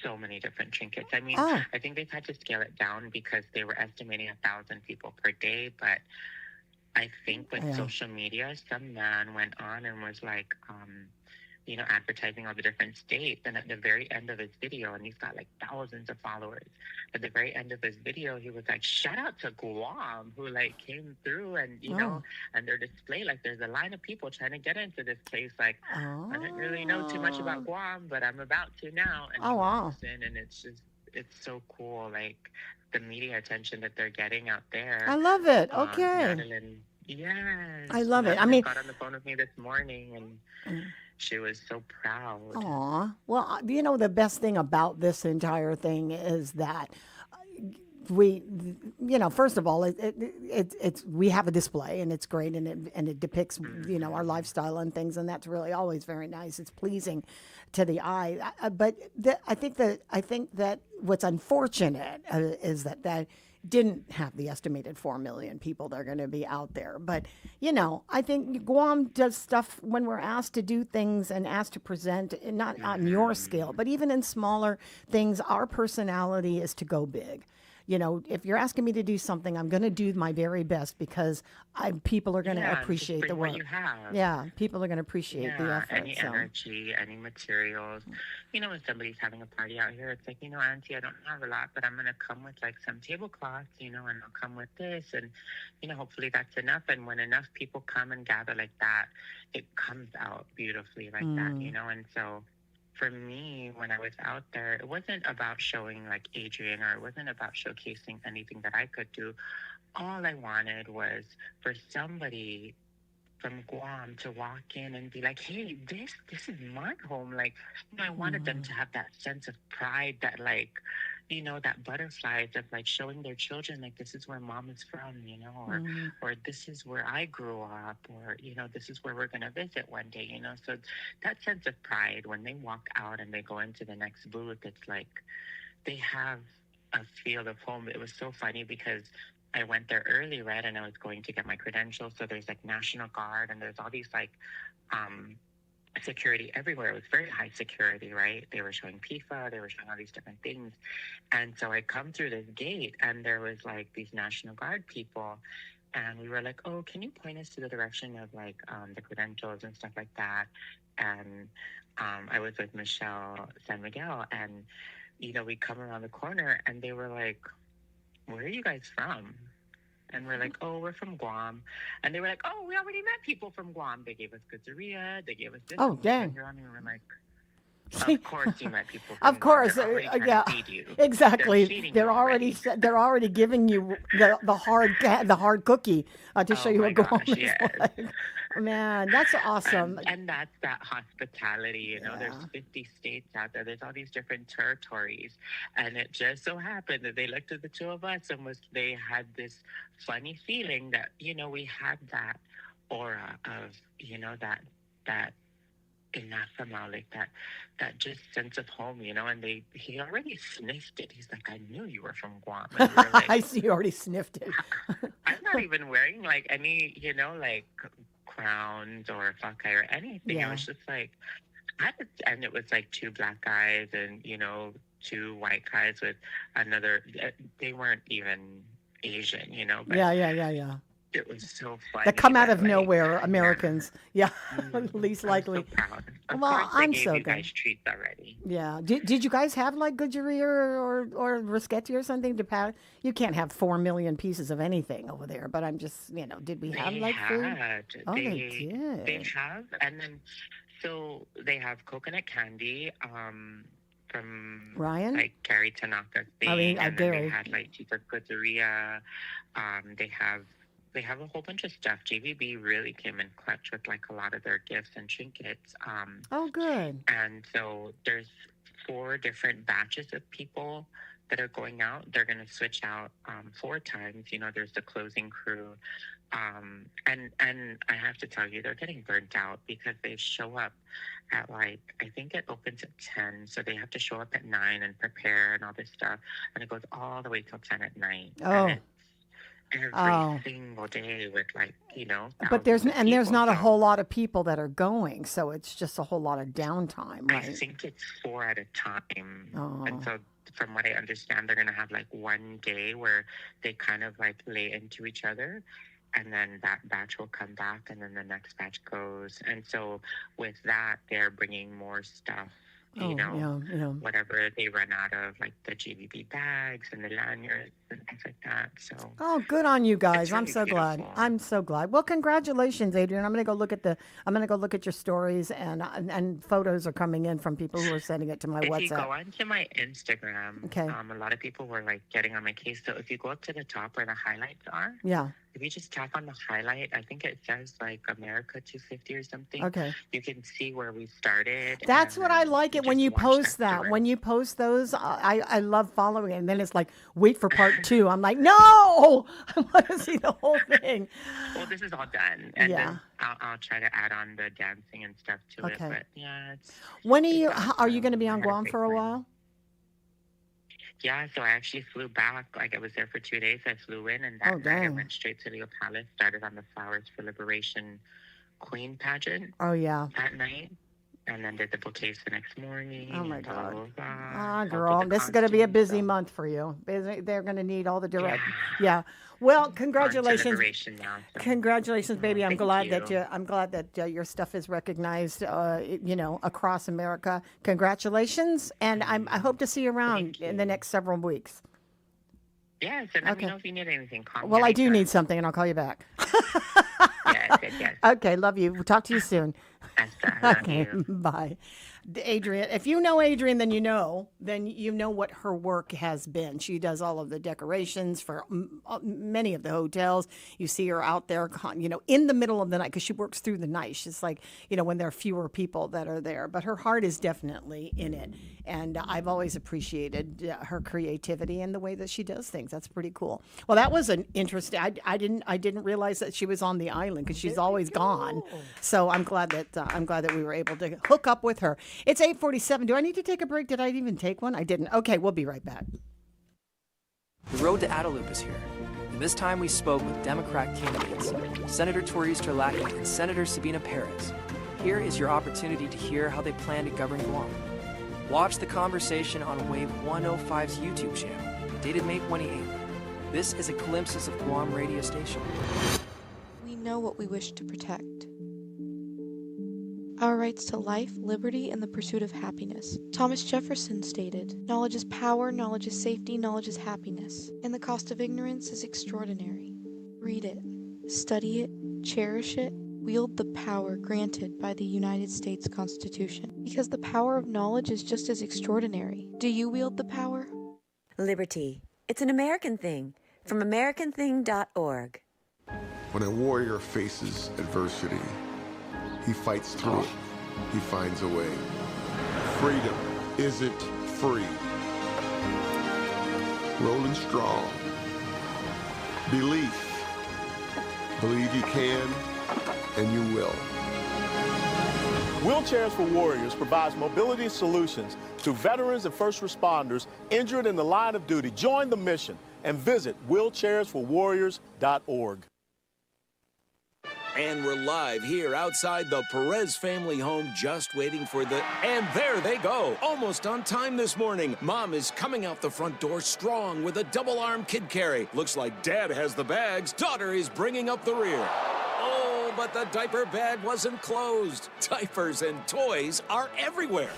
So many different trinkets. I mean, Oh. I think they've had to scale it down because they were estimating 1,000 people per day. But I think with Yeah. social media, some man went on and was like, you know, advertising all the different states. And at the very end of his video, and he's got like thousands of followers, at the very end of his video, he was like, shout out to Guam, who like came through and, you know, and their display, like there's a line of people trying to get into this place. Like, I didn't really know too much about Guam, but I'm about to now. And Oh, he wow. walks in, and it's so cool. Like the media attention that they're getting out there. I love it. Okay. Madeline, yes. I love it. I Madeline mean- got on the phone with me this morning, and she was so proud. Aw. Well, you know, the best thing about this entire thing is that we, you know, first of all, it's we have a display and it's great and it depicts, you know, our lifestyle and things, and that's really always very nice. It's pleasing to the eye. But I think that what's unfortunate is that didn't have the estimated 4 million people that are going to be out there. But, you know, I think Guam does stuff when we're asked to do things and asked to present, not on your scale, but even in smaller things, our personality is to go big. You know, if you're asking me to do something, I'm going to do my very best because people are going to appreciate the work. What you have. Yeah, people are going to appreciate the effort. Any so. energy, any materials. You know, when somebody's having a party out here, it's like, you know, Auntie, I don't have a lot, but I'm going to come with like some tablecloths, you know, and I'll come with this. And, you know, hopefully that's enough. And when enough people come and gather like that, it comes out beautifully like that, you know. And so for me, when I was out there, it wasn't about showing like Adrian, or it wasn't about showcasing anything that I could do. All I wanted was for somebody from Guam to walk in and be like, hey, this is my home. Like, you know, I wanted them to have that sense of pride, that like, you know, that butterflies of like showing their children, like, this is where mom is from, you know, or this is where I grew up, or, you know, this is where we're going to visit one day, you know. So that sense of pride, when they walk out and they go into the next booth, it's like they have a feel of home. It was so funny because I went there early, right, and I was going to get my credentials. So there's like National Guard, and there's all these like security everywhere. It was very high security, right? They were showing PIFA, they were showing all these different things. And so I come through this gate and there was like these National Guard people. And we were like, oh, can you point us to the direction of like the credentials and stuff like that? And I was with Michelle San Miguel, and, you know, we come around the corner and they were like, where are you guys from? And we're like, oh, we're from Guam. And they were like, oh, we already met people from Guam. They gave us pizzeria. They gave us this. Oh, dang. And we're like, of course you met people from Of course, Guam. They're already trying yeah, to feed you. exactly. They're feeding They're you already giving you the hard cookie to show you what Guam is like. Man, that's awesome. And that's that hospitality, you know, there's 50 states out there. There's all these different territories. And it just so happened that they looked at the two of us and they had this funny feeling that, you know, we had that aura of, you know, that like that just sense of home, you know, and he already sniffed it. He's like, I knew you were from Guam. And we were like, I see you already sniffed it. I'm not even wearing like any, you know, like crowns or fuck eye or anything. Yeah. I was just like, and it was like two black guys and, you know, two white guys with another, they weren't even Asian, you know. But Yeah. it was so funny. That come out that, of like, nowhere, Americans. Yeah, least likely. I'm so proud. Of Well, course, they I'm gave so you good. guys treats already. Yeah. Did you guys have like Gudgeria or Risketti or something to pass? You can't have 4 million pieces of anything over there, but I'm just, you know, did we have They like food? had. Oh, they They did. have, and then so they have coconut candy from Ryan? like Gary Tanaka's thing, I mean, and then Gary. they had like Tita Gudgeria. They have a whole bunch of stuff. JVB really came in clutch with like a lot of their gifts and trinkets. Oh, good. And so there's 4 different batches of people that are going out. They're going to switch out 4 times. You know, there's the closing crew. And I have to tell you, they're getting burnt out because they show up at like, I think it opens at 10. So they have to show up at 9 and prepare and all this stuff. And it goes all the way till 10 at night. Oh. And every single day with like, you know. But there's people, not a so whole lot of people that are going, so it's just a whole lot of downtime, I right? think it's 4 at a time. Oh. And so from what I understand, they're going to have like one day where they kind of like lay into each other. And then that batch will come back and then the next batch goes. And so with that, they're bringing more stuff, you know, whatever they run out of, like the GVB bags and the lanyards and things like that. So Oh, good on you guys! It's I'm really so glad. beautiful. I'm so glad. Well, congratulations, Adrian. I'm gonna go look at your stories and photos are coming in from people who are sending it to my if WhatsApp. you go onto my Instagram, Okay. a lot of people were like getting on my case. So if you go up to the top where the highlights are, Yeah. if you just tap on the highlight, I think it says like America 250 or something. Okay. You can see where we started. That's and what I then like it you when just you watch post that. through it. When you post those, I love following it. And then it's like, wait for part 2. I'm like, no, I want to see the whole thing. Well, this is all done, and Yeah. then I'll try to add on the dancing and stuff to it. Okay. But yeah, When are you going to be on Guam for a while? yeah. So I actually flew back. Like I was there for 2 days. I flew in, and that Oh, night I dang. went straight to Leo Palace. Started on the Flowers for Liberation Queen pageant Oh, yeah. that night, and then did the bouquets the next morning. Oh, my and blah, God. blah, blah, Ah, helped with girl, the this is going to be a costumes, busy so. month for you. They're going to need all the direct. Yeah. Well, congratulations. Liberation now, so. Congratulations, baby. I'm Thank glad you. that your stuff is recognized, across America. Congratulations. And I hope to see you around in the next several weeks. Yes, and let Okay. me know if you need anything. Call me Well, I do anytime. need something, and I'll call you back. Yes. Okay, love you. We'll talk to you soon. Love Okay, you. bye. Adrian, if you know Adrian, then you know what her work has been. She does all of the decorations for many of the hotels. You see her out there, in the middle of the night because she works through the night. She's like, when there are fewer people that are there. But her heart is definitely in it. And I've always appreciated her creativity and the way that she does things. That's pretty cool. Well, that was an interesting. I didn't realize that she was on the island because she's always gone. So I'm glad that we were able to hook up with her. It's 8:47. Do I need to take a break? Did I even take one? I didn't. Okay, we'll be right back. The road to Adelup is here, and this time we spoke with Democrat candidates, Senator Tori's Terlaki and Senator Sabina Perez. Here is your opportunity to hear how they plan to govern Guam. Watch the conversation on Wave 105's YouTube channel, dated May 28th. This is a glimpse of Guam radio station. We know what we wish to protect. Our rights to life, liberty, and the pursuit of happiness. Thomas Jefferson stated, "Knowledge is power, knowledge is safety, knowledge is happiness, and the cost of ignorance is extraordinary." Read it, study it, cherish it, wield the power granted by the United States Constitution. Because the power of knowledge is just as extraordinary. Do you wield the power? Liberty. It's an American thing. From AmericanThing.org. When a warrior faces adversity, he fights through it. He finds a way. Freedom isn't free. Rolling strong. Belief. Believe you can, and you will. Wheelchairs for Warriors provides mobility solutions to veterans and first responders injured in the line of duty. Join the mission and visit wheelchairsforwarriors.org. And we're live here outside the Perez family home, just waiting for the... And there they go, almost on time this morning. Mom is coming out the front door strong with a double-arm kid carry. Looks like Dad has the bags. Daughter is bringing up the rear. Oh, but the diaper bag wasn't closed. Diapers and toys are everywhere.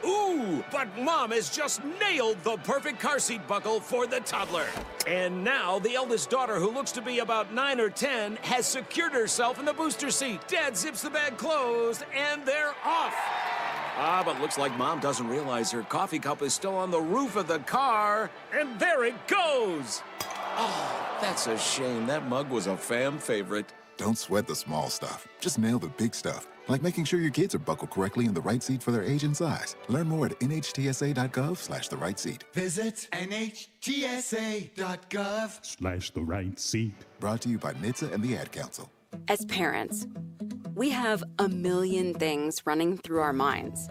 Ooh, but Mom has just nailed the perfect car seat buckle for the toddler. And now the eldest daughter, who looks to be about 9 or 10, has secured herself in the booster seat. Dad zips the bag closed, and they're off. Ah, but looks like Mom doesn't realize her coffee cup is still on the roof of the car. And there it goes. Oh, that's a shame. That mug was a fam favorite. Don't sweat the small stuff. Just nail the big stuff. Like making sure your kids are buckled correctly in the right seat for their age and size. Learn more at nhtsa.gov/the right seat. Visit nhtsa.gov/the right seat. Brought to you by NHTSA and the Ad Council. As parents, we have a million things running through our minds.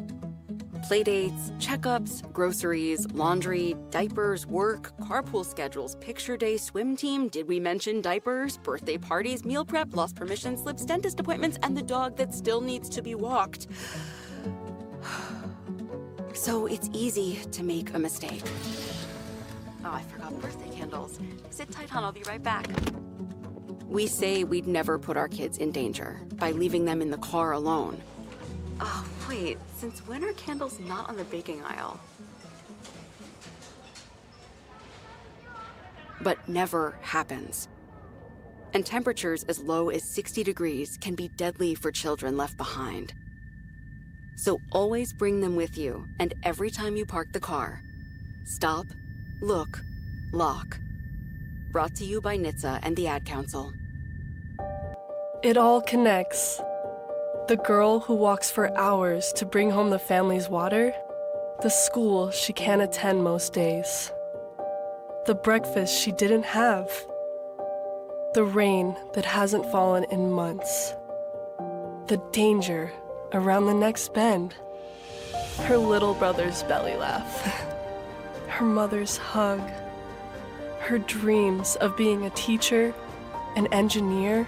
Playdates, checkups, groceries, laundry, diapers, work, carpool schedules, picture day, swim team, did we mention diapers, birthday parties, meal prep, lost permission slips, dentist appointments, and the dog that still needs to be walked. So it's easy to make a mistake. Oh, I forgot birthday candles. Sit tight, hon, I'll be right back. We say we'd never put our kids in danger by leaving them in the car alone. Oh, wait, since when are candles not on the baking aisle? But never happens. And temperatures as low as 60 degrees can be deadly for children left behind. So always bring them with you, and every time you park the car, stop, look, lock. Brought to you by NHTSA and the Ad Council. It all connects. The girl who walks for hours to bring home the family's water, the school she can't attend most days, the breakfast she didn't have, the rain that hasn't fallen in months, the danger around the next bend, her little brother's belly laugh, her mother's hug, her dreams of being a teacher, an engineer,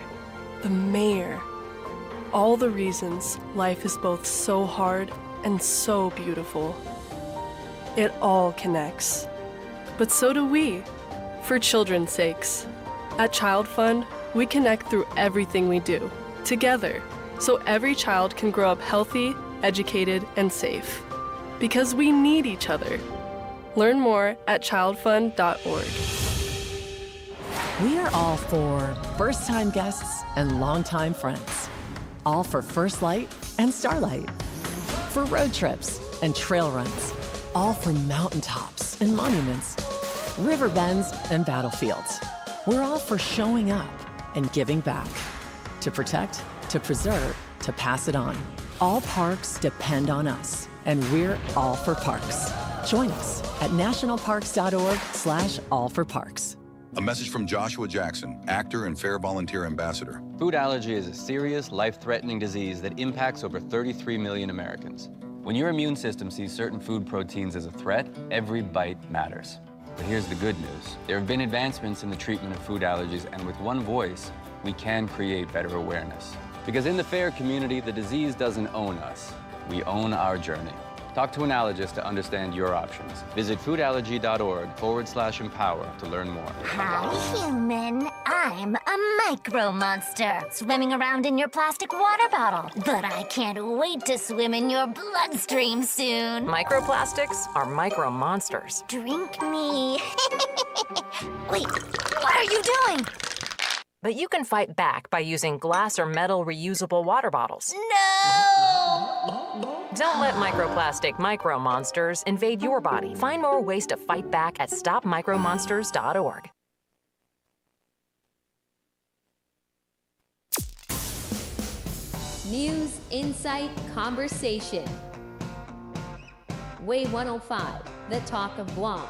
the mayor. All the reasons life is both so hard and so beautiful. It all connects. But so do we, for children's sakes. At Child Fund, we connect through everything we do, together, so every child can grow up healthy, educated, and safe. Because we need each other. Learn more at childfund.org. We are all for first-time guests and longtime friends. All for First Light and Starlight. For road trips and trail runs. All for mountaintops and monuments. River bends and battlefields. We're all for showing up and giving back. To protect, to preserve, to pass it on. All parks depend on us, and we're all for parks. Join us at nationalparks.org/allforparks. A message from Joshua Jackson, actor and Fair Volunteer Ambassador. Food allergy is a serious, life-threatening disease that impacts over 33 million Americans. When your immune system sees certain food proteins as a threat, every bite matters. But here's the good news. There have been advancements in the treatment of food allergies, and with one voice, we can create better awareness. Because in the fair community, the disease doesn't own us. We own our journey. Talk to an allergist to understand your options. Visit foodallergy.org/empower to learn more. Hi, human. I'm a micro monster, swimming around in your plastic water bottle. But I can't wait to swim in your bloodstream soon. Microplastics are micro monsters. Drink me. Wait, what are you doing? But you can fight back by using glass or metal reusable water bottles. No! Don't let microplastic micro monsters invade your body. Find more ways to fight back at stopmicromonsters.org. News, insight, conversation. Wave 105, the talk of Guam.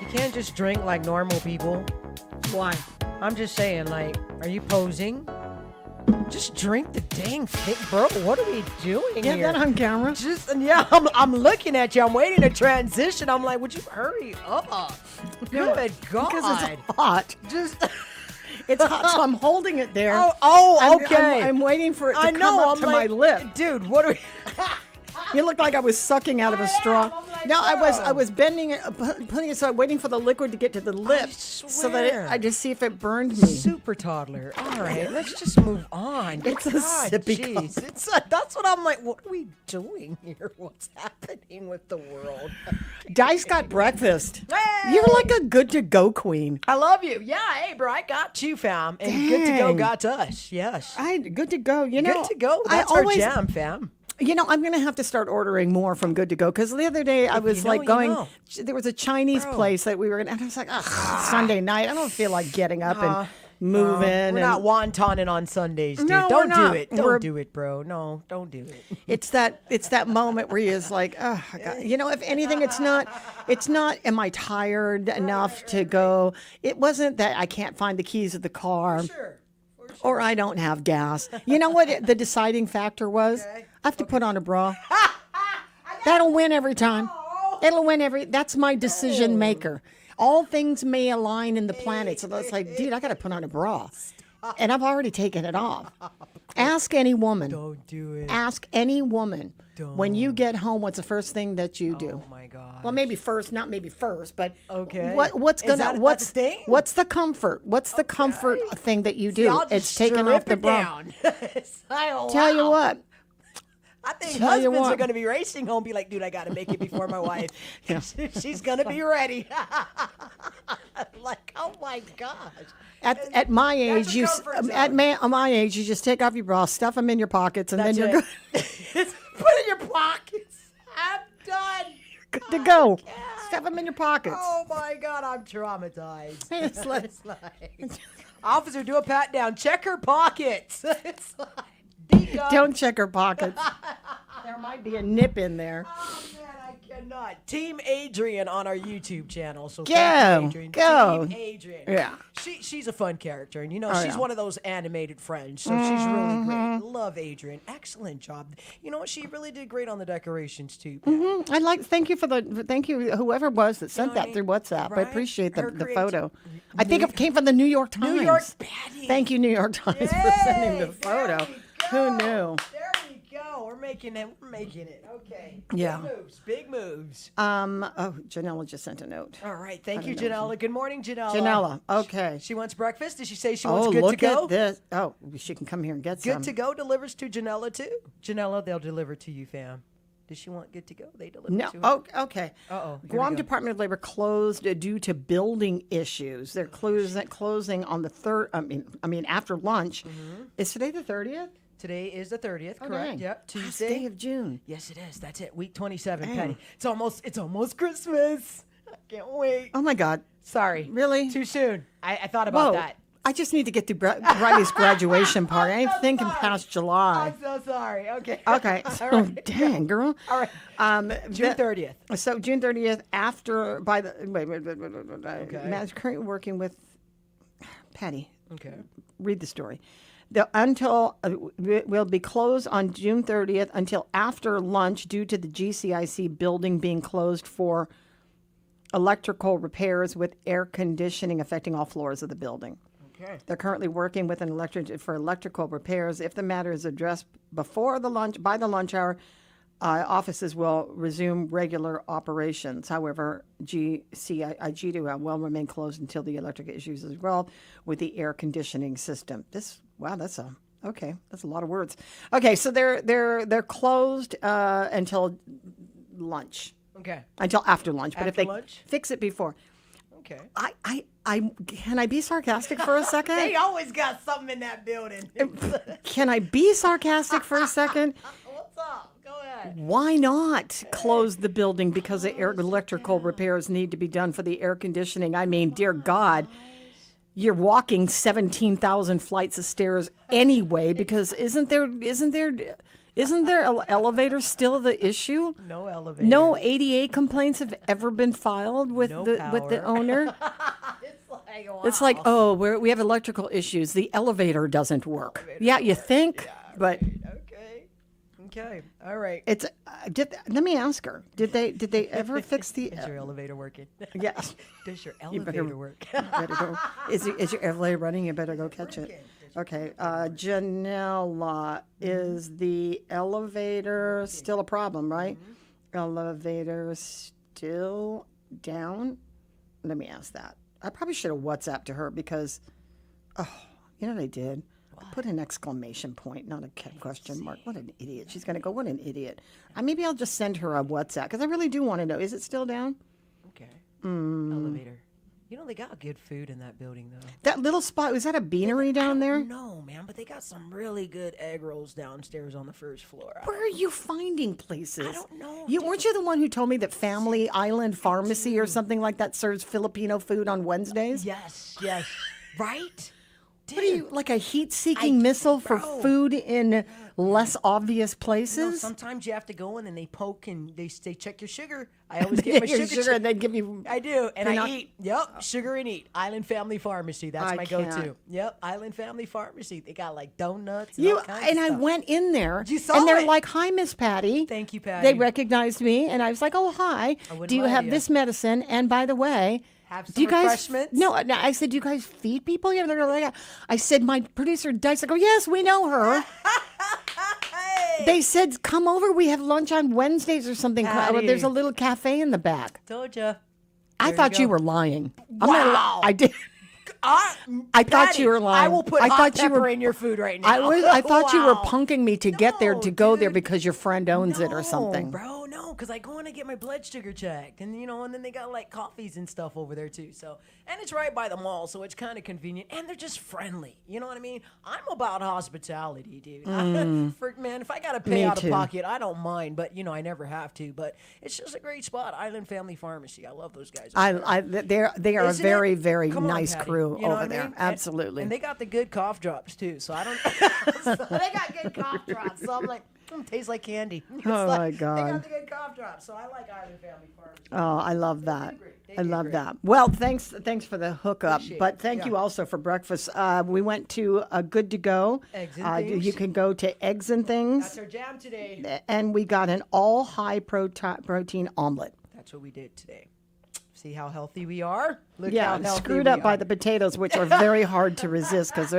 You can't just drink like normal people. Why? I'm just saying, like, are you posing? Just drink the dang thing, bro. What are we doing Get here? that on camera. I'm looking at you. I'm waiting to transition. I'm like, would you hurry up? Good God. Because it's hot. Just... It's hot, so I'm holding it there. Okay. I'm waiting for it to come up to my lip. Dude, what are we... You look like I was sucking out of a straw. No, I was bending it, putting it, so I'm waiting for the liquid to get to the lip, so that I just see if it burned me. Super toddler. All right, let's just move on. It's a sippy cup. That's what I'm like. What are we doing here? What's happening with the world? Dice got breakfast. Hey! You're like a good to go queen. I love you. Yeah, hey, bro, I got you, fam. And good to go got us. Yes. Good to go. You know, good to go. That's our jam, fam. You know, I'm going to have to start ordering more from Good to Go, because the other day I was there was a Chinese place that we were in, and I was like, Sunday night, I don't feel like getting up and moving. We're not wontoning on Sundays, dude. No, don't we're do not. it. Don't do it, bro. No, don't do it. It's that moment where you're just like, oh, God. You know, if anything, it's not, am I tired enough to go? It wasn't that I can't find the keys of the car. Or I don't have gas. You know what the deciding factor was? I have to put on a bra. That'll win every time. It'll win that's my decision maker. All things may align in the planet. So it's like, dude, I got to put on a bra. And I've already taken it off. Ask any woman. Don't do it. Ask any woman. When you get home, what's the first thing that you do? Oh my God. Well, maybe first, not maybe first, but okay. What's the comfort? What's the comfort thing that you do? See, it's taking off the bra. Tell you what. I think husbands are going to be racing home, be like, dude, I got to make it before my wife. She's going to be ready. Like, oh my gosh. At my age, my age, you just take off your bra, stuff them in your pockets, and then you're good. Put it in your pockets. I'm done. Good to go. Stuff them in your pockets. Oh my God, I'm traumatized. It's like, officer, do a pat down. Check her pockets. It's like, don't check her pockets. There might be a nip in there. Oh man, I cannot. Team Adrian on our YouTube channel. So go. Team Adrian. Yeah. She's a fun character, and she's one of those animated friends, so she's really great. Love Adrian. Excellent job. You know what? She really did great on the decorations too. Thank you whoever was that sent that through WhatsApp. Right? I appreciate the photo. I think it came from the New York Times. New York Patty. Thank you, New York Times, for sending the photo. Who knew? There we go. We're making it. Okay. Yeah. Big moves. Janella just sent a note. All right. Thank you, Janella. Good morning, Janella. Janella. Okay. She wants breakfast. Did she say she wants good to look go? At this. Oh, she can come here and get some. Good to go delivers to Janella too. Janella, they'll deliver to you, fam. Does she want good to go? They deliver No. to her? Oh, okay. Uh-oh. Here Guam we go. Department of Labor closed due to building issues. They're closing on the third. I mean, after lunch. Is today the 30th? Today is the 30th, correct? dang. Yep. Last Tuesday. day of June. Yes, it is. That's it. Week 27, Dang. Patty. It's almost Christmas. I can't wait. Oh my God. Sorry. Really? Too soon. I thought about Whoa. that. I just need to get to Bridie's graduation party. I ain't thinking past July. I'm so sorry. Okay. Okay. All So, right. dang, girl. All right. June 30th. So June 30th, after by the wait. Okay. Matt's currently working with Patty. Okay. Read the story. Will be closed on June 30th until after lunch due to the GCIC building being closed for electrical repairs with air conditioning affecting all floors of the building. Okay. They're currently working with for electrical repairs. If the matter is addressed by the lunch hour, offices will resume regular operations. However, GCIG will remain closed until the electric issues is resolved with the air conditioning system. That's a lot of words. Okay, so they're closed until lunch. Okay. Until after lunch. But if After they lunch? fix it before. Okay. I can I be sarcastic for a second? They always got something in that building. Can I be sarcastic for a second? What's up? Go ahead. Why not close the building because the electrical repairs need to be done for the air conditioning? I mean, dear God, you're walking 17,000 flights of stairs anyway because isn't there an elevator still the issue? No elevator. No ADA complaints have ever been filed with No with the power. owner. It's like, we have electrical issues. The elevator doesn't work. Yeah, you think, but Okay. All right. it's. Let me ask her. Did they ever fix the? Is your elevator working? Yeah. Does your You better- elevator work? better go. Is your elevator running? You better go catch it. Okay. Janella, is the elevator still a problem, right? Elevator still down? Let me ask that. I probably should have WhatsApped to her because, you know what I did? I put an exclamation point, not a question mark. What an idiot. She's going to go, what an idiot. Maybe I'll just send her a WhatsApp because I really do want to know. Is it still down? Okay. Elevator. You know, they got good food in that building, though. That little spot, was that a beanery down there? No, man, but they got some really good egg rolls downstairs on the first floor. Where are you finding places? I don't know. Weren't you the one who told me that Family Island Pharmacy or something like that serves Filipino food on Wednesdays? Yes. Right? What are you, like a heat-seeking missile for food in less obvious No, places? sometimes you have to go in and they poke and they check your sugar. I always get my Your sugar. sugar and they give you. I do, and You're I not- eat. Yep, sugar and eat. Island Family Pharmacy. That's I my go-to. can't. Yep, Island Family Pharmacy. They got like donuts. And all kinds of I stuff. went in there, You saw and they're it. like, "Hi, Miss Patty." Thank you, Patty. They recognized me, and I was like, "Oh, hi. wouldn't Do you lie to have you. this medicine? And by the way." Have some Do you guys? refreshments? No, I said, do you guys feed people? Yeah, they're like, I said, my producer Dice. I go, yes, we know her. They said, come over. We have lunch on Wednesdays or something. Patty. There's a little cafe in the back. Told ya. I thought you were lying. I'm Wow. not, I did. I thought Patty, you were lying. I will put I hot thought you pepper were in your food right now. I thought you were Wow. punking me to get there to go there because your friend owns it or something. Bro, no, because I go in and get my blood sugar checked, and and then they got like coffees and stuff over there too. So, and it's right by the mall, so it's kind of convenient, and they're just friendly. You know what I mean? I'm about hospitality, dude. Man, if I gotta pay Me out too. of pocket, I don't mind, but I never have to. But it's just a great spot, Island Family Pharmacy. I love those guys. They are a Isn't very, it? very Come on, nice Patty. crew You know over what I there. mean? Absolutely. And they got the good cough drops too. So I don't. So they got good cough drops. So I'm like, tastes like candy. It's Oh, like, my They God. got the good cough drops. So I like Island Family Pharmacy. Oh, I love that. They I do love great. that. Well, thanks for the hookup, Appreciate but it. thank you Yeah. also for breakfast. We went to Good to Go. Eggs and Things. You can go to Eggs and Things, That's our jam today. and we got an all high protein omelet. That's what we did today. See how healthy we are? Look Yeah, how healthy screwed we up by are. the potatoes, which are very hard to resist because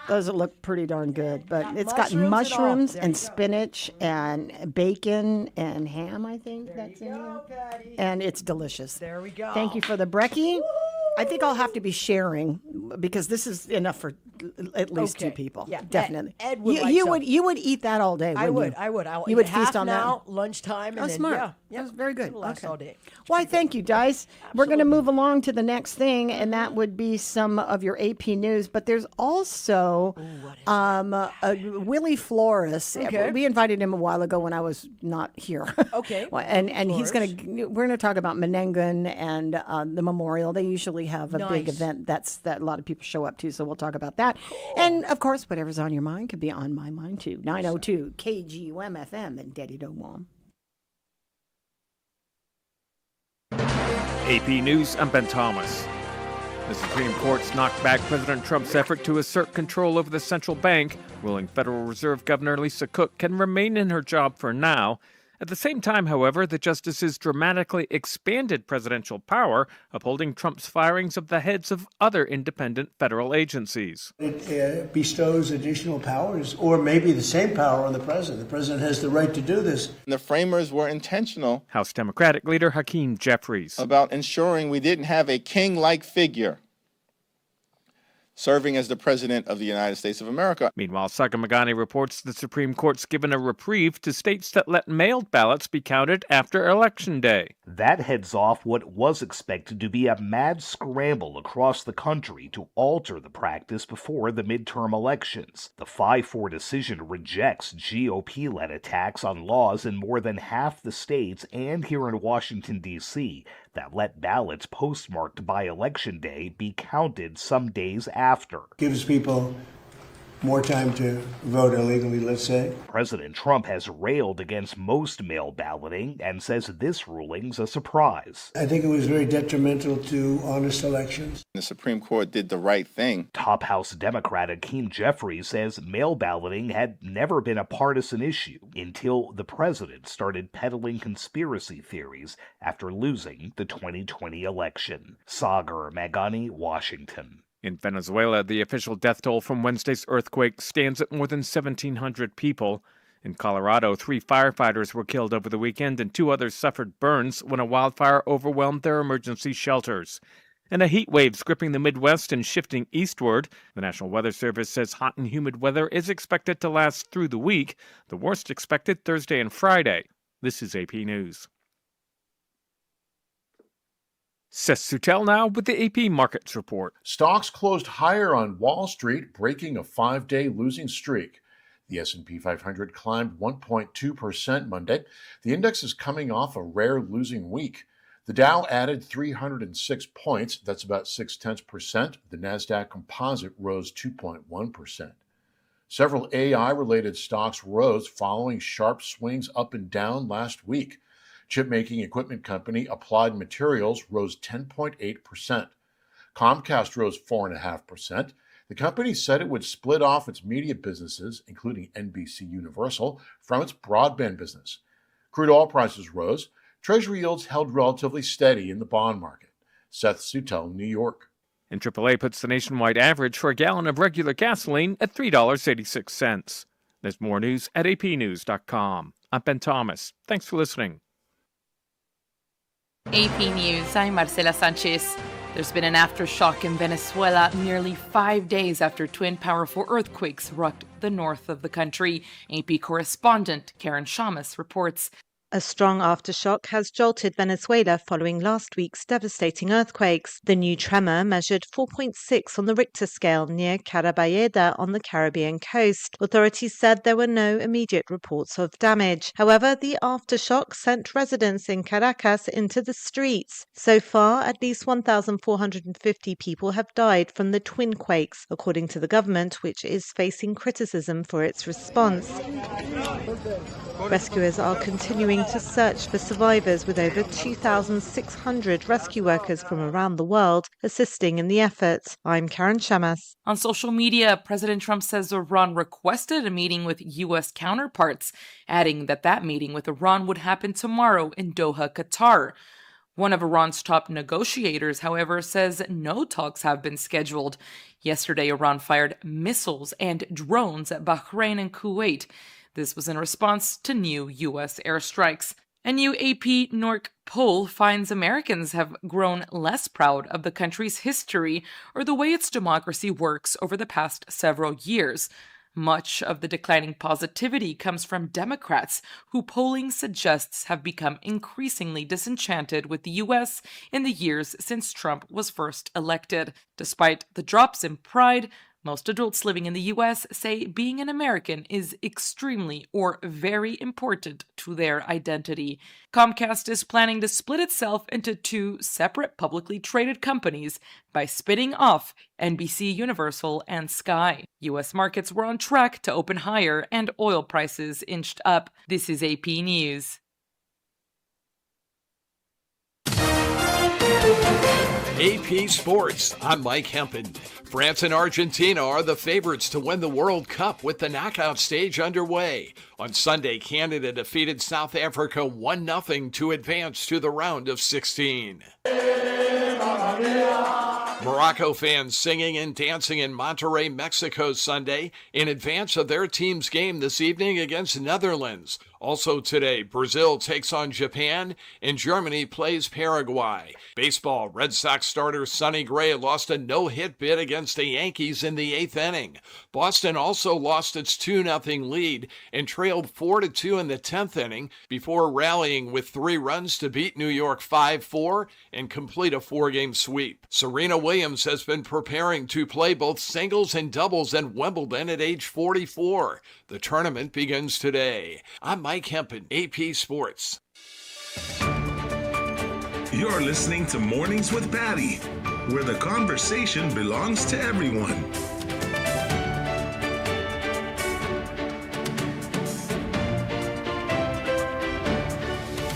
those look pretty darn good. But it's got mushrooms and all. mushrooms There and you go. spinach and bacon and ham. I think that's in Go, there, Patty. and it's delicious. There we go. Thank you for the brekkie. I think I'll have to be sharing because this is enough for at least two people. Yeah, definitely. Ed would you, like you some. would you would eat that all day. I wouldn't would. you? I would. You would eat feast half on now, that. lunchtime, and Oh, then smart. yeah, That's very good. It'll last Okay. all day. Why, thank you, Dice. We're going to move along to the next thing, and that would be some of your AP news. But there's also Willie Flores. Okay. We invited him a while ago when I was not here. Okay. and he's we're going to talk about Menengan and the memorial. They usually have a big Nice. event that a lot of people show up to, so we'll talk about that. And of course, whatever's on your mind could be on my mind too. 902 KGUM FM and Daddy Dom. AP News, I'm Ben Thomas. The Supreme Court's knocked back President Trump's effort to assert control over the central bank, ruling Federal Reserve Governor Lisa Cook can remain in her job for now. At the same time, however, the justices dramatically expanded presidential power, upholding Trump's firings of the heads of other independent federal agencies. It bestows additional powers, or maybe the same power on the president. The president has the right to do this. The framers were intentional House Democratic leader Hakeem Jeffries. about ensuring we didn't have a king-like figure serving as the President of the United States of America. Meanwhile, Sagamagani reports the Supreme Court's given a reprieve to states that let mailed ballots be counted after Election Day. That heads off what was expected to be a mad scramble across the country to alter the practice before the midterm elections. The 5-4 decision rejects GOP-led attacks on laws in more than half the states and here in Washington, D.C., that let ballots postmarked by Election Day be counted some days after. Gives people more time to vote illegally, let's say. President Trump has railed against most mail balloting and says this ruling's a surprise. I think it was very detrimental to honest elections. The Supreme Court did the right thing. Top House Democrat Hakeem Jeffries says mail balloting had never been a partisan issue until the president started peddling conspiracy theories after losing the 2020 election. Sagar Magani, Washington. In Venezuela, the official death toll from Wednesday's earthquake stands at more than 1,700 people. In Colorado, 3 firefighters were killed over the weekend and 2 others suffered burns when a wildfire overwhelmed their emergency shelters. And a heat wave's gripping the Midwest and shifting eastward. The National Weather Service says hot and humid weather is expected to last through the week, the worst expected Thursday and Friday. This is AP News. Seth Sutel now with the AP Markets Report. Stocks closed higher on Wall Street, breaking a 5-day losing streak. The S&P 500 climbed 1.2% Monday. The index is coming off a rare losing week. The Dow added 306 points, that's about 0.6%. The Nasdaq Composite rose 2.1%. Several AI-related stocks rose following sharp swings up and down last week. Chip-making equipment company Applied Materials rose 10.8%. Comcast rose 4.5%. The company said it would split off its media businesses, including NBC Universal, from its broadband business. Crude oil prices rose. Treasury yields held relatively steady in the bond market. Seth Sutel, New York. And AAA puts the nationwide average for a gallon of regular gasoline at $3.86. There's more news at apnews.com. I'm Ben Thomas. Thanks for listening. AP News, I'm Marcela Sanchez. There's been an aftershock in Venezuela nearly 5 days after twin powerful earthquakes rocked the north of the country. AP correspondent Karen Shamas reports. A strong aftershock has jolted Venezuela following last week's devastating earthquakes. The new tremor measured 4.6 on the Richter scale near Carabayeda on the Caribbean coast. Authorities said there were no immediate reports of damage. However, the aftershock sent residents in Caracas into the streets. So far, at least 1,450 people have died from the twin quakes, according to the government, which is facing criticism for its response. Rescuers are continuing to search for survivors with over 2,600 rescue workers from around the world assisting in the effort. I'm Karen Shamas. On social media, President Trump says Iran requested a meeting with U.S. counterparts, adding that meeting with Iran would happen tomorrow in Doha, Qatar. One of Iran's top negotiators, however, says no talks have been scheduled. Yesterday, Iran fired missiles and drones at Bahrain and Kuwait. This was in response to new U.S. airstrikes. A new AP NORC poll finds Americans have grown less proud of the country's history or the way its democracy works over the past several years. Much of the declining positivity comes from Democrats, who polling suggests have become increasingly disenchanted with the U.S. in the years since Trump was first elected. Despite the drops in pride, most adults living in the U.S. say being an American is extremely or very important to their identity. Comcast is planning to split itself into two separate publicly traded companies by spinning off NBC Universal and Sky. U.S. markets were on track to open higher and oil prices inched up. This is AP News. AP Sports, I'm Mike Hempen. France and Argentina are the favorites to win the World Cup with the knockout stage underway. On Sunday, Canada defeated South Africa 1-0 to advance to the round of 16. Morocco fans singing and dancing in Monterrey, Mexico Sunday in advance of their team's game this evening against Netherlands. Also today, Brazil takes on Japan and Germany plays Paraguay. Baseball, Red Sox starter Sonny Gray lost a no-hit bid against the Yankees in the 8th inning. Boston also lost its 2-0 lead and trailed 4-2 in the 10th inning before rallying with 3 runs to beat New York 5-4 and complete a 4-game sweep. Serena Williams has been preparing to play both singles and doubles in Wimbledon at age 44. The tournament begins today. I'm Mike Hempen, AP Sports. You're listening to Mornings with Patti, where the conversation belongs to everyone.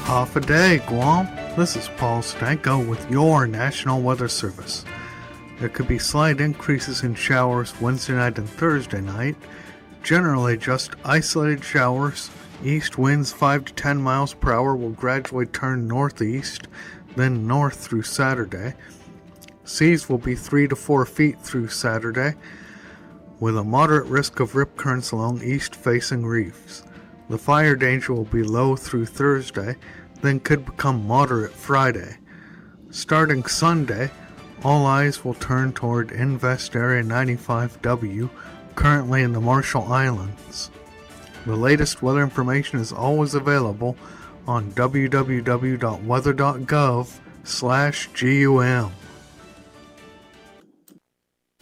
Half a day, Guam. This is Paul Stanko with your National Weather Service. There could be slight increases in showers Wednesday night and Thursday night. Generally just isolated showers. East winds 5 to 10 miles per hour will gradually turn northeast, then north through Saturday. Seas will be 3 to 4 feet through Saturday, with a moderate risk of rip currents along east-facing reefs. The fire danger will be low through Thursday, then could become moderate Friday. Starting Sunday, all eyes will turn toward Invest Area 95W, currently in the Marshall Islands. The latest weather information is always available on www.weather.gov/GUM.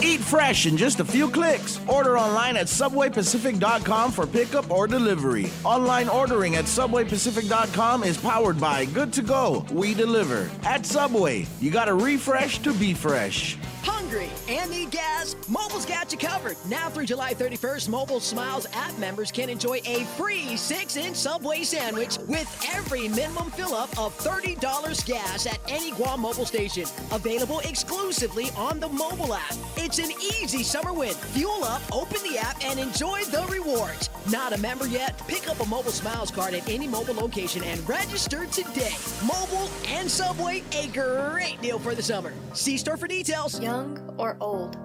Eat fresh in just a few clicks. Order online at SubwayPacific.com for pickup or delivery. Online ordering at SubwayPacific.com is powered by Good to Go. We deliver. At Subway, you gotta refresh to be fresh. Hungry and need gas? Mobile's got you covered. Now through July 31st, Mobile Smiles app members can enjoy a free 6-inch Subway sandwich with every minimum fill-up of $30 gas at any Guam mobile station. Available exclusively on the mobile app. It's an easy summer win. Fuel up, open the app, and enjoy the rewards. Not a member yet? Pick up a Mobile Smiles card at any mobile location and register today. Mobile and Subway, a great deal for the summer. See store for details. Young or old,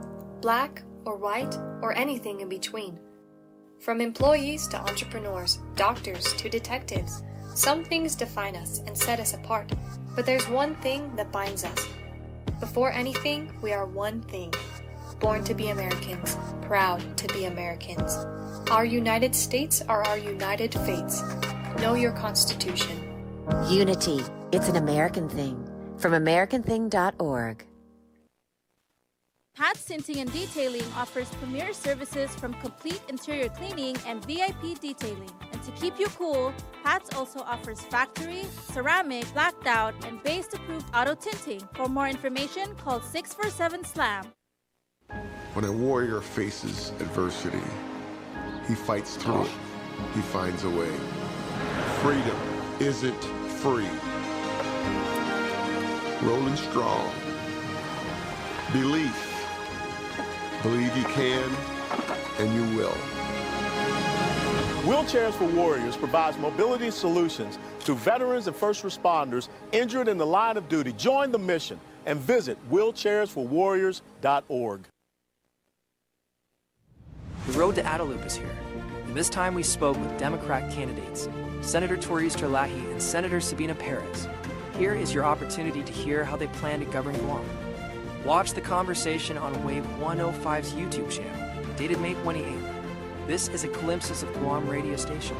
black or white, or anything in between. From employees to entrepreneurs, doctors to detectives, some things define us and set us apart, but there's one thing that binds us. Before anything, we are one thing. Born to be Americans, proud to be Americans. Our United States are our united fates. Know your Constitution. Unity. It's an American thing. From AmericanThing.org. Pat's Tinting and Detailing offers premier services from complete interior cleaning and VIP detailing. And to keep you cool, Pat's also offers factory, ceramic, blacked out, and base-approved auto tinting. For more information, call 647-SLAM. When a warrior faces adversity, he fights through it. He finds a way. Freedom isn't free. Rolling strong. Belief. Believe you can, and you will. Wheelchairs for Warriors provides mobility solutions to veterans and first responders injured in the line of duty. Join the mission and visit wheelchairsforwarriors.org. The road to Adelup is here, and this time we spoke with Democrat candidates. Senator Toriz Lahi, and Senator Sabina Perez. Here is your opportunity to hear how they plan to govern Guam. Watch the conversation on Wave 105's YouTube channel, dated May 28th. This is a glimpse of Guam radio station.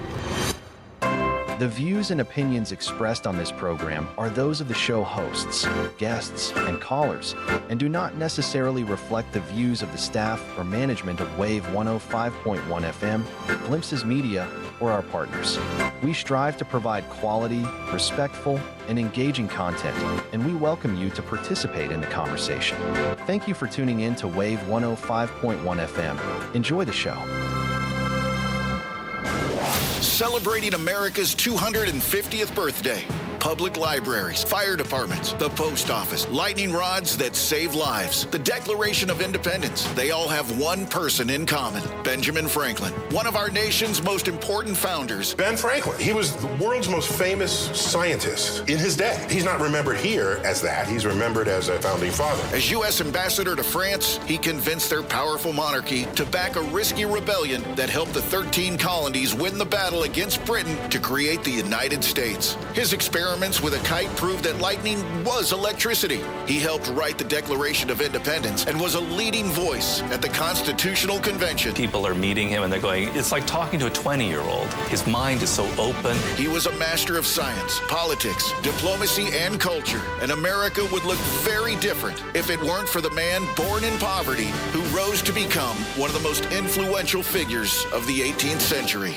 The views and opinions expressed on this program are those of the show hosts, guests, and callers, and do not necessarily reflect the views of the staff or management of Wave 105.1 FM, Glimpses Media, or our partners. We strive to provide quality, respectful, and engaging content, and we welcome you to participate in the conversation. Thank you for tuning in to Wave 105.1 FM. Enjoy the show. Celebrating America's 250th birthday. Public libraries, fire departments, the post office, lightning rods that save lives, the Declaration of Independence. They all have one person in common, Benjamin Franklin, one of our nation's most important founders. Ben Franklin, he was the world's most famous scientist in his day. He's not remembered here as that. He's remembered as a founding father. As U.S. ambassador to France, he convinced their powerful monarchy to back a risky rebellion that helped the 13 colonies win the battle against Britain to create the United States. His experiments with a kite proved that lightning was electricity. He helped write the Declaration of Independence and was a leading voice at the Constitutional Convention. People are meeting him and they're going, it's like talking to a 20-year-old. His mind is so open. He was a master of science, politics, diplomacy, and culture. And America would look very different if it weren't for the man born in poverty who rose to become one of the most influential figures of the 18th century.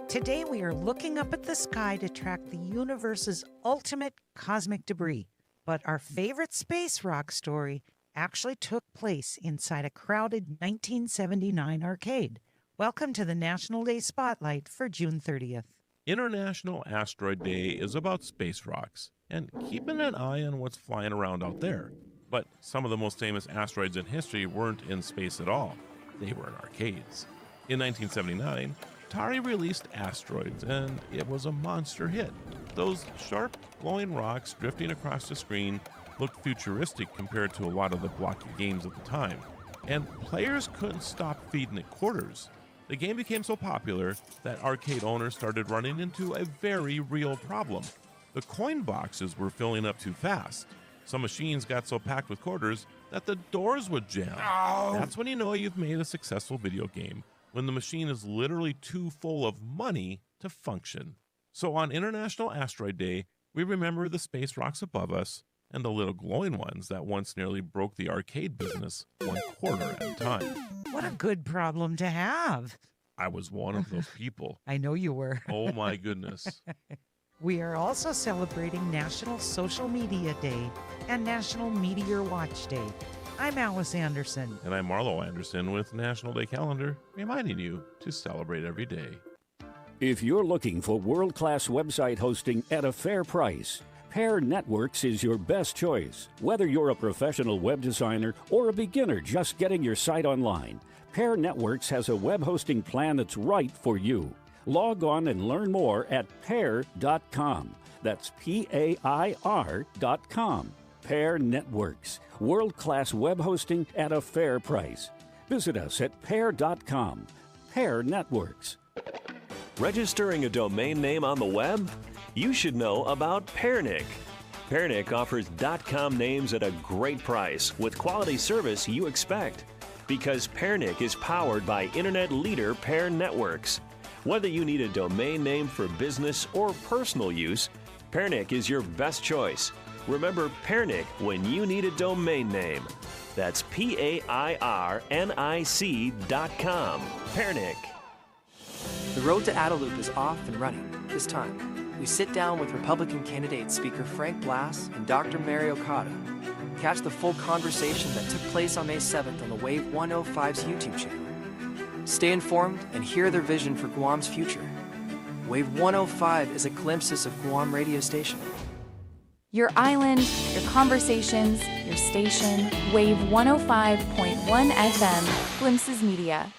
Today we are looking up at the sky to track the universe's ultimate cosmic debris. But our favorite space rock story actually took place inside a crowded 1979 arcade. Welcome to the National Day Spotlight for June 30th. International Asteroid Day is about space rocks and keeping an eye on what's flying around out there. But some of the most famous asteroids in history weren't in space at all. They were in arcades. In 1979, Atari released Asteroids, and it was a monster hit. Those sharp, glowing rocks drifting across the screen looked futuristic compared to a lot of the blocky games of the time, and players couldn't stop feeding it quarters. The game became so popular that arcade owners started running into a very real problem. The coin boxes were filling up too fast. Some machines got so packed with quarters that the doors would jam. Oh. That's when you know you've made a successful video game, when the machine is literally too full of money to function. So on International Asteroid Day, we remember the space rocks above us and the little glowing ones that once nearly broke the arcade business one quarter at a time. What a good problem to have. I was one of those people. I know you were. Oh my goodness. We are also celebrating National Social Media Day and National Meteor Watch Day. I'm Alice Anderson. And I'm Marlo Anderson with National Day Calendar, reminding you to celebrate every day. If you're looking for world-class website hosting at a fair price, Pair Networks is your best choice. Whether you're a professional web designer or a beginner just getting your site online, Pair Networks has a web hosting plan that's right for you. Log on and learn more at pair.com. That's PAIR.com. Pair Networks, world-class web hosting at a fair price. Visit us at pair.com. Pair Networks. Registering a domain name on the web? You should know about Pairnick. Pairnick offers .com names at a great price with quality service you expect. Because Pairnick is powered by internet leader Pair Networks. Whether you need a domain name for business or personal use, Pairnick is your best choice. Remember Pairnick when you need a domain name. That's PAIRNIC.com. Pairnick. The road to Adelup is off and running. This time, we sit down with Republican candidate Speaker Frank Blass and Dr. Mary Okada. Catch the full conversation that took place on May 7th on the Wave 105's YouTube channel. Stay informed and hear their vision for Guam's future. Wave 105 is a glimpse of Guam radio station. Your island, your conversations, your station, Wave 105.1 FM, Glimpses Media.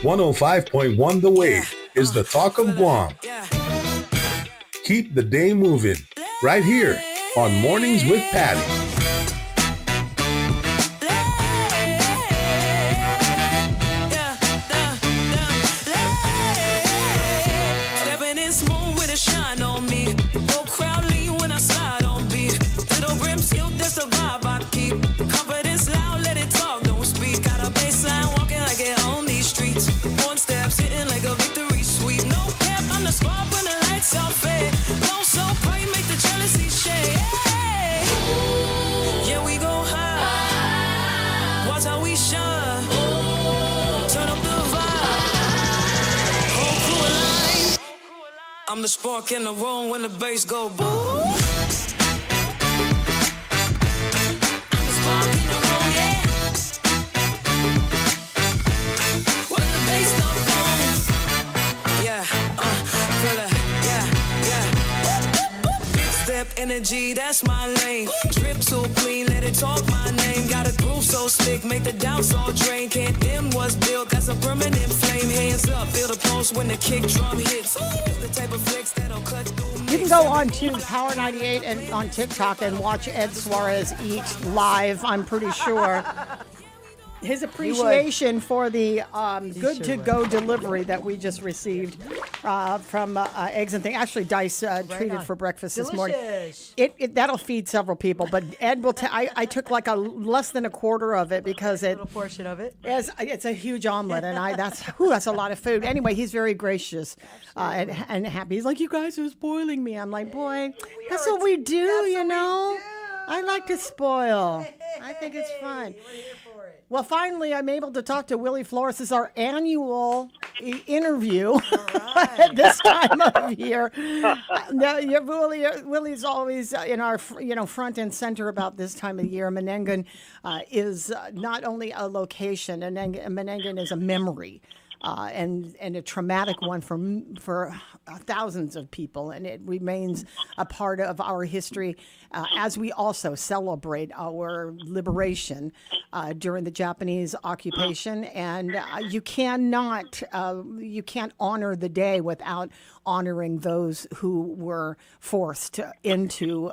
105.1 The Wave is the talk of Guam. Keep the day moving right here on Mornings with Patti. the spark in the room when the bass go boom. Energy, that's my lane. Drip so clean, let it talk my name. Got a groove so slick, make the doubts all drain. Can't dim what's built, got some permanent flame. Hands up, feel the pulse when the kick drum hits. The type of flex that'll cut through. You can go on to Power 98 and on TikTok and watch Ed Suarez eat live, I'm pretty sure. His appreciation for the good-to-go delivery that we just received from Eggs and Things. Actually, Dice treated for breakfast this morning. That'll feed several people, but Ed will. I took like less than a quarter of it because a little portion of it. It's a huge omelet, and that's a lot of food. Anyway, he's very gracious and happy. He's like, you guys are spoiling me. I'm like, boy, that's what we do, you know. I like to spoil. I think it's fun. Well, finally, I'm able to talk to Willie Flores. This is our annual interview at this time of year. Willie's always in our front and center about this time of year. Menengan is not only a location, Menengan is a memory. And a traumatic one for thousands of people, and it remains a part of our history as we also celebrate our liberation during the Japanese occupation. And you can't honor the day without honoring those who were forced into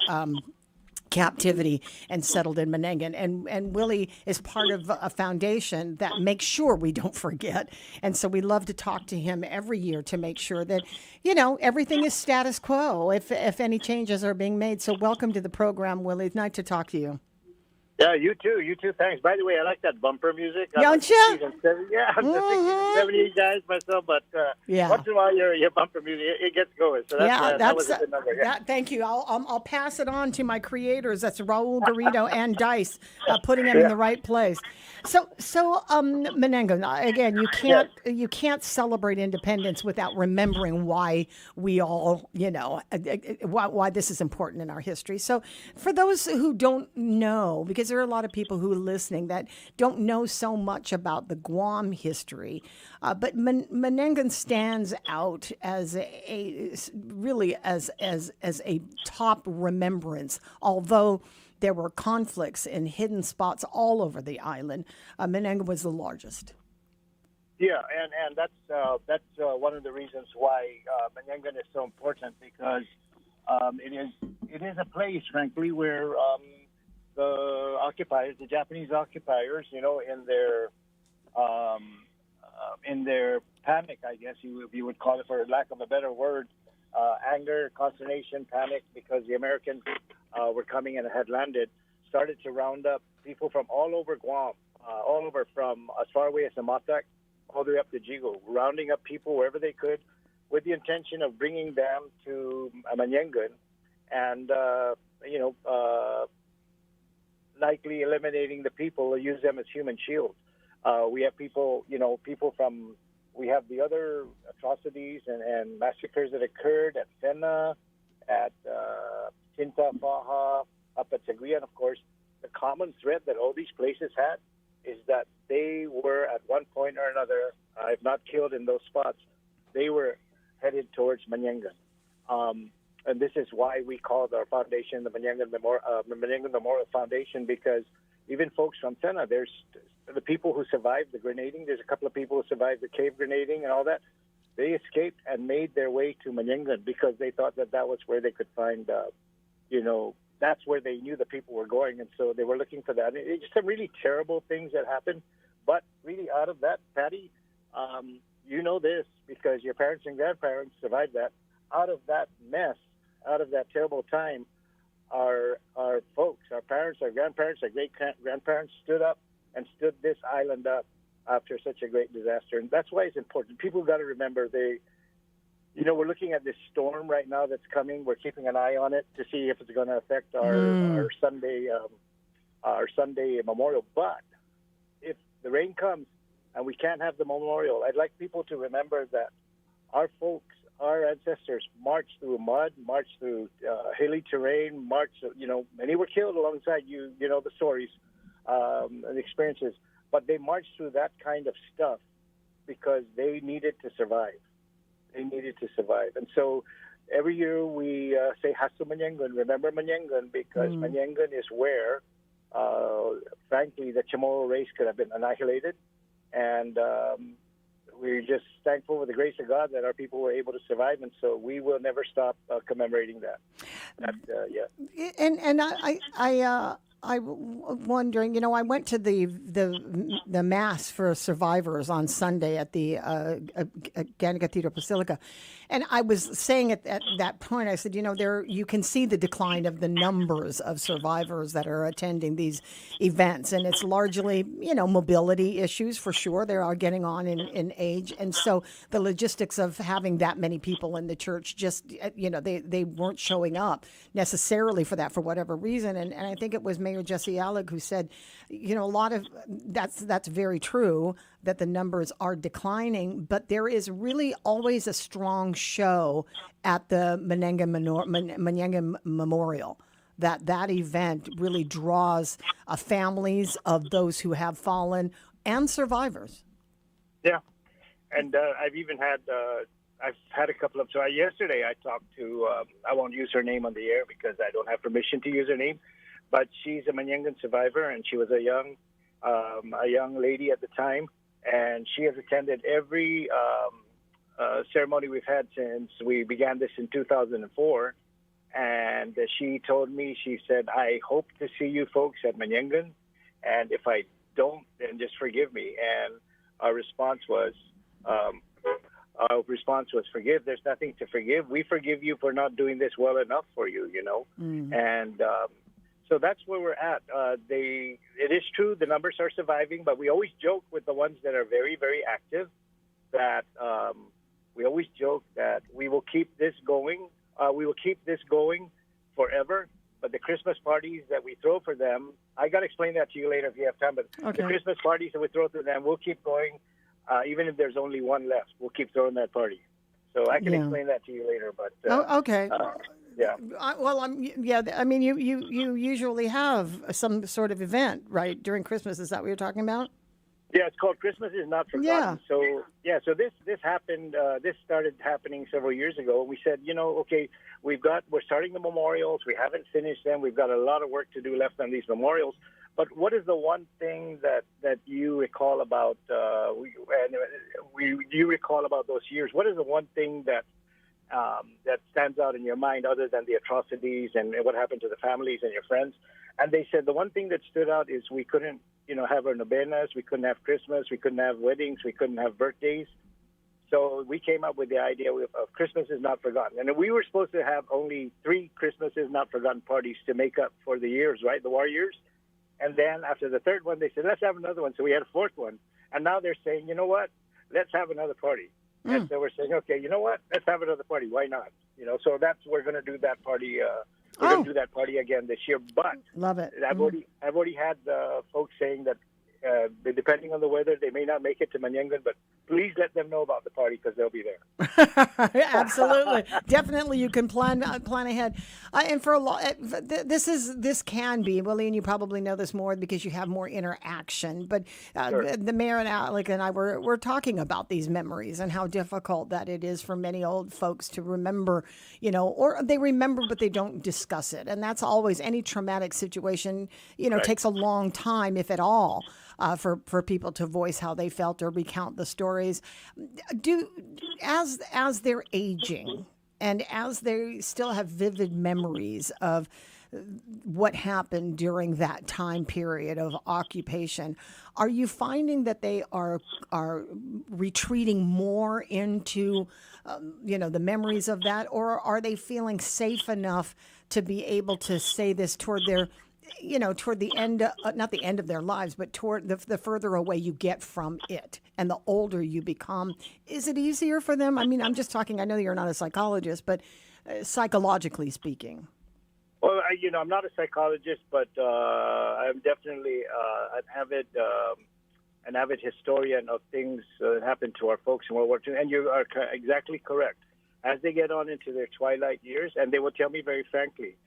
captivity and settled in Menengan. And Willie is part of a foundation that makes sure we don't forget. And so we love to talk to him every year to make sure that, everything is status quo if any changes are being made. So welcome to the program, Willie. It's nice to talk to you. Yeah, you too. Thanks. By the way, I like that bumper music. Don't you? I'm the 60s and 70s guys myself, but once in a while your bumper music, it gets going. So that was a good number. Yeah. Thank you. I'll pass it on to my creators. That's Raul Garrido and Dice, putting them in the right place. So Menengan, again, you can't celebrate independence without remembering why we all, why this is important in our history. So for those who don't know, because there are a lot of people who are listening that don't know so much about the Guam history, but Menengan stands out as a top remembrance, although there were conflicts in hidden spots all over the island. Menengan was the largest. Yeah, and that's one of the reasons why Menengan is so important, because it is a place, frankly, where the occupiers, the Japanese occupiers, in their panic, I guess you would call it, for lack of a better word, anger, consternation, panic, because the Americans were coming and had landed, started to round up people from all over Guam, all over from as far away as Amatak, all the way up to Jigo, rounding up people wherever they could, with the intention of bringing them to Menengan and, likely eliminating the people who use them as human shields. We have people from, we have the other atrocities and massacres that occurred at Fena, at Tinta Faha, up at Seguian, of course. The common thread that all these places had is that they were at one point or another, if not killed in those spots, they were headed towards Menengan. And this is why we called our foundation the Menengan Memorial Foundation, because even folks from Fena, there's the people who survived the grenading. There's a couple of people who survived the cave grenading and all that. They escaped and made their way to Menengan because they thought that was where they could find, that's where they knew the people were going. And so they were looking for that. It's just some really terrible things that happened. But really out of that, Patti, you know this because your parents and grandparents survived that. Out of that mess, out of that terrible time, our folks, our parents, our grandparents, our great-grandparents stood up and stood this island up after such a great disaster. And that's why it's important. People got to remember we're looking at this storm right now that's coming. We're keeping an eye on it to see if it's going to affect our Sunday memorial. But if the rain comes and we can't have the memorial, I'd like people to remember that our folks our ancestors marched through mud, marched through hilly terrain, marched, many were killed alongside you, the stories and experiences, but they marched through that kind of stuff because they needed to survive. They needed to survive. And so every year we say Hasu Manyangan, remember Manyangan, because Manyangan is where, frankly, the Chamorro race could have been annihilated. And we're just thankful with the grace of God that our people were able to survive. And so we will never stop commemorating that. And I'm wondering, I went to the mass for survivors on Sunday at the Gannett Cathedral Basilica, and I was saying at that point, I said, there you can see the decline of the numbers of survivors that are attending these events, and it's largely, mobility issues for sure. They are getting on in age, and so the logistics of having that many people in the church just, they weren't showing up necessarily for that for whatever reason, and I think it was Mayor Jesse Alec who said, a lot of that's very true that the numbers are declining, but there is really always a strong show at the Manyangan Memorial. That event really draws families of those who have fallen and survivors. Yeah, and I've even had a couple of. So yesterday I talked to. I won't use her name on the air because I don't have permission to use her name. But she's a Manyangan survivor, and she was a young lady at the time, and she has attended every ceremony we've had since we began this in 2004. And she told me, she said, "I hope to see you folks at Manyangan, and if I don't, then just forgive me." And our response was, "Forgive. There's nothing to forgive. We forgive you for not doing this well enough for you, And so that's where we're at. It is true the numbers are surviving, but we always joke with the ones that are very, very active that we always joke that we will keep this going. We will keep this going forever. But the Christmas parties that we throw for them, I got to explain that to you later if you have time. But the Christmas parties that we throw to them, we'll keep going. Even if there's only one left, we'll keep throwing that party. So I can explain that to you later. But okay. Yeah. I mean, you usually have some sort of event, right, during Christmas. Is that what you're talking about? Yeah, it's called Christmas is Not Forgotten. Yeah. So this happened. This started happening several years ago. We said, okay, we're starting the memorials. We haven't finished them. We've got a lot of work to do left on these memorials. But what is the one thing that you recall about? You recall about those years? What is the one thing that stands out in your mind other than the atrocities and what happened to the families and your friends? And they said the one thing that stood out is we couldn't, have our novenas, we couldn't have Christmas, we couldn't have weddings, we couldn't have birthdays. So we came up with the idea of Christmas is Not Forgotten. And we were supposed to have only 3 Christmases Not Forgotten parties to make up for the years, right, the war years. And then after the third one, they said, let's have another one. So we had a 4th one. And now they're saying, you know what, let's have another party. And so we're saying, okay, you know what, let's have another party. Why not? So we're going to do that party. We're going to do that party again this year. But love it. I've already had folks saying that depending on the weather, they may not make it to Manyangan, but please let them know about the party because they'll be there. Absolutely, definitely, you can plan ahead. And for a lot, this can be, Willie, and you probably know this more because you have more interaction. But the mayor and Alec and I were talking about these memories and how difficult that it is for many old folks to remember, or they remember but they don't discuss it, and that's always any traumatic situation. Takes a long time, if at all. For people to voice how they felt or recount the stories. As they're aging and as they still have vivid memories of what happened during that time period of occupation, are you finding that they are retreating more into the memories of that, or are they feeling safe enough to be able to say this toward their toward the end, not the end of their lives, but toward the further away you get from it and the older you become? Is it easier for them? I mean, I'm just talking, I know you're not a psychologist, but psychologically speaking. Well, I'm not a psychologist, but I'm definitely an avid historian of things that happened to our folks in World War II. And you are exactly correct. as they get on into their twilight years, and they will tell me very frankly,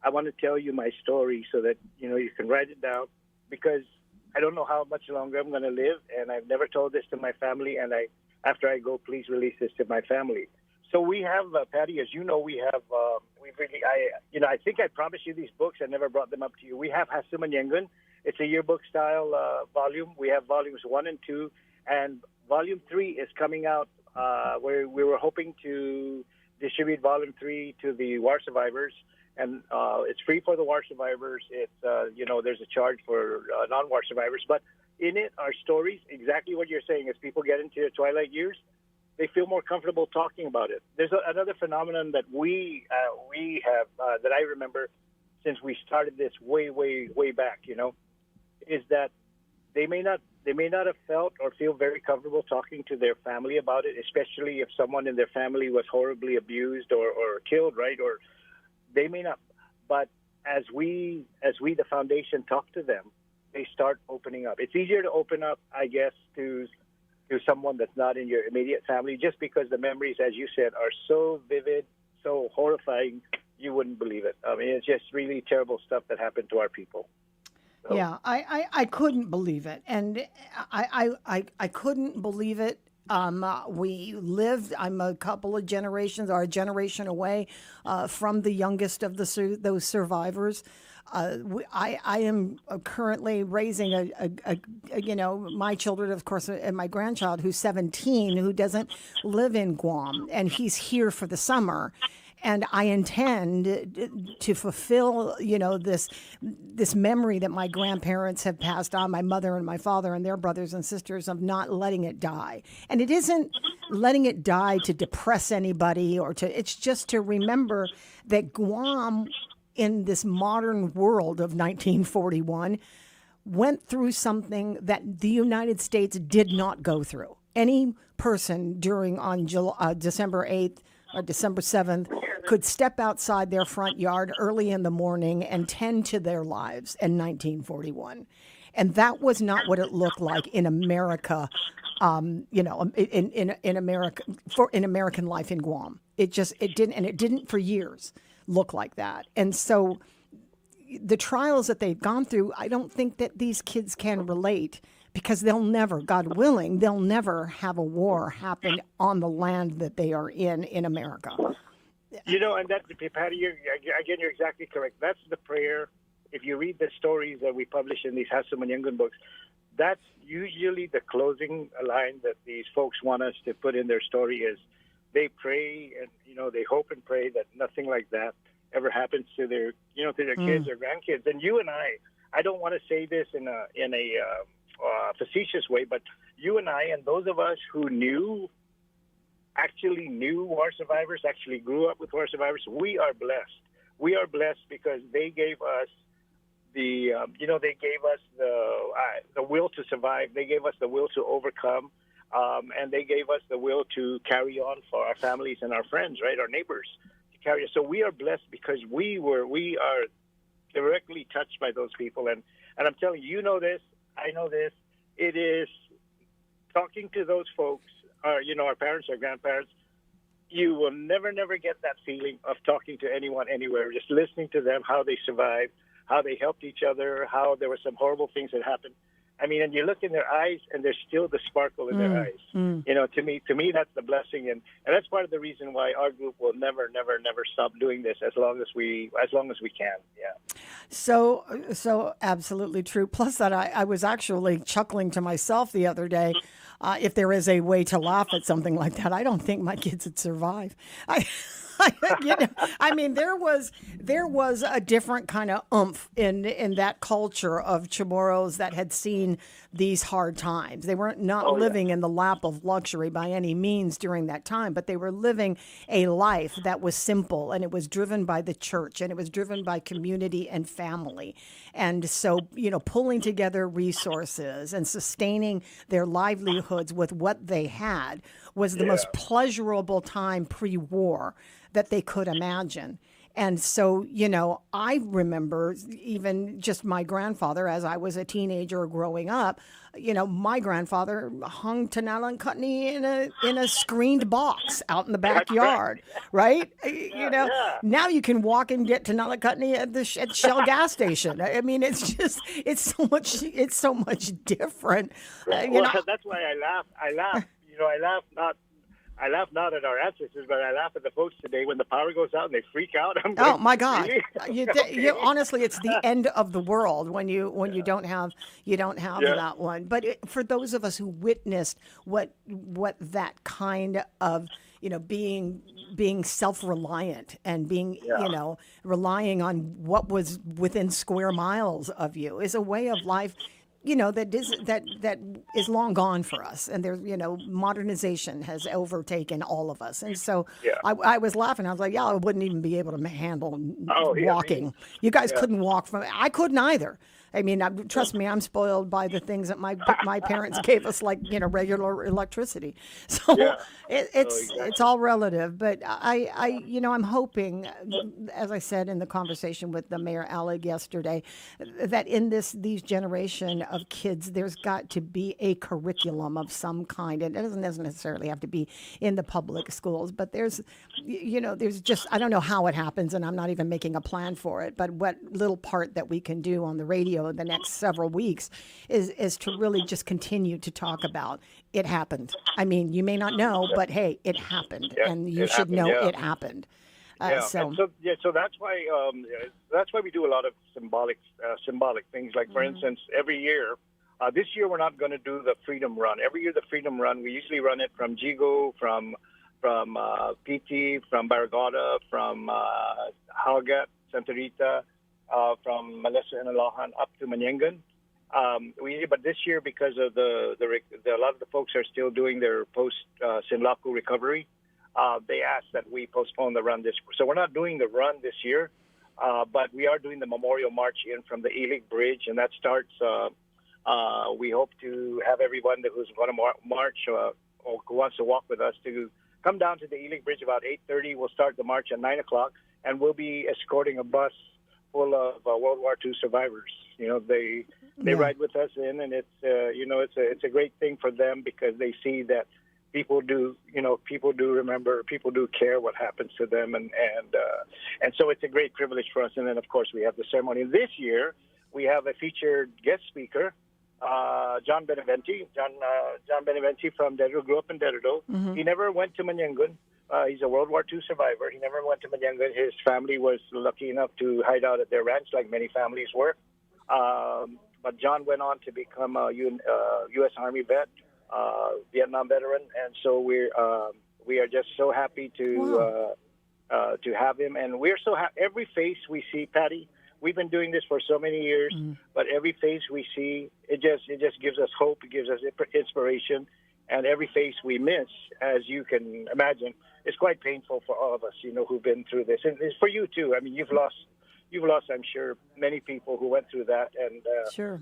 I want to tell you my story so that, you can write it down, because I don't know how much longer I'm going to live, and I've never told this to my family, and after I go, please release this to my family. So we have, Patty, as you know, I think I promised you these books. I never brought them up to you. We have Hasumanyengun. It's a yearbook style volume. We have volumes 1 and 2, and volume 3 is coming out. Where we were hoping to distribute volume 3 to the war survivors, and it's free for the war survivors. It's there's a charge for non-war survivors, but in it are stories, exactly what you're saying. As people get into their twilight years, they feel more comfortable talking about it. There's another phenomenon that we have that I remember since we started this way back. Is that they may not have felt or feel very comfortable talking to their family about it, especially if someone in their family was horribly abused or killed, right? Or they may not. But as we, the foundation, talk to them, they start opening up. It's easier to open up, I guess, to someone that's not in your immediate family, just because the memories, as you said, are so vivid, so horrifying, you wouldn't believe it. I mean, it's just really terrible stuff that happened to our people. So. Yeah, I couldn't believe it, and I couldn't believe it. We lived. I'm a couple of generations, or a generation away from the youngest of those survivors. I am currently raising my children, of course, and my grandchild, who's 17, who doesn't live in Guam, and he's here for the summer. And I intend to fulfill, this memory that my grandparents have passed on, my mother and my father and their brothers and sisters, of not letting it die. And it isn't letting it die to depress anybody it's just to remember that Guam, in this modern world of 1941, went through something that the United States did not go through. Any person on December 8th or December 7th could step outside their front yard early in the morning and tend to their lives in 1941. And that was not what it looked like in America, in America, in American life in Guam. It didn't for years look like that. And so the trials that they've gone through, I don't think that these kids can relate, because they'll never, God willing, they'll never have a war happen on the land that they are in America. And that, Patty, you're exactly correct. That's the prayer. If you read the stories that we publish in these Hasumanyengun books, that's usually the closing line that these folks want us to put in their story. Is they pray and they hope and pray that nothing like that ever happens to their kids or grandkids. And you and I don't want to say this in a facetious way, but you and I, and those of us who actually knew war survivors, actually grew up with war survivors, we are blessed. We are blessed because they gave us the will to survive. They gave us the will to overcome, and they gave us the will to carry on for our families and our friends, right, our neighbors, to carry. So we are blessed because we are directly touched by those people, and I'm telling you, this. I know this. It is talking to those folks, our parents, our grandparents. You will never get that feeling of talking to anyone anywhere. Just listening to them, how they survived, how they helped each other, how there were some horrible things that happened. I mean, and you look in their eyes, and there's still the sparkle in their eyes. To me, that's the blessing, and that's part of the reason why our group will never stop doing this as long as we can. Yeah. So absolutely true. Plus, that I was actually chuckling to myself the other day. If there is a way to laugh at something like that, I don't think my kids would survive. I mean, there was a different kind of oomph in that culture of Chamorros that had seen these hard times. They weren't living in the lap of luxury by any means during that time, but they were living a life that was simple, and it was driven by the church, and it was driven by community and family. And so, pulling together resources and sustaining their livelihoods with what they had was the most pleasurable time pre-war that they could imagine. And so, I remember even just my grandfather as I was a teenager growing up, my grandfather hung Tanala and Kootenai in a screened box out in the backyard, right? Now you can walk and get Tanala and Kootenai at Shell gas station. I mean, it's so much different. That's why I laugh. I laugh not at our ancestors, but I laugh at the folks today when the power goes out and they freak out. I'm Oh going, my God! Really? Honestly, it's the end of the world when you don't have that one. But for those of us who witnessed what that kind of being self-reliant and being relying on what was within square miles of you is a way of life. That is long gone for us, and there's modernization has overtaken all of us, and so I was laughing. I was like, I wouldn't even be able to handle walking. You guys couldn't walk I couldn't either. I mean, trust me, I'm spoiled by the things that my parents gave us, like regular electricity. So it's all relative. But I'm hoping, as I said in the conversation with the Mayor Alec yesterday, that in these generation of kids, there's got to be a curriculum of some kind, and it doesn't necessarily have to be in the public schools. But there's just, I don't know how it happens, and I'm not even making a plan for it. But what little part that we can do on the radio in the next several weeks is to really just continue to talk about it happened. I mean, you may not know, but hey, it happened, and you should know it happened. So that's why we do a lot of symbolic things. Like for instance, every year, this year we're not going to do the Freedom Run. Every year the Freedom Run, we usually run it from Jigo, from Patti, from Baragota, from Halgat, Santa Rita, from Malesa and Alohan up to Manyangan. But this year, because of a lot of the folks are still doing their post Sinlaku recovery, they asked that we postpone the run so we're not doing the run this year, but we are doing the Memorial March in from the Elig Bridge, and that starts. We hope to have everyone who's going to march or who wants to walk with us to come down to the Elig Bridge about 8:30. We'll start the march at 9 o'clock, and we'll be escorting a bus full of World War II survivors. They ride with us in, and it's a great thing for them because they see that people do remember, people do care what happens to them, and so it's a great privilege for us. And then of course we have the ceremony. This year we have a featured guest speaker, John Beneventi. John Beneventi from Dededo, grew up in Dededo. Mm-hmm. He never went to Manyangan. He's a World War II survivor. He never went to Manyangan. His family was lucky enough to hide out at their ranch, like many families were. But John went on to become a U.S. Army vet, Vietnam veteran, and so we are just so happy to have him. And we're so every face we see, Patti. We've been doing this for so many years, but every face we see, it just gives us hope. It gives us inspiration. And every face we miss, as you can imagine, is quite painful for all of us, who've been through this. And it's for you too. I mean, you've lost, I'm sure, many people who went through that, and sure.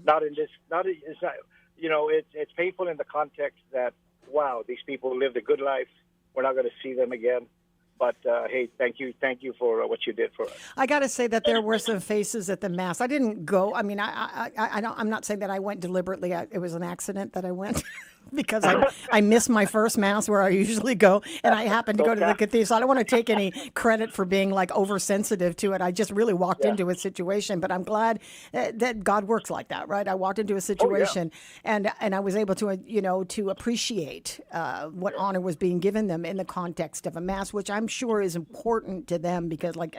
It's painful in the context that, wow, these people lived a good life. We're not going to see them again. But hey, thank you for what you did for us. I got to say that there were some faces at the mass. I didn't go. I mean, I'm not saying that I went deliberately. It was an accident that I went. Because I missed my first mass where I usually go, and I happened to go to the cathedral. So I don't want to take any credit for being oversensitive to it. I just really walked into a situation, but I'm glad that God works like that, right? I walked into a situation, and I was able to to appreciate what honor was being given them in the context of a mass, which I'm sure is important to them because, like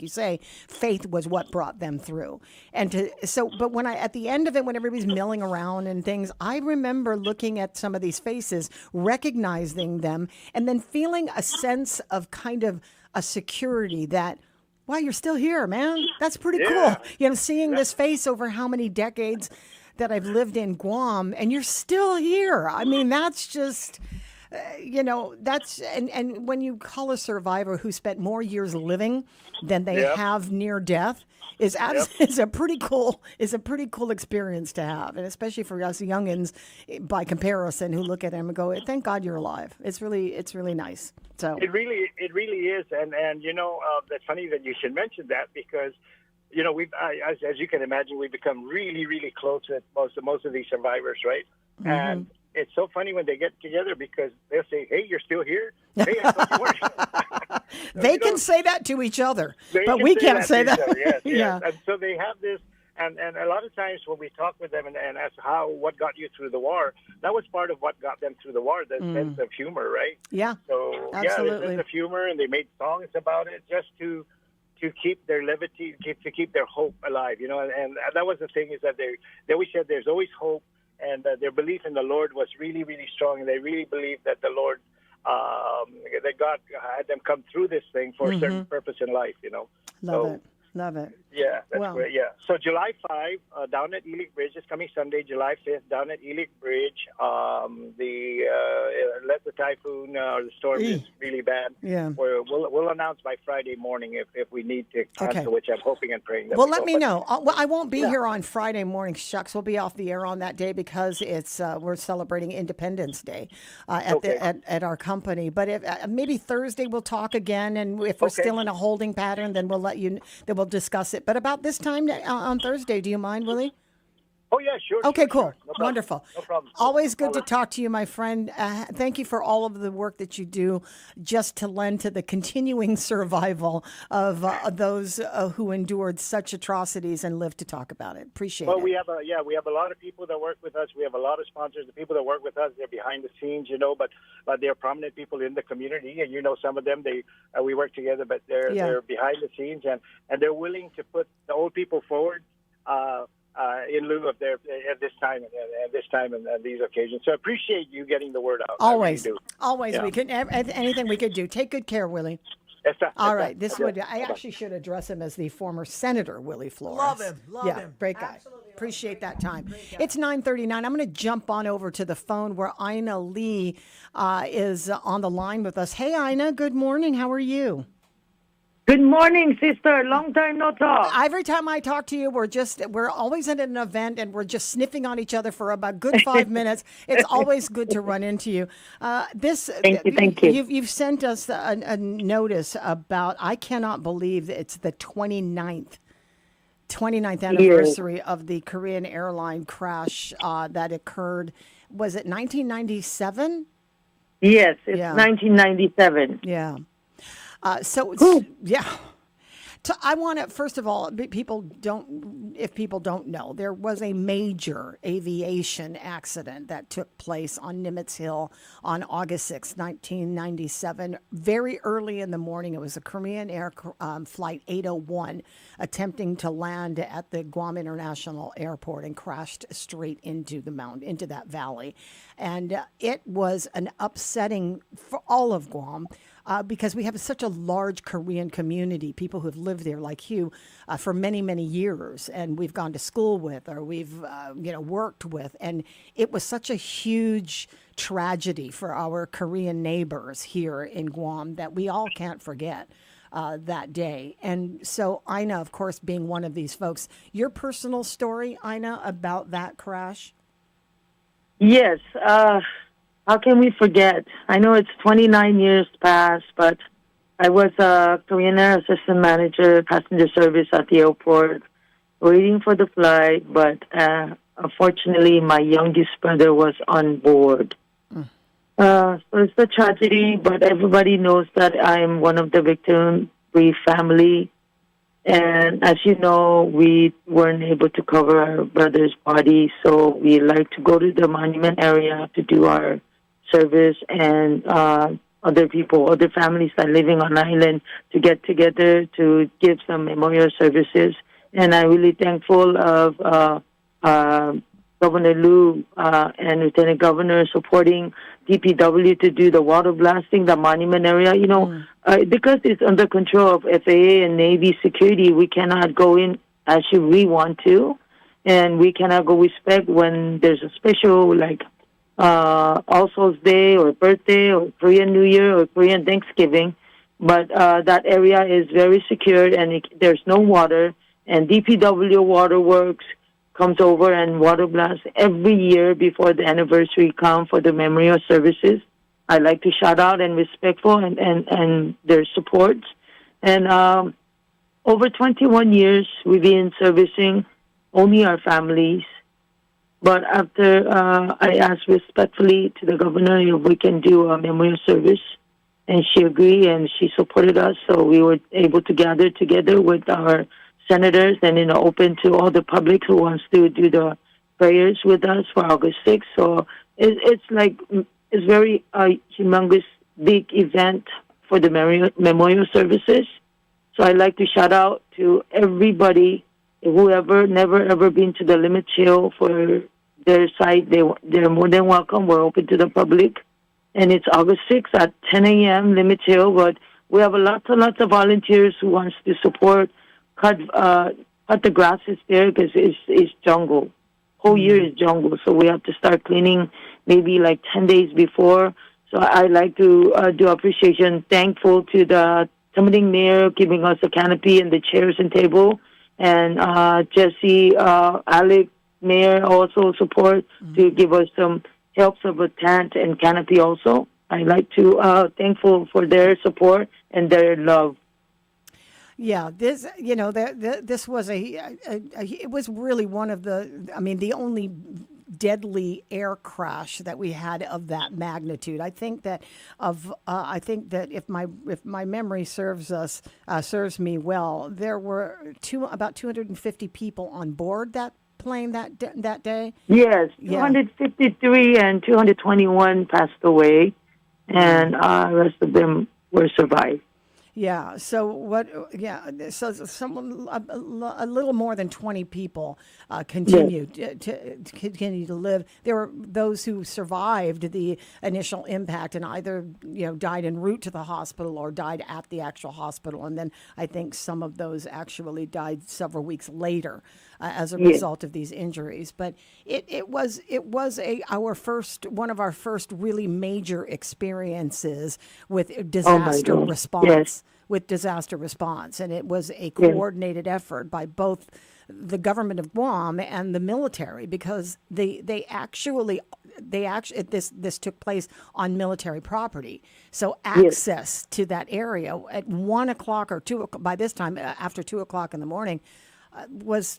you say, faith was what brought them through. But when at the end of it, when everybody's milling around and things, I remember looking at some of these faces, recognizing them, and then feeling a sense of kind of a security that, wow, you're still here, man. That's pretty cool. Seeing this face over how many decades that I've lived in Guam, and you're still here. I mean, that's just, that's and when you call a survivor who spent more years living than they have near death is a pretty cool experience to have, and especially for us youngins by comparison who look at him and go, "Thank God you're alive." It's really nice. So it really is, and that's funny that you should mention that because as you can imagine, we've become really, really close with most of these survivors, right? Mm-hmm. And it's so funny when they get together because they'll say, "Hey, you're still here." Hey, I thought you weren't. They can say that to each other, but we can't say that. Yes. Yeah. And so they have this, and a lot of times when we talk with them and ask what got you through the war, that was part of what got them through the war, the sense of humor, right? Yeah. So absolutely. the sense of humor, and they made songs about it just to keep their levity, to keep their hope alive, and that was the thing is that they always said there's always hope, and their belief in the Lord was really, really strong, and they really believed that the Lord, that God had them come through this thing for a certain purpose in life, Love it. Yeah, that's great. Yeah. So July 5 down at Elig Bridge is coming Sunday, July 5th down at Elig Bridge. Let the typhoon or the storm is really bad. Yeah. We'll announce by Friday morning if we need to cancel, which I'm hoping and praying that Well, we let don't. me know. I won't be here on Friday morning. Shucks, we'll be off the air on that day because it's we're celebrating Independence Day at our company. But if maybe Thursday we'll talk again, and if we're still in a holding pattern, then we'll we'll discuss it. But about this time on Thursday, do you mind, Willie? Oh, yeah, sure. Okay, sure, cool. Sure. No problem. Wonderful. No problem. Always good to talk to you, my friend. Thank you for all of the work that you do just to lend to the continuing survival of those who endured such atrocities and live to talk about it. Appreciate it. Well, we have a lot of people that work with us. We have a lot of sponsors. The people that work with us, they're behind the scenes, but they're prominent people in the community, and some of them we work together, but they're behind the scenes and they're willing to put the old people forward. In lieu of at this time and these occasions. So I appreciate you getting the word out. Always. Really Always. Yeah. We can anything we could do. Take good care, Willie. All right. I actually should address him as the former Senator Willie Flores. Love him. Yeah, great guy. Absolutely appreciate that time. It's 9:39. I'm going to jump on over to the phone where Ina Lee is on the line with us. Hey, Ina. Good morning. How are you? Good morning, sister. Long time no talk. Every time I talk to you, we're always at an event and we're just sniffing on each other for about good 5 minutes. It's always good to run into you. Thank you. You've sent us a notice about, I cannot believe it's the 29th anniversary of the Korean airline crash that occurred. Was it 1997? Yes, it's 1997. Yeah. I want to, first of all, if people don't know, there was a major aviation accident that took place on Nimitz Hill on August 6, 1997. Very early in the morning, it was a Korean Air Flight 801 attempting to land at the Guam International Airport and crashed straight into into that valley. And it was an upsetting for all of Guam. Because we have such a large Korean community, people who have lived there like you for many, many years, and we've gone to school with, or we've worked with, and it was such a huge tragedy for our Korean neighbors here in Guam that we all can't forget that day. And so Ina, of course, being one of these folks, your personal story, Ina, about that crash? Yes. How can we forget? I know it's 29 years past, but I was a Korean Air Assistant Manager, passenger service at the airport, waiting for the flight, but unfortunately my youngest brother was on board. So it's a tragedy, but everybody knows that I'm one of the victim-free family. And as you know, we weren't able to cover our brother's body, so we like to go to the monument area to do our service, and other families that are living on island to get together to give some memorial services. And I'm really thankful of Governor Liu and Lieutenant Governor supporting DPW to do the water blasting, the monument area. Because it's under control of FAA and Navy security, we cannot go in as we want to, and we cannot go respect when there's a special, All Souls Day or birthday or Korean New Year or Korean Thanksgiving. But that area is very secure, and there's no water. And DPW Waterworks comes over and water blasts every year before the anniversary comes for the memorial services. I like to shout out and respectful and their support. And over 21 years, we've been servicing only our families. But after I asked respectfully to the governor if we can do a memorial service, and she agreed and she supported us, so we were able to gather together with our senators and open to all the public who wants to do the prayers with us for August 6th. So it's very humongous, big event for the memorial services. So I'd like to shout out to everybody, whoever never ever been to the Limit Hill for their site. They're more than welcome. We're open to the public. And it's August 6th at 10 a.m., Limit Hill. But we have lots of volunteers who wants to support, cut the grasses there because it's jungle. Whole year is jungle. So we have to start cleaning maybe like 10 days before. So I like to do appreciation, thankful to the Tamading Mayor giving us a canopy and the chairs and table. And Jesse, Alec, Mayor also support to give us some helps of a tent and canopy also. I like to thankful for their support and their love. Yeah, this this was it was really one of the only deadly air crash that we had of that magnitude. I think that if my memory serves me well, there were about 250 people on board that plane that day. Yes, 253 and 221 passed away, and the rest of them were survived. Yeah. So what? Yeah. So someone a little more than 20 people continued to live. There were those who survived the initial impact and either died en route to the hospital or died at the actual hospital, and then I think some of those actually died several weeks later as a result of these injuries. But it was one of our first really major experiences with disaster response. Yes. With disaster response, and it was a coordinated effort by both the government of Guam and the military, because this took place on military property. So access to that area at 1 o'clock or 2 o'clock, by this time after 2 o'clock in the morning, was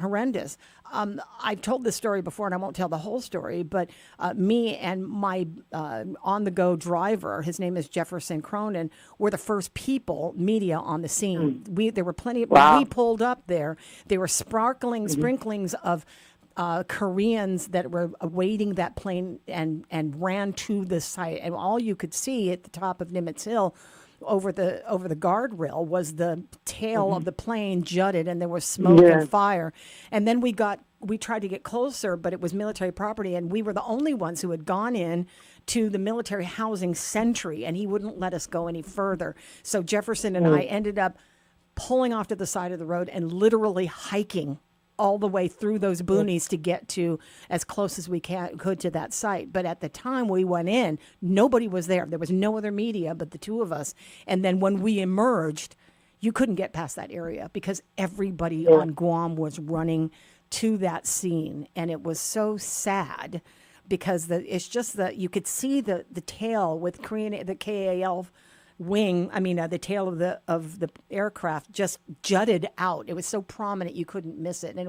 horrendous. I've told this story before, and I won't tell the whole story, but me and my on-the-go driver, his name is Jefferson Cronin, were the first media on the scene. There were plenty. When we pulled up there were sprinklings of Koreans that were awaiting that plane and ran to the site, and all you could see at the top of Nimitz Hill over the guardrail was the tail of the plane jutted, and there was smoke and fire. And then we tried to get closer, but it was military property, and we were the only ones who had gone in to the military housing sentry, and he wouldn't let us go any further. So Jefferson and I ended up pulling off to the side of the road and literally hiking all the way through those boonies to get to as close as we could to that site. But at the time we went in, nobody was there. There was no other media but the two of us. And then when we emerged, you couldn't get past that area because everybody on Guam was running to that scene. And it was so sad because it's just that you could see the tail with the KAL wing, the tail of the aircraft just jutted out. It was so prominent you couldn't miss it, and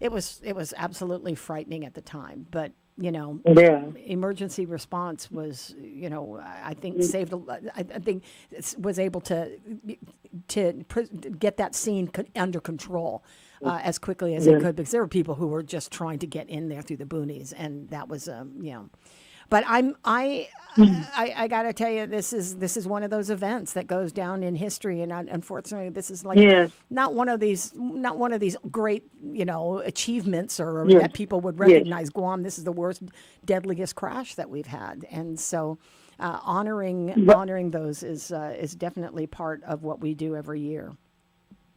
it was absolutely frightening at the time. But emergency response was, I think saved. I think was able to get that scene under control as quickly as it could, because there were people who were just trying to get in there through the boonies, and that was But I got to tell you, this is one of those events that goes down in history, and unfortunately, this is not one of these great achievements or that people would recognize. Guam, this is the worst, deadliest crash that we've had, and so honoring those is definitely part of what we do every year.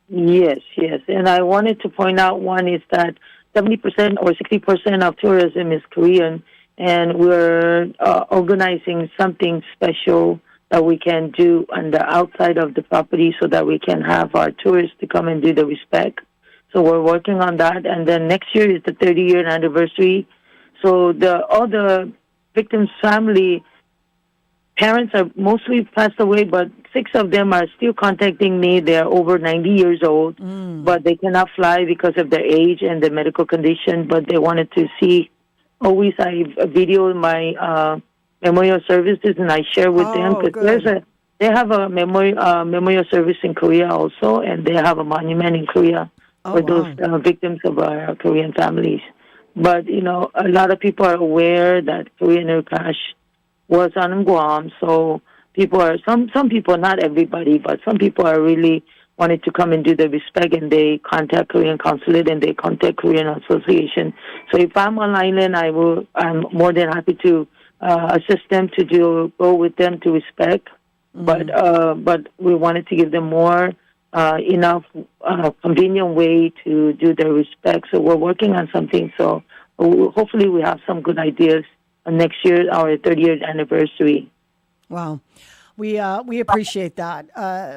Yes, and I wanted to point out one is that 70% or 60% of tourism is Korean. and we're organizing something special that we can do on the outside of the property so that we can have our tourists to come and do the respect. So we're working on that, and then next year is the 30-year anniversary. So all the victims' family parents are mostly passed away, but 6 of them are still contacting me. They're over 90 years old, but they cannot fly because of their age and their medical condition. But they wanted to see. Always, I video my memorial services, and I share with them because they have a memorial service in Korea also, and they have a monument in Korea for those victims of our Korean families. But a lot of people are aware that Korean air crash was on Guam, so people are some people, not everybody, but some people are really wanted to come and do the respect, and they contact Korean consulate and they contact Korean association. So if I'm on island, I'm more than happy to assist them to go with them to respect. But we wanted to give them more enough convenient way to do their respect. So we're working on something. So hopefully we have some good ideas next year, our 30th anniversary. Wow. We appreciate that.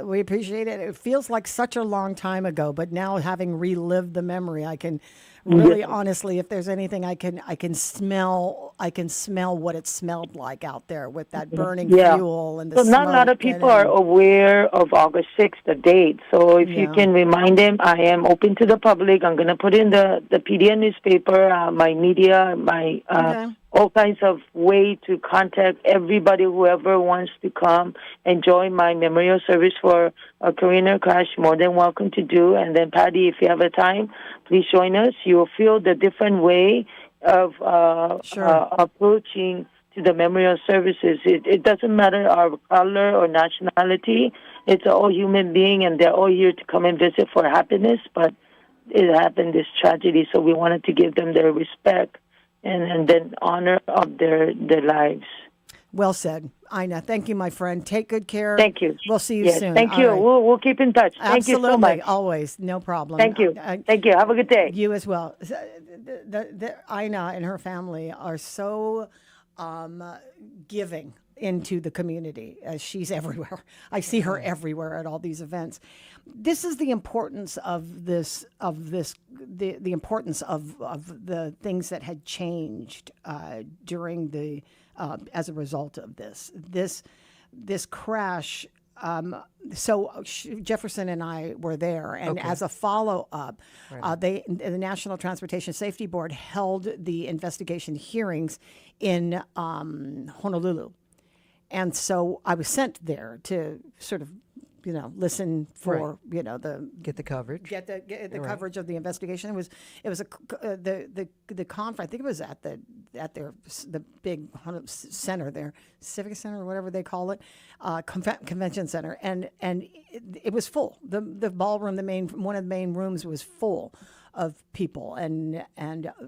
We appreciate it. It feels like such a long time ago, but now having relived the memory, I can really honestly, if there's anything I can smell what it smelled like out there with that burning fuel and the smoke. So not a lot of people are aware of August 6th, the date. So if you can remind them, I am open to the public. I'm going to put in the PDN newspaper, my media, my all kinds of way to contact everybody, whoever wants to come and join my memorial service for a Korean air crash, more than welcome to do. And then, Patti, if you have a time, please join us. You will feel the different way of approaching to the memorial services. It doesn't matter our color or nationality. It's all human being, and they're all here to come and visit for happiness. But it happened, this tragedy, so we wanted to give them their respect and then honor of their lives. Well said, Ina. Thank you, my friend. Take good care. Thank you. We'll see you soon. Thank you. Right. We'll keep in touch. Thank you so much. Always. No problem. Thank you. Thank you. Have a good day. You as well. Ina and her family are so giving into the community. She's everywhere. I see her everywhere at all these events. This is the importance of this, the importance of the things that had changed during the, as a result of this crash. So Jefferson and I were there, and as a follow-up, the National Transportation Safety Board held the investigation hearings in Honolulu. And so I was sent there to sort of, listen for, get the coverage, get the coverage of the investigation. It was the conference. I think it was at the big center there, Civic Center or whatever they call it, convention center, and it was full. The ballroom, one of the main rooms was full of people, and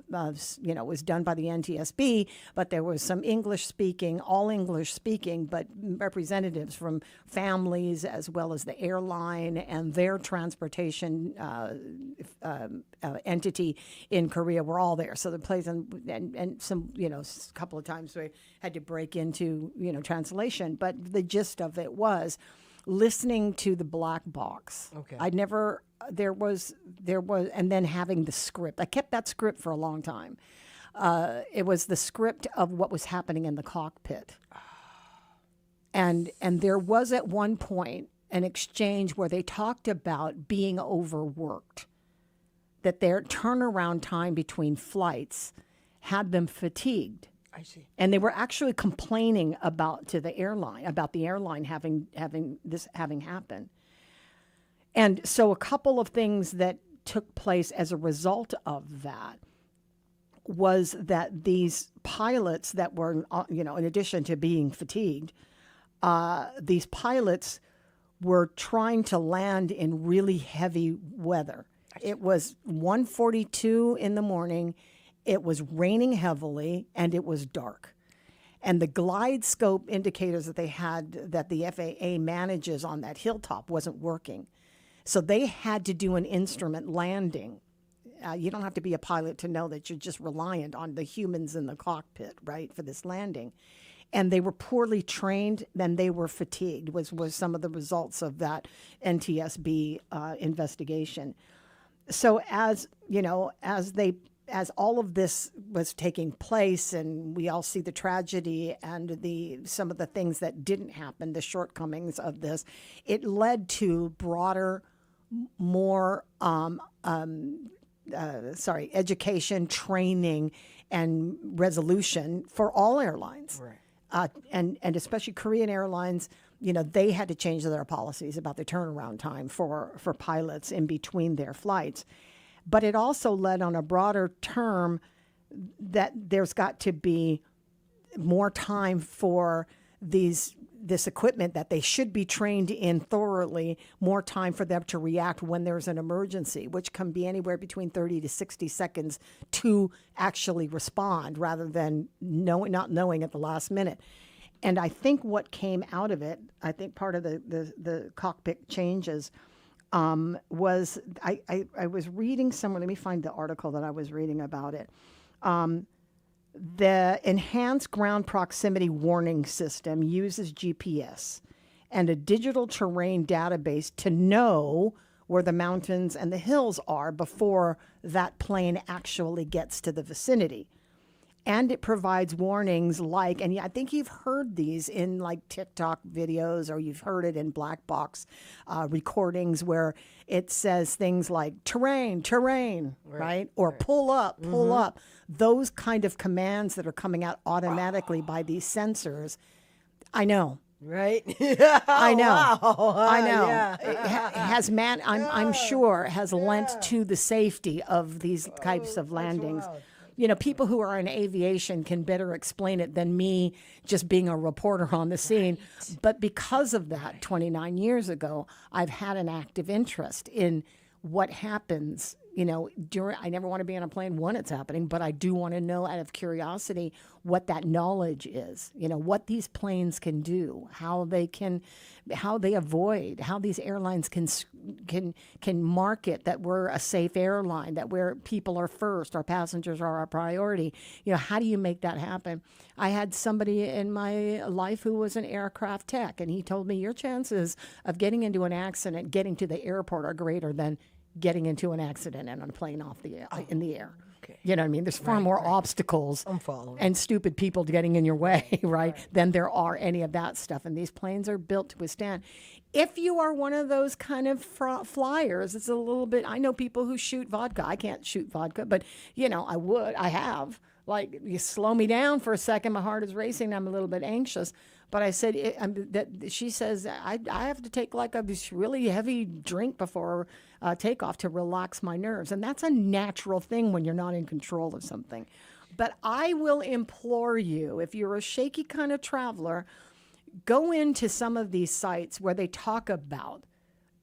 was done by the NTSB, but there was some all English speaking, but representatives from families as well as the airline and their transportation entity in Korea were all there. So the place and some, a couple of times we had to break into, translation, but the gist of it was listening to the black box. There was, and then having the script. I kept that script for a long time. It was the script of what was happening in the cockpit. And there was at one point an exchange where they talked about being overworked, that their turnaround time between flights had them fatigued. I see. And they were actually complaining about the airline having happened. And so a couple of things that took place as a result of that was that these pilots that were, in addition to being fatigued, these pilots were trying to land in really heavy weather. It was 1:42 in the morning. It was raining heavily, and it was dark. And the glide scope indicators that they had, that the FAA manages on that hilltop, wasn't working. So they had to do an instrument landing You don't have to be a pilot to know that you're just reliant on the humans in the cockpit, right, for this landing. And they were poorly trained, then they were fatigued, was some of the results of that NTSB investigation. So as all of this was taking place, and we all see the tragedy and some of the things that didn't happen, the shortcomings of this, it led to broader, more education, training, and resolution for all airlines. Right. And especially Korean Airlines, they had to change their policies about the turnaround time for pilots in between their flights. But it also led on a broader term that there's got to be more time for this equipment that they should be trained in thoroughly, more time for them to react when there's an emergency, which can be anywhere between 30 to 60 seconds to actually respond rather than not knowing at the last minute. And I think what came out of it, I think part of the cockpit changes was I was reading somewhere, let me find the article that I was reading about it. The Enhanced Ground Proximity Warning System uses GPS and a digital terrain database to know where the mountains and the hills are before that plane actually gets to the vicinity. And it provides warnings like, and I think you've heard these in like TikTok videos, or you've heard it in black box recordings where it says things like terrain, right? Or pull up. Those kind of commands that are coming out automatically by these sensors. I know. Right? I know. Wow. I know. Yeah. I'm sure has lent to the safety of these types of landings. People who are in aviation can better explain it than me just being a reporter on the scene. Right. But because of that, 29 years ago, I've had an active interest in what happens. I never want to be on a plane when it's happening, but I do want to know out of curiosity what that knowledge is, what these planes can do, how they avoid, how these airlines can market that we're a safe airline, that where people are first, our passengers are our priority. How do you make that happen? I had somebody in my life who was an aircraft tech, and he told me your chances of getting into an accident, getting to the airport are greater than getting into an accident and on a plane in the air. Okay. You know what I mean? There's far more obstacles I'm following. and stupid people getting in your way, right, than there are any of that stuff. And these planes are built to withstand. If you are one of those kind of flyers, it's a little bit, I know people who shoot vodka. I can't shoot vodka, but, I have. Like, you slow me down for a second, my heart is racing, I'm a little bit anxious. But I said, she says, I have to take like a really heavy drink before takeoff to relax my nerves. And that's a natural thing when you're not in control of something. But I will implore you, if you're a shaky kind of traveler, go into some of these sites where they talk about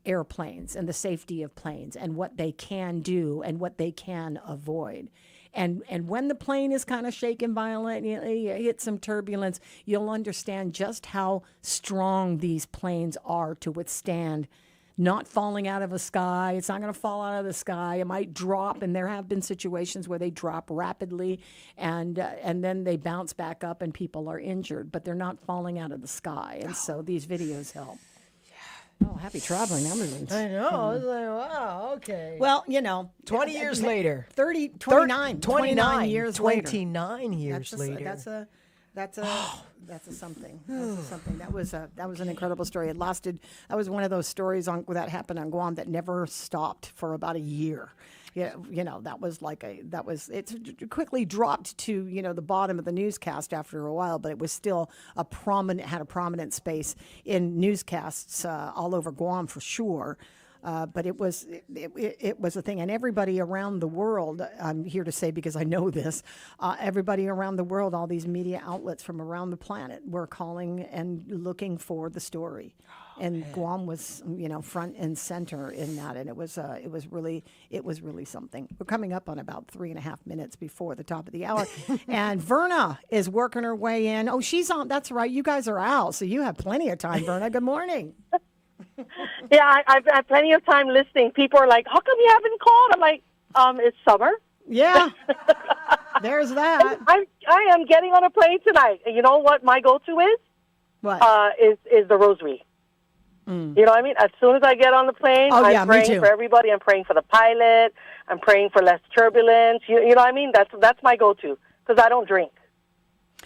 airplanes and the safety of planes and what they can do and what they can avoid. And when the plane is kind of shaking violently, you hit some turbulence, you'll understand just how strong these planes are to withstand not falling out of the sky. It's not going to fall out of the sky. It might drop, and there have been situations where they drop rapidly, and then they bounce back up and people are injured, but they're not falling out of the sky. And so these videos help. Oh, happy traveling. I know. I was like, wow, okay. Well, 20 years later. 29 years later. 29 years later. That's a something. That's a something. That was an incredible story. That was one of those stories that happened on Guam that never stopped for about a year. It quickly dropped to, the bottom of the newscast after a while, but it was still had a prominent space in newscasts all over Guam for sure. But it was a thing, and everybody around the world, I'm here to say because I know this, everybody around the world, all these media outlets from around the planet were calling and looking for the story. And Guam was, front and center in that, and it was really something. We're coming up on about 3.5 minutes before the top of the hour, and Verna is working her way in. Oh, she's on. That's right. You guys are out, so you have plenty of time, Verna. Good morning. Yeah, I've had plenty of time listening. People are like, "How come you haven't called?" I'm like, It's summer. Yeah. There's that. I am getting on a plane tonight. And you know what my go-to is? What? Is the rosary. You know what I mean? As soon as I get on the plane, I'm praying for everybody. I'm praying for the pilot. I'm praying for less turbulence. You know what I mean? That's my go-to because I don't drink.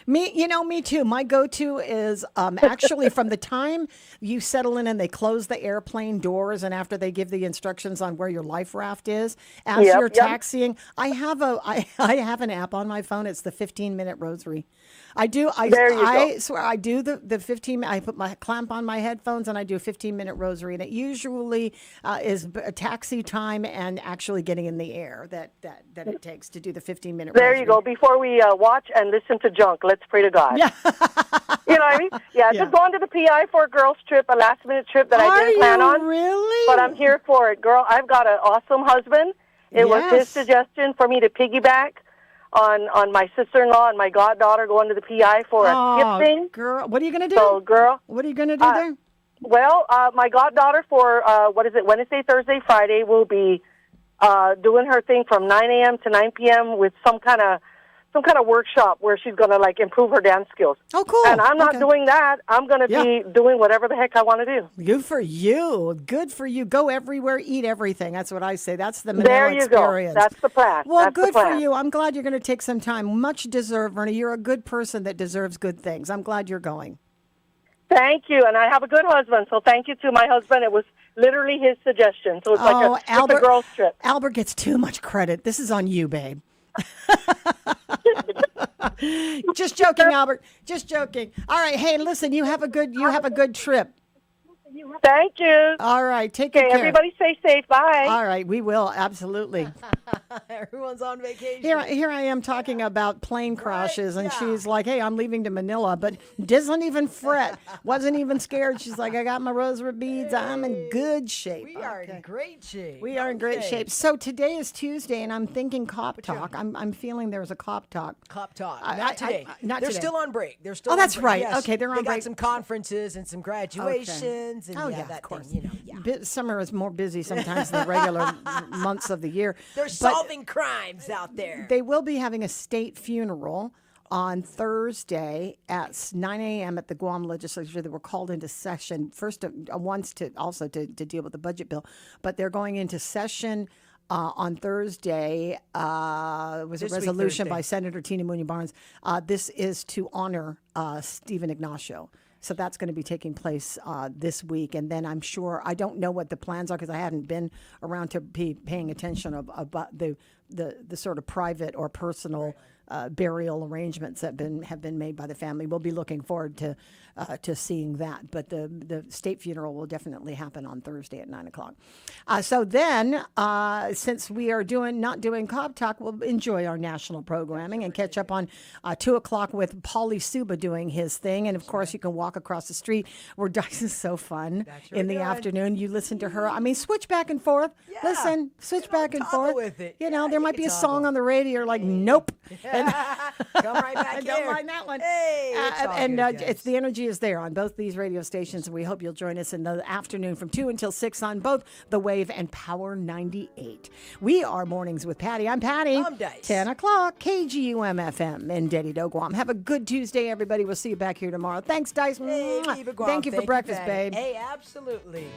Me too. My go-to is actually from the time you settle in and they close the airplane doors, and after they give the instructions on where your life raft is, as you're taxiing, I have an app on my phone. It's the 15-minute rosary. I do. I swear I do the 15. I put my clamp on my headphones and I do a 15-minute rosary, and it usually is a taxi time and actually getting in the air that it takes to do the 15-minute. There you go. Before we watch and listen to junk, let's pray to God. Yeah. You know what I mean? Yeah. Just going to the PI for a girls' trip, a last-minute trip that I didn't plan on. Really? But I'm here for it, girl. I've got an awesome husband. It was his suggestion for me to piggyback on my sister-in-law and my goddaughter going to the PI for a skip thing. Girl, what are you going to do? So, girl. What are you going to do there? Well, my goddaughter for, Wednesday, Thursday, Friday will be doing her thing from 9 a.m. to 9 p.m. with some kind of workshop where she's going to, improve her dance skills. Oh, cool. And I'm not doing that. I'm going to be doing whatever the heck I want to do. Good for you. Good for you. Go everywhere, eat everything. That's what I say. That's the Manila experience. Go. That's the plan. Well, That's good for you. I'm glad you're going to take some time. Much deserved, Verna. You're a good person that deserves good things. I'm glad you're going. Thank you. And I have a good husband, so thank you to my husband. It was literally his suggestion. So it's like a girls' trip. Albert gets too much credit. This is on you, babe. Just joking, Albert. Just joking. All right. Hey, listen. You have a good trip. Thank you. All right. Take care. Everybody stay safe. Bye. All right. We will. Absolutely. Everyone's on vacation. Here I am talking about plane crashes, and she's like, hey, I'm leaving to Manila, but doesn't even fret. Wasn't even scared. She's like, I got my rosary beads. I'm in good shape. We are in great shape. We are in great shape. So today is Tuesday, and I'm thinking cop talk. I'm feeling there's a cop talk. Cop talk. Not today. They're still on break. They're still. Oh, that's right. Yes. Okay, they're on break. They got some conferences and some graduations. And of course. Thing, summer is more busy sometimes than the regular months of the year. They're solving crimes out there. They will be having a state funeral on Thursday at 9 a.m. at the Guam legislature. They were called into session first once to deal with the budget bill, but they're going into session on Thursday. Was a resolution by Senator Tina Muñoz Barnes. This is to honor Stephen Ignacio. So that's going to be taking place this week. And then I'm sure, I don't know what the plans are because I hadn't been around to be paying attention about the sort of private or personal burial arrangements that have been made by the family. We'll be looking forward to seeing that. But the state funeral will definitely happen on Thursday at 9 o'clock. So then, since we are not doing Cop Talk, we'll enjoy our national programming and catch up on 2 o'clock with Paulie Suba doing his thing. And of course, you can walk across the street where Dice is so fun in the afternoon. You listen to her. I mean, switch back and forth. Yeah. Listen, switch back and forth. With it. There might be a song on the radio. You're like, nope. Come right back here. I don't mind that one. Hey, it's the energy is there on both these radio stations, and we hope you'll join us in the afternoon from 2 until 6 on both The Wave and Power 98. We are Mornings with Patti. I'm Patti. I'm Dice. 10 o'clock, KGUM-FM in Dedido, Guam. Have a good Tuesday, everybody. We'll see you back here tomorrow. Thanks, Dice. Hey, Thank you for breakfast, babe. Hey, absolutely.